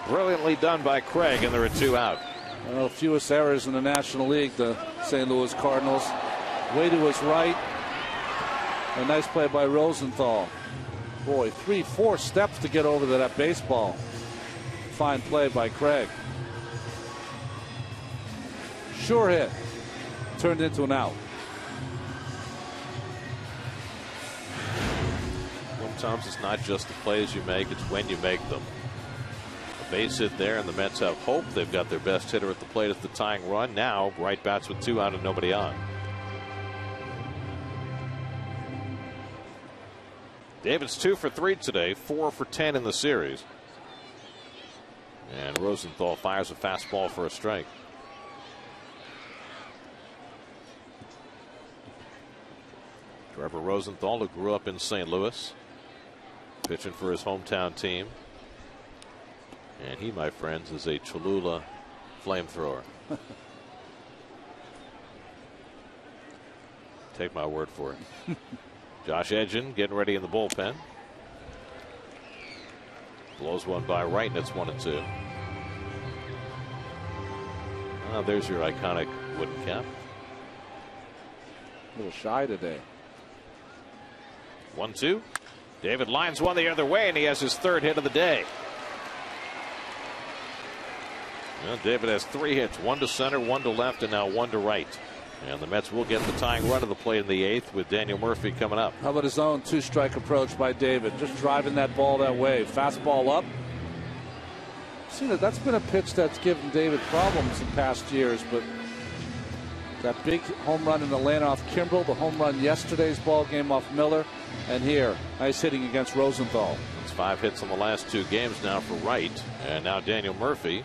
Brilliantly done by Craig, and there are 2 out. One of the fewest errors in the National League, the St. Louis Cardinals. Way to his right. A nice play by Rosenthal. Boy, 3-4 steps to get over to that baseball. Fine play by Craig. Sure hit. Turned into an out. Sometimes it's not just the plays you make, it's when you make them. A base hit there, and the Mets have hope. They've got their best hitter at the plate at the tying run. Now Wright bats with 2 out and nobody on. David's 2 for 3 today, 4 for 10 in the series. And Rosenthal fires a fastball for a strike. Trevor Rosenthal, who grew up in St. Louis, pitching for his hometown team. And he, my friends, is a Cholula flamethrower. Take my word for it. Josh Edgin getting ready in the bullpen. Blows one by Wright, and it's 1-2. There's your iconic wooden cap. A little shy today. 1-2. David lines one the other way, and he has his 3rd hit of the day. Well, David has 3 hits, 1 to center, 1 to left, and now 1 to right. And the Mets will get the tying run to the plate in the 8th with Daniel Murphy coming up. How about his own 2-strike approach by David? Just driving that ball that way. Fastball up. See, that's been a pitch that's given David problems in past years, but that big home run in Atlanta off Kimbrel, the home run yesterday's ball game off Miller, and here, nice hitting against Rosenthal. It's 5 hits in the last 2 games now for Wright. And now Daniel Murphy,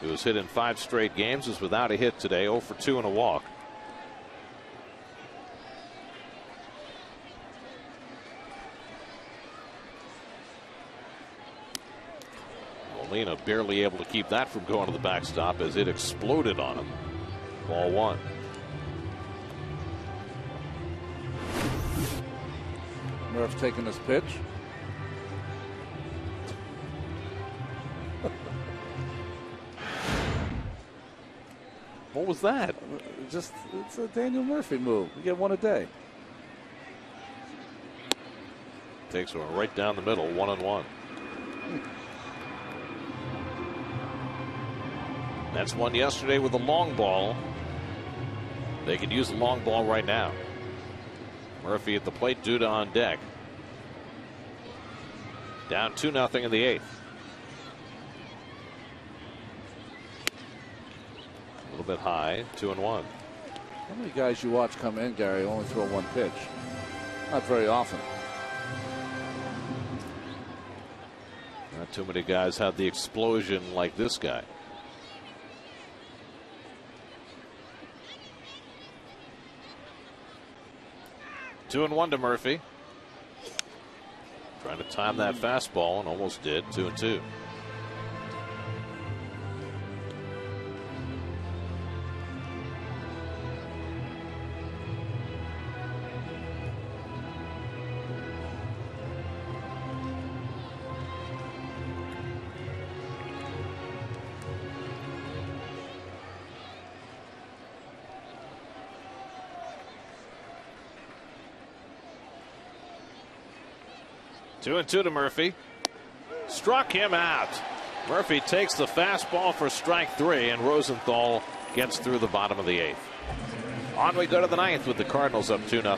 who has hit in 5 straight games, is without a hit today, 0 for 2 and a walk. Molina barely able to keep that from going to the backstop as it exploded on him. Ball 1. Murph taking this pitch. What was that? Just, it's a Daniel Murphy move. You get one a day. Takes one right down the middle, 1-1. That's one yesterday with a long ball. They could use the long ball right now. Murphy at the plate, Duda on deck. Down 2-0 in the 8th. A little bit high, 2-1. How many guys you watch come in, Gary, only throw one pitch? Not very often. Not too many guys have the explosion like this guy. 2-1 to Murphy. Trying to time that fastball and almost did. 2-2. Two and two to Murphy. Struck him out. Murphy takes the fastball for strike 3, and Rosenthal gets through the bottom of the 8th. On we go to the 9th with the Cardinals up 2-0.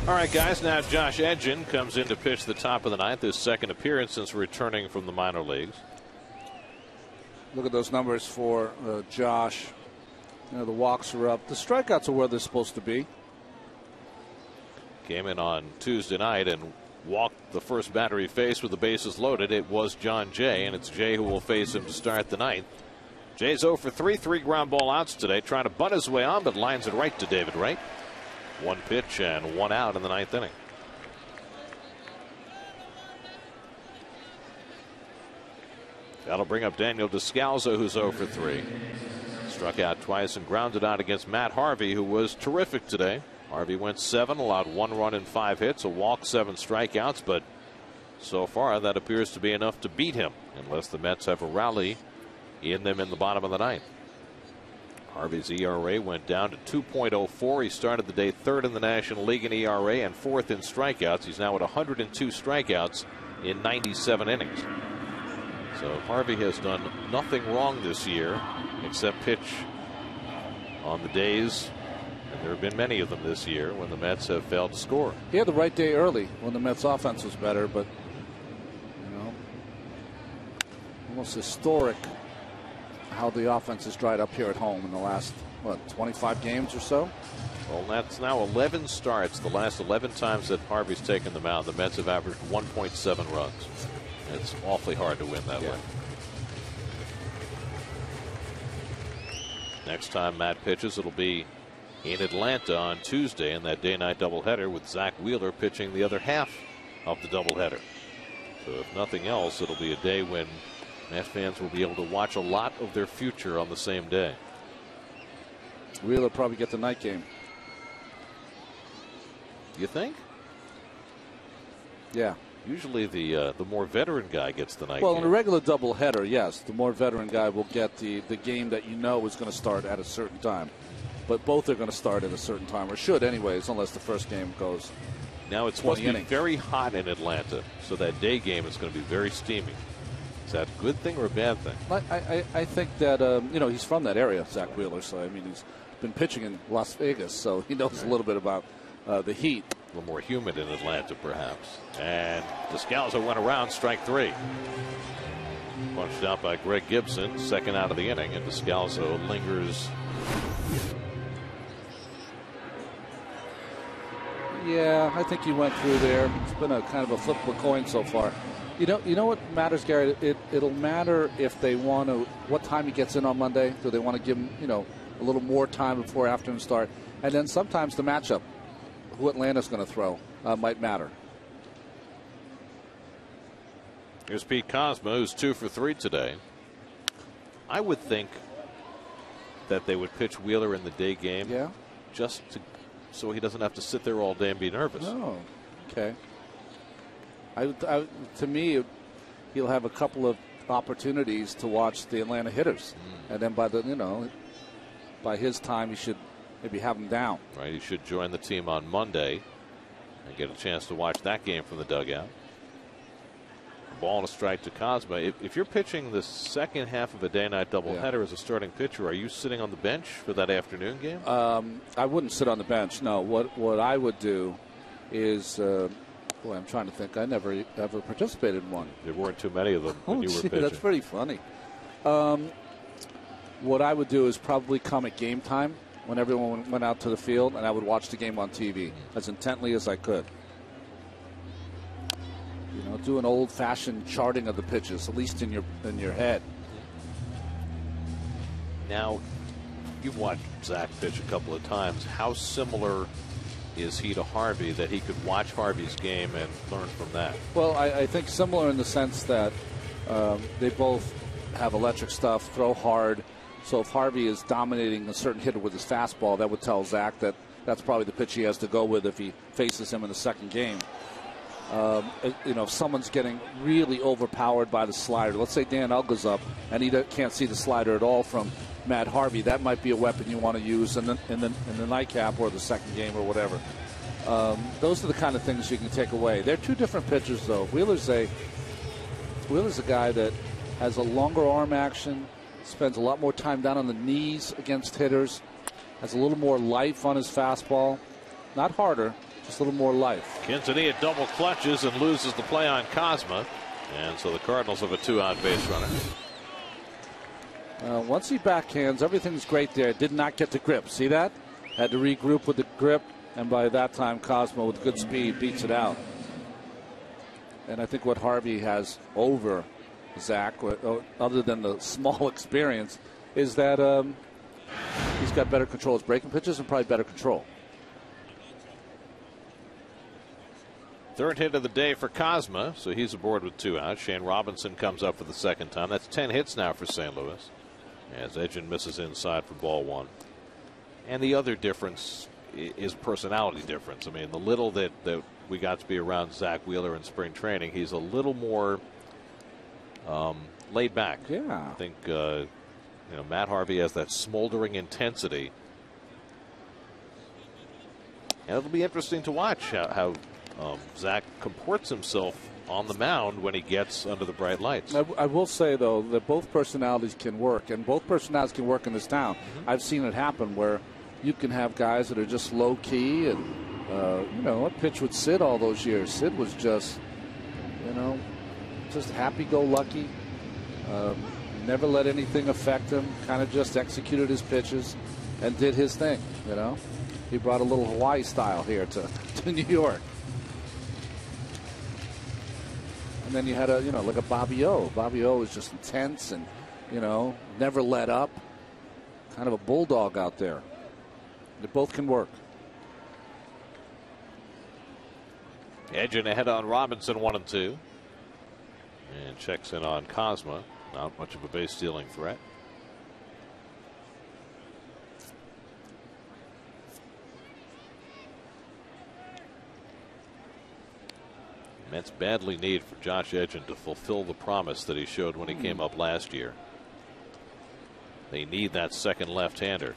All right, guys, now Josh Edgin comes in to pitch the top of the 9th, his second appearance since returning from the minor leagues. Look at those numbers for Josh. You know, the walks are up. The strikeouts are where they're supposed to be. Came in on Tuesday night and walked the first batter he faced with the bases loaded. It was John Jay, and it's Jay who will face him to start the 9th. Jay's 0 for 3, 3 ground ball outs today, trying to bunt his way on, but lines it right to David Wright. One pitch and one out in the 9th inning. That'll bring up Daniel Descalzo, who's 0 for 3. Struck out twice and grounded out against Matt Harvey, who was terrific today. Harvey went 7, allowed 1 run and 5 hits, a walk, 7 strikeouts, but so far that appears to be enough to beat him, unless the Mets have a rally in them in the bottom of the 9th. Harvey's ERA went down to 2.04. He started the day 3rd in the National League in ERA and 4th in strikeouts. He's now at 102 strikeouts in 97 innings. So Harvey has done nothing wrong this year except pitch on the days, and there have been many of them this year, when the Mets have failed to score. He had the right day early when the Mets offense was better, but almost historic how the offense has dried up here at home in the last, 25 games or so? Well, that's now 11 starts. The last 11 times that Harvey's taken the mound, the Mets have averaged 1.7 runs. It's awfully hard to win that way. Next time Matt pitches, it'll be in Atlanta on Tuesday in that day-night doubleheader, with Zach Wheeler pitching the other half of the doubleheader. So if nothing else, it'll be a day when Mets fans will be able to watch a lot of their future on the same day. Wheeler probably get the night game. You think? Yeah. Usually the more veteran guy gets the night game. Well, in a regular doubleheader, yes, the more veteran guy will get the game that is going to start at a certain time. But both are going to start at a certain time, or should anyways, unless the first game goes. Now it's supposed to be very hot in Atlanta, so that day game is going to be very steamy. Is that a good thing or a bad thing? I think that he's from that area, Zach Wheeler. So I mean, he's been pitching in Las Vegas, so he knows a little bit about the heat. A little more humid in Atlanta, perhaps. And Descalzo went around, strike 3. Punched out by Greg Gibson, second out of the inning, and Descalzo lingers. Yeah, I think he went through there. It's been a kind of a flip of a coin so far. You know what matters, Gary? It'll matter if they want to, what time he gets in on Monday. Do they want to give him, a little more time before afternoon start? And then sometimes the matchup, who Atlanta's going to throw, might matter. Here's Pete Kozma, who's 2 for 3 today. I would think that they would pitch Wheeler in the day game, just so he doesn't have to sit there all day and be nervous. Oh, okay. To me, he'll have a couple of opportunities to watch the Atlanta hitters, and then by his time, he should maybe have them down. Right, he should join the team on Monday and get a chance to watch that game from the dugout. Ball and a strike to Kozma. If you're pitching the second half of a day-night doubleheader as a starting pitcher, are you sitting on the bench for that afternoon game? I wouldn't sit on the bench. No. What I would do is, I'm trying to think. I never ever participated in one. There weren't too many of them when you were pitching. That's pretty funny. What I would do is probably come at game time when everyone went out to the field, and I would watch the game on TV as intently as I could. Do an old-fashioned charting of the pitches, at least in your head. Now, you've watched Zach pitch a couple of times. How similar is he to Harvey that he could watch Harvey's game and learn from that? Well, I think similar in the sense that they both have electric stuff, throw hard. So if Harvey is dominating a certain hitter with his fastball, that would tell Zach that that's probably the pitch he has to go with if he faces him in the second game. If someone's getting really overpowered by the slider, let's say Dan Uggla's up and he can't see the slider at all from Matt Harvey, that might be a weapon you want to use in the nightcap or the second game or whatever. Those are the kind of things you can take away. They're two different pitchers, though. Wheeler's a guy that has a longer arm action, spends a lot more time down on the knees against hitters, has a little more life on his fastball. Not harder, just a little more life. Quintanilla double clutches and loses the play on Kozma. And so the Cardinals have a 2-out base runner. Once he backhands, everything's great there. Did not get the grip. See that? Had to regroup with the grip. And by that time, Kozma, with good speed, beats it out. And I think what Harvey has over Zach, other than the small experience, is that he's got better control. His breaking pitches and probably better control. Third hit of the day for Kozma, so he's aboard with 2 outs. Shane Robinson comes up for the second time. That's 10 hits now for St. Louis, as Edgin misses inside for ball 1. And the other difference is personality difference. I mean, the little that we got to be around Zach Wheeler in spring training, he's a little more laid back. Yeah. I think Matt Harvey has that smoldering intensity. And it'll be interesting to watch how Zach comports himself on the mound when he gets under the bright lights. I will say, though, that both personalities can work, and both personalities can work in this town. I've seen it happen where you can have guys that are just low-key, and, I pitched with Sid all those years. Sid was just, just happy-go-lucky, never let anything affect him, kind of just executed his pitches and did his thing, He brought a little Hawaii style here to New York. And then you had like a Bobby O. Bobby O was just intense and, never let up. Kind of a bulldog out there. They both can work. Edging ahead on Robinson, 1-2. And checks in on Cosma. Not much of a base stealing threat. Mets badly need for Josh Edgin to fulfill the promise that he showed when he came up last year. They need that second left-hander.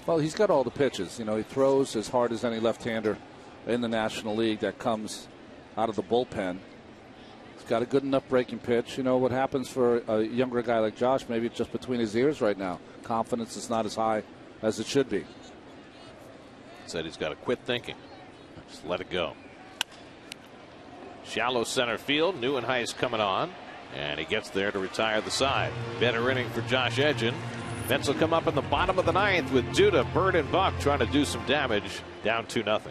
Well, he's got all the pitches. He throws as hard as any left-hander in the National League that comes out of the bullpen. He's got a good enough breaking pitch. What happens for a younger guy like Josh, maybe it's just between his ears right now. Confidence is not as high as it should be. Said he's got to quit thinking. Just let it go. Shallow center field. Neuenhuis coming on. And he gets there to retire the side. Better inning for Josh Edgin. Mets will come up in the bottom of the ninth with Duda, Bird, and Buck trying to do some damage. Down 2-0.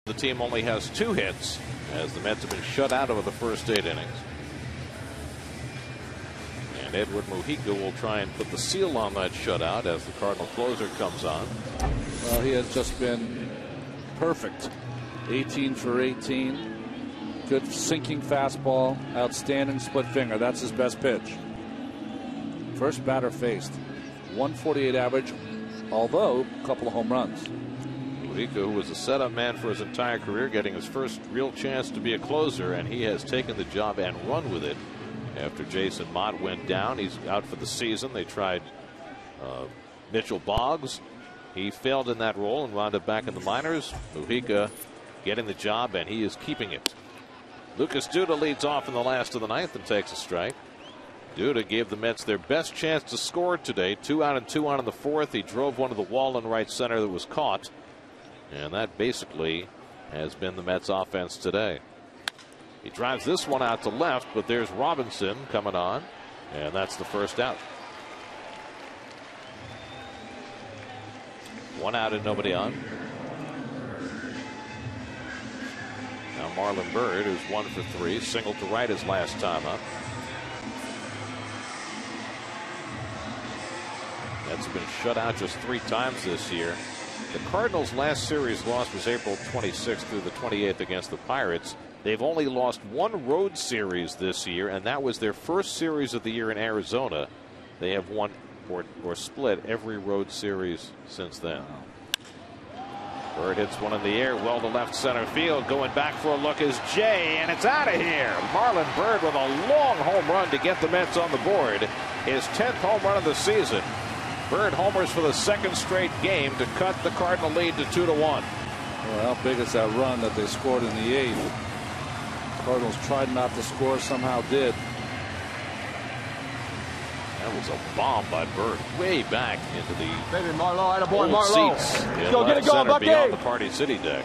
The team only has 2 hits as the Mets have been shut out over the first 8 innings. And Edward Mujica will try and put the seal on that shutout as the Cardinal closer comes on. Well, he has just been perfect. 18 for 18. Good sinking fastball. Outstanding split finger. That's his best pitch. First batter faced. 148 average, although a couple of home runs. Mujica, who was a setup man for his entire career, getting his first real chance to be a closer, and he has taken the job and run with it. After Jason Mott went down, he's out for the season. They tried Mitchell Boggs. He failed in that role and wound up back in the minors. Mujica getting the job, and he is keeping it. Lucas Duda leads off in the last of the ninth and takes a strike. Duda gave the Mets their best chance to score today. 2 out and 2 on in the fourth. He drove one to the wall in right center that was caught. And that basically has been the Mets offense today. He drives this one out to left, but there's Robinson coming on, and that's the first out. 1 out and nobody on. Now Marlon Byrd, who's 1 for 3, singled to right his last time up. Mets have been shut out just 3 times this year. The Cardinals' last series loss was April 26th through the 28th against the Pirates. They've only lost 1 road series this year, and that was their first series of the year in Arizona. They have won or split every road series since then. Bird hits one in the air, well to left center field. Going back for a look is Jay, and it's out of here. Marlon Byrd with a long home run to get the Mets on the board. His 10th home run of the season. Byrd homers for the 2nd straight game to cut the Cardinal lead to 2-1. Well, how big is that run that they scored in the 8th? Cardinals tried not to score, somehow did. That was a bomb by Byrd, way back into the seats. Go get it going, Bucky! Beyond the Party City deck.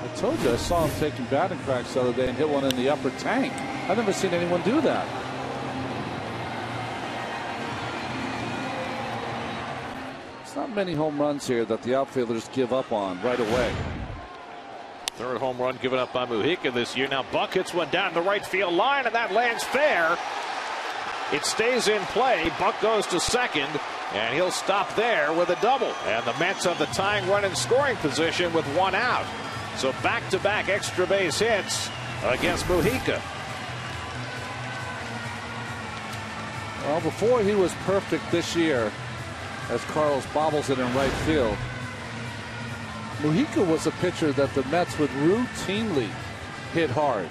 I told you I saw him taking batting cracks the other day and hit one in the upper tank. I've never seen anyone do that. It's not many home runs here that the outfielders give up on right away. 3rd home run given up by Mujica this year. Now Buck hits one down the right field line, and that lands fair. It stays in play. Buck goes to 2nd, and he'll stop there with a double. And the Mets have the tying run in scoring position with 1 out. So back-to-back extra base hits against Mujica. Well, before he was perfect this year, as Carlos bobbles it in right field, Mujica was a pitcher that the Mets would routinely hit hard.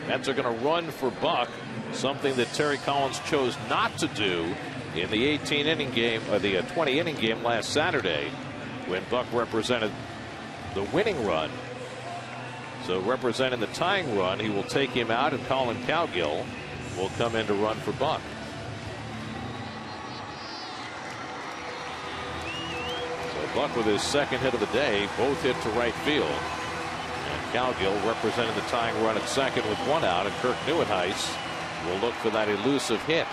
Mets are going to run for Buck, something that Terry Collins chose not to do in the 18-inning game, or the 20-inning game last Saturday, when Buck represented the winning run. So representing the tying run, he will take him out, and Colin Cowgill will come in to run for Buck. So Buck with his 2nd hit of the day, both hit to right field. Cowgill representing the tying run at 2nd with 1 out, and Kirk Neuenhuis will look for that elusive hit.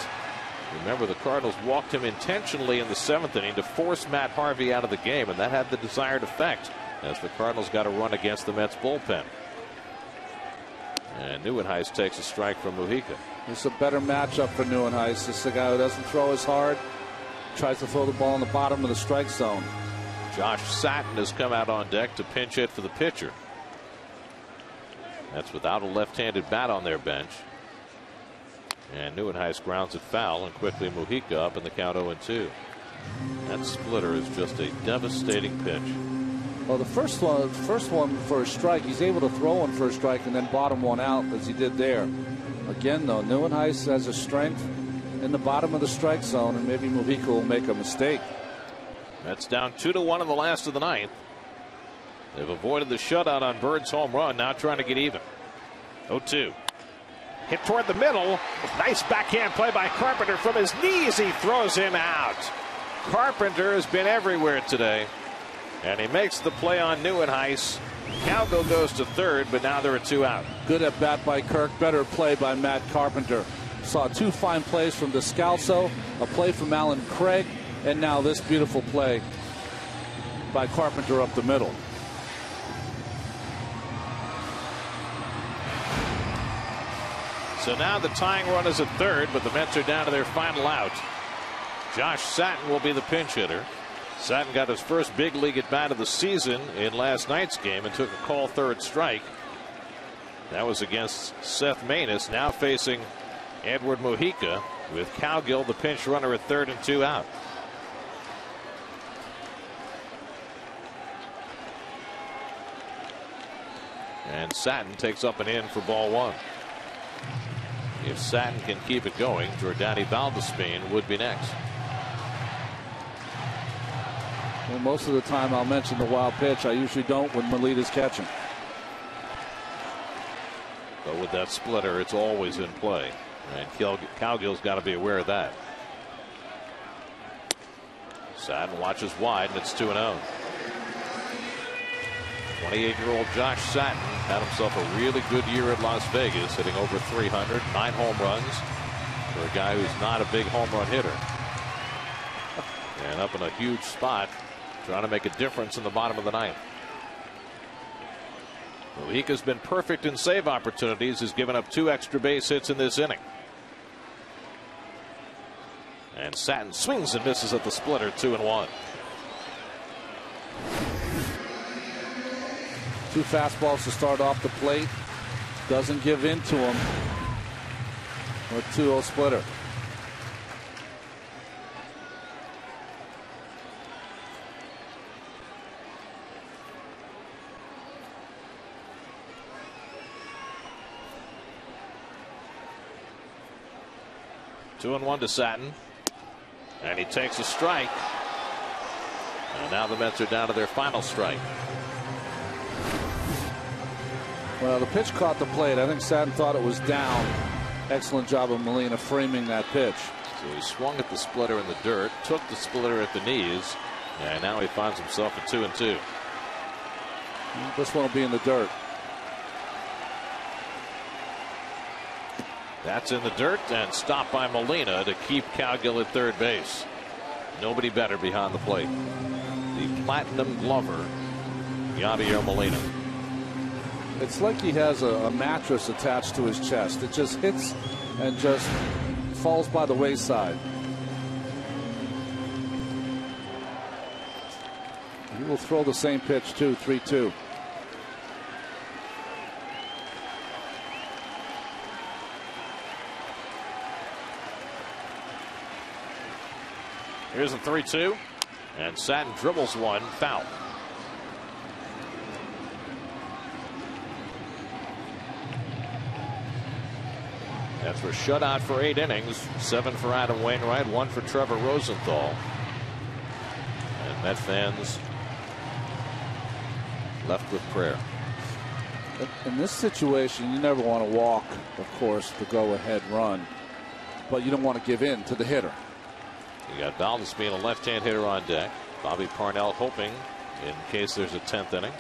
Remember, the Cardinals walked him intentionally in the 7th inning to force Matt Harvey out of the game, and that had the desired effect as the Cardinals got a run against the Mets bullpen. And Neuenhuis takes a strike from Mujica. It's a better matchup for Neuenhuis. This is a guy who doesn't throw as hard, tries to throw the ball in the bottom of the strike zone. Josh Satin has come out on deck to pinch hit for the pitcher. That's without a left-handed bat on their bench. And Neuenhuis grounds it foul, and quickly Mujica up in the count 0-2. That splitter is just a devastating pitch. Well, the first one for a strike, he's able to throw one for a strike and then bottom one out as he did there. Again, though, Neuenhuis has a strength in the bottom of the strike zone, and maybe Mujica will make a mistake. That's down 2-1 in the last of the 9th. They've avoided the shutout on Bird's home run, now trying to get even. 0-2. Hit toward the middle. Nice backhand play by Carpenter. From his knees, he throws him out. Carpenter has been everywhere today. And he makes the play on Neuenhuis. Cowgill goes to 3rd, but now there are 2 out. Good at bat by Kirk. Better play by Matt Carpenter. Saw 2 fine plays from Descalso, a play from Alan Craig, and now this beautiful play by Carpenter up the middle. So now the tying run is at 3rd, but the Mets are down to their final out. Josh Satin will be the pinch hitter. Satin got his first big league at bat of the season in last night's game and took a call 3rd strike. That was against Seth Maness, now facing Edward Mujica, with Cowgill the pinch runner at 3rd and 2 out. And Satin takes up and in for ball 1. If Satin can keep it going, Jordani Valdespin would be next. Well, most of the time I'll mention the wild pitch. I usually don't when Melita's catching. But with that splitter, it's always in play. And Cowgill's got to be aware of that. Satin watches wide, and it's 2-0. 28-year-old Josh Satin had himself a really good year at Las Vegas, hitting over 300, 9 home runs for a guy who's not a big home run hitter. And up in a huge spot trying to make a difference in the bottom of the ninth. Mojica's been perfect in save opportunities. He's given up 2 extra base hits in this inning. And Satin swings and misses at the splitter, 2-1. 2 fastballs to start off the plate. Doesn't give in to him. With 2-0 splitter. Two and one to Satin. And he takes a strike. And now the Mets are down to their final strike. Well, the pitch caught the plate. I think Satin thought it was down. Excellent job of Molina framing that pitch. So he swung at the splitter in the dirt, took the splitter at the knees, and now he finds himself at 2-2. This one will be in the dirt. That's in the dirt and stopped by Molina to keep Cowgill at third base. Nobody better behind the plate. The platinum glover, Yadier Molina. It's like he has a mattress attached to his chest. It just hits and just falls by the wayside. He will throw the same pitch too, 3-2. Here's a 3-2, and Satin dribbles one, foul. That's for shutout for 8 innings, 7 for Adam Wainwright, 1 for Trevor Rosenthal. And Met fans left with prayer. In this situation, you never want to walk, of course, the go-ahead run, but you don't want to give in to the hitter. You got Valdez being a left-hand hitter on deck. Bobby Parnell hoping in case there's a 10th inning.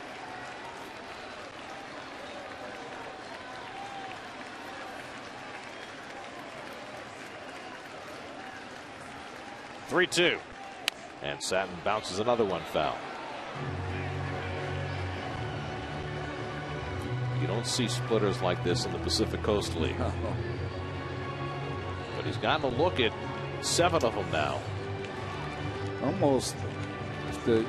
(3-2), and Satin bounces another one foul. You don't see splitters like this in the Pacific Coast League. But he's gotten a look at 7 of them now. Almost, the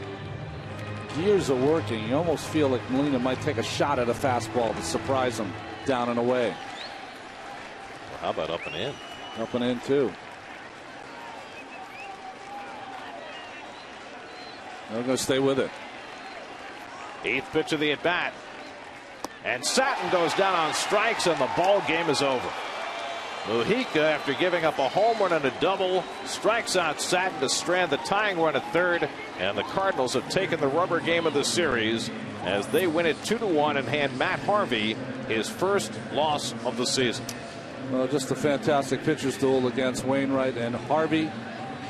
gears are working. You almost feel like Molina might take a shot at a fastball to surprise him down and away. Well, how about up and in? Up and in too. They're going to stay with it. 8th pitch of the at bat, and Satin goes down on strikes, and the ball game is over. Mojica, after giving up a home run and a double, strikes out Satin to strand the tying run at third, and the Cardinals have taken the rubber game of the series as they win it 2-1 and hand Matt Harvey his first loss of the season. Well, just a fantastic pitcher's duel against Wainwright and Harvey.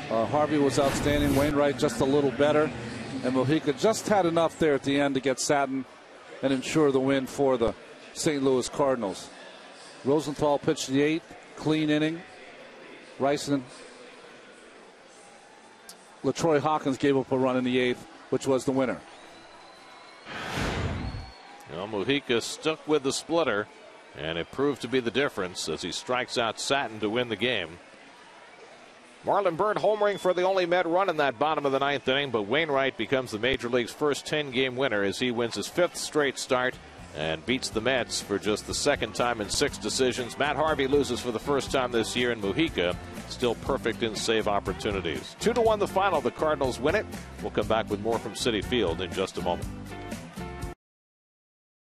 Harvey was outstanding. Wainwright just a little better, and Mojica just had enough there at the end to get Satin and ensure the win for the St. Louis Cardinals. Rosenthal pitched the 8th. Clean inning. Rice and LaTroy Hawkins gave up a run in the 8th, which was the winner. Well, Mojica stuck with the splitter, and it proved to be the difference as he strikes out Satin to win the game. Marlon Byrd homering for the only Met run in that bottom of the 9th inning, but Wainwright becomes the Major League's first 10-game winner as he wins his 5th straight start and beats the Mets for just the 2nd time in 6 decisions. Matt Harvey loses for the first time this year, and Mojica still perfect in save opportunities. 2-1 the final. The Cardinals win it. We'll come back with more from Citi Field in just a moment.